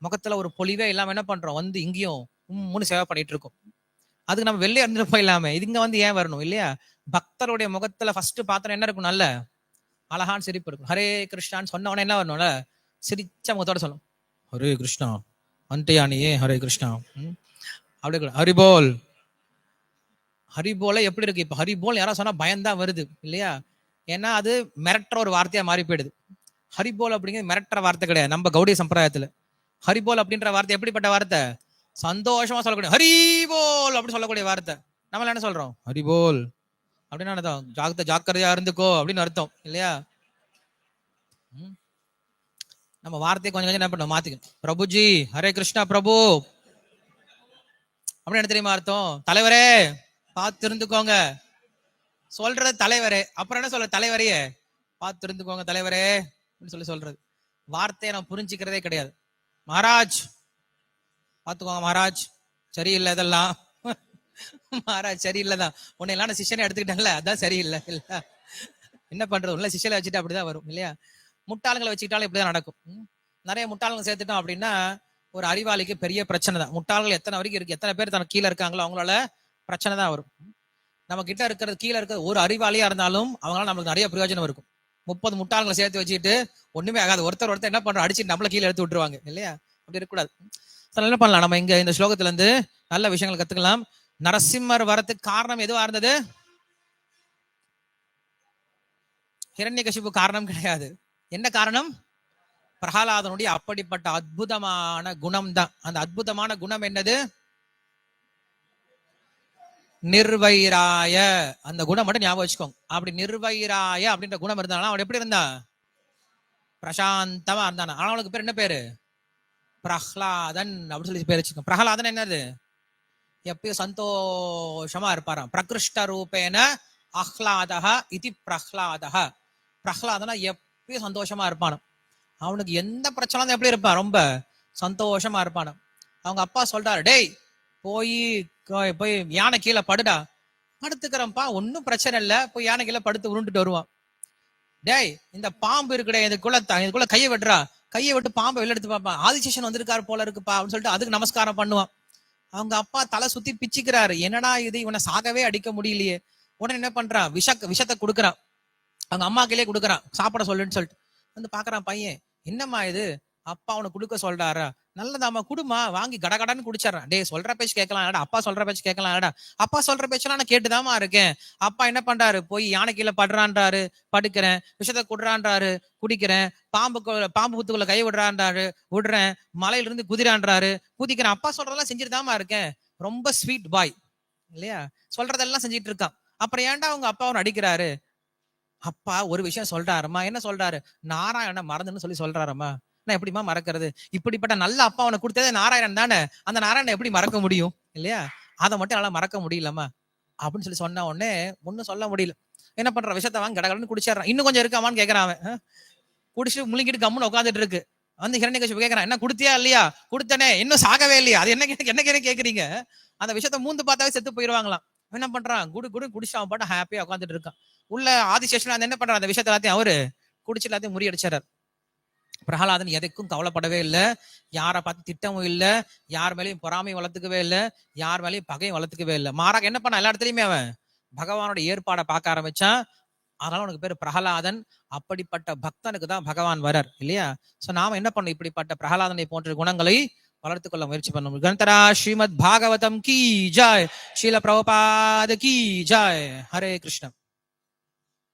முகத்துல ஒரு பொலிவே இல்லாம என்ன பண்றோம், இங்கேயும் உம்முன்னு சேவை பண்ணிட்டு இருக்கோம். அதுக்கு நம்ம வெளியே இருந்துட்டு போயிடலாமே, இது ஏன் வரணும் இல்லையா. பக்தருடைய முகத்துல ஃபர்ஸ்ட் பார்த்தோம் என்ன இருக்கும், நல்ல அழகான் சிரிப்பு இருக்கும். ஹரே கிருஷ்ணான்னு சொன்ன உடனே என்ன வரணும்ல, சிரிச்ச முகத்தோட சொல்லணும், ஹரே கிருஷ்ணா அன்டையானியே ஹரே கிருஷ்ணா. அப்படி ஹரிபோல். ஹரிபோல எப்படி இருக்கு, இப்ப ஹரிபோல் யாரா சொன்னா பயம்தான் வருது இல்லையா, ஏன்னா அது மிரட்டுற ஒரு வார்த்தையா மாறி போயிடுது. ஹரிபோல் அப்படிங்கிறது மிரட்டுற வார்த்தை கிடையாது நம்ம கௌடிய சம்பிரதாயத்துல. ஹரிபோல் அப்படின்ற வார்த்தை எப்படிப்பட்ட வார்த்தை, சந்தோஷமா சொல்லக்கூடிய ஹரிபோல் அப்படி சொல்லக்கூடிய வார்த்தை. நம்மள என்ன சொல்றோம், ஹரிபோல் அப்படின்னு அர்த்தம், ஜாக்கிரதையா இருந்துக்கோ அப்படின்னு அர்த்தம் இல்லையா. நம்ம வார்த்தையை கொஞ்சம் என்ன பண்ணோம், மாத்திக்கணும். பிரபுஜி ஹரே கிருஷ்ணா பிரபு அப்படின்னு என்ன தெரியுமா அர்த்தம், தலைவரே பார்த்து இருந்துக்கோங்க சொல்றது தலைவரே. அப்புறம் என்ன சொல்ற, தலைவரையே பார்த்து இருந்துக்கோங்க தலைவரே அப்படின்னு சொல்றது. வார்த்தையை நம்ம புரிஞ்சுக்கிறதே கிடையாது. மகாராஜ் பார்த்துக்கோங்க, மகாராஜ் சரியில்லை, இதெல்லாம் மகாராஜ் சரியில்லைதான், உன்னை எல்லாம் சிஷ்யனை எடுத்துக்கிட்டாங்களே அதான் சரியில்லை இல்ல, என்ன பண்றது, உள்ள சிஷ்யலை வச்சுட்டு அப்படிதான் வரும் இல்லையா. முட்டாளங்களை வச்சுக்கிட்டாலும் இப்படிதான் நடக்கும். நிறைய முட்டாளங்களை சேர்த்துட்டோம் அப்படின்னா ஒரு அறிவாளிக்கு பெரிய பிரச்சனை தான். முட்டாள்கள் எத்தனை வரைக்கும் இருக்கு, எத்தனை பேர் தனக்கு கீழே இருக்காங்களோ அவங்களால பிரச்சனை தான் வரும். நம்ம கிட்ட இருக்கிறது கீழே இருக்கிறது ஒரு அறிவாளியா இருந்தாலும் அவங்களால நம்மளுக்கு நிறைய பிரயோஜனம் இருக்கும். 30 முட்டாள்களை சேர்த்து வச்சுட்டு ஒண்ணுமே ஆகாது, ஒருத்தர் என்ன பண்றோம், அடிச்சுட்டு நம்மள கீழே எடுத்து விட்டுருவாங்க இல்லையா. அப்படி இருக்கக்கூடாது. என்ன பண்ணலாம், நம்ம இந்த ஸ்லோகத்துல இருந்து நல்ல விஷயங்கள் கத்துக்கலாம். நரசிம்மர் வரத்துக்கு காரணம் எதுவா இருந்தது, ஹிரண்யகசிபு காரணம் கிடையாது. என்ன காரணம், பிரகலாதனுடைய அப்படிப்பட்ட அற்புதமான குணம் தான். அந்த அற்புதமான குணம் என்னது, நிர்வைராய. அந்த குணம் மட்டும் ஞாபகம் வச்சுக்கோங்க. அப்படி நிர்வைராய அப்படின்ற குணம் இருந்தாலும் அவன் எப்படி இருந்தா, பிரசாந்தமா இருந்தான். ஆனா அவனுக்கு பேர் என்ன பேரு, பிரஹ்லாதன் அப்படின்னு சொல்லி பேர் வச்சுக்கோங்க. பிரஹ்லாதன் என்னது, எப்பயும் சந்தோஷமா இருப்பாராம். பிரகிருஷ்ட ரூபேன ஆஹ்லாதஹ இது பிரஹ்லாதஹ. பிரஹ்லாதனா எப்பயும் சந்தோஷமா இருப்பான. அவனுக்கு எந்த பிரச்சனை எப்படி இருப்பான், ரொம்ப சந்தோஷமா இருப்பான. அவங்க அப்பா சொல்றாரு, டேய் போய் யானை கீழே படுடா. படுத்துக்கிறப்பா, ஒன்னும் பிரச்சனை இல்ல, போய் யானை கீழே படுத்து உருண்டுட்டு வருவான். டேய் இந்த பாம்பு இருக்குடே, இதுக்குள்ள கையை விட்டுறா, கையை விட்டு பாம்பை வெளில எடுத்து பார்ப்பான். ஆதிசேஷன் வந்திருக்காரு போல இருக்குப்பா அப்படின்னு சொல்லிட்டு அதுக்கு நமஸ்காரம் பண்ணுவான். அவங்க அப்பா தலை சுத்தி பிச்சுக்கிறாரு, என்னடா இது, இவனை சாகவே அடிக்க முடியலையே. உடனே என்ன பண்றான், விஷத்தை கொடுக்குறான், அவங்க அம்மா கையிலே கொடுக்குறான், சாப்பிட சொல்லுன்னு சொல்லிட்டு வந்து பாக்குறான் பையன். என்னம்மா இது, அப்பா அவனுக்கு கொடுக்க சொல்றாரா, நல்லதாமா குடுமா, வாங்கி கடகடன்னு குடிச்சிடறான். டே சொல்ற பேச்சு கேட்கலாம், அப்பா சொல்ற பேச்சு கேட்கலாம், அப்பா சொல்ற பேச்செல்லாம் நான் கேட்டுதாமா இருக்கேன். அப்பா என்ன பண்றாரு, போய் யானை கீழே படுறான்றாரு, படுக்கிறேன், விஷத்தை குடுறான்றாரு, குடிக்கிறேன், பாம்பு புத்துக்குள்ள கை விடுறான்றாரு, விடுறேன், மலையில இருந்து குதிரான்றாரு, குதிக்கிறேன், அப்பா சொல்றதெல்லாம் செஞ்சுட்டு தாமா இருக்கேன். ரொம்ப ஸ்வீட் பாய் இல்லையா, சொல்றதெல்லாம் செஞ்சுட்டு இருக்கான். அப்புறம் ஏன்டா அவங்க அப்பா அவன் அடிக்கிறாரு. அப்பா ஒரு விஷயம் சொல்றாருமா, என்ன சொல்றாரு, நாராயண மறந்துன்னு சொல்லி சொல்றாருமா. நான் எப்படிமா மறக்கிறது, இப்படிப்பட்ட நல்ல அப்பா அவனை கொடுத்ததே நாராயணன் தானே, அந்த நாராயணன் எப்படி மறக்க முடியும் இல்லையா, அதை மட்டும் நல்லா மறக்க முடியலமா அப்படின்னு சொல்லி சொன்ன உடனே ஒன்னும் சொல்ல முடியல. என்ன பண்ற, விஷத்தை வாங்கி கடகடன்னு குடிச்சிடறான். இன்னும் கொஞ்சம் இருக்காமான்னு கேட்கறான். அவன் குடிச்சிட்டு முழுங்கிட்டு கம்முன்னு உட்காந்துட்டு இருக்கு. வந்து ஹிரண்யகசிபு கேட்கறான், என்ன குடுத்தியா இல்லையா, கொடுத்தனே, இன்னும் சாகவே இல்லையா, அது என்ன கேட்கறீங்க, அந்த விஷத்தை மூந்து பார்த்தாவே செத்து போயிடுவாங்களாம். என்ன பண்றான், குடிச்சு அவன் பாட்டு ஹாப்பியா உட்காந்துட்டு இருக்கான். உள்ள ஆதிசேஷன் அந்த என்ன பண்றான், அந்த விஷயத்தை எல்லாத்தையும் அவரு குடிச்சு எல்லாத்தையும் முறியடிச்சார். பிரகலாதன் எதைக்கும் கவலைப்படவே இல்லை, யாரை பார்த்து திட்டமும் இல்லை, யார் மேலேயும் பொறாமையும் வளர்த்துக்கவே இல்லை, யார் மேலேயும் பகையும் வளர்த்துக்கவே இல்லை. மாறாக என்ன பண்ண, எல்லா இடத்துலயுமே அவன் பகவானோட ஏற்பாடை பார்க்க ஆரம்பிச்சான். அதனால உனக்கு பேரு பிரகலாதன். அப்படிப்பட்ட பக்தனுக்கு தான் பகவான் வரார் இல்லையா. சோ நாம என்ன பண்ணணும், இப்படிப்பட்ட பிரகலாதனை போன்ற குணங்களை வளர்த்துக் கொள்ள முயற்சி பண்ணணும். கிரந்தரா ஸ்ரீமத் பாகவதம் கி ஜாய், ஸ்ரீல பிரபுபாத கி ஜாய். ஹரே கிருஷ்ணா.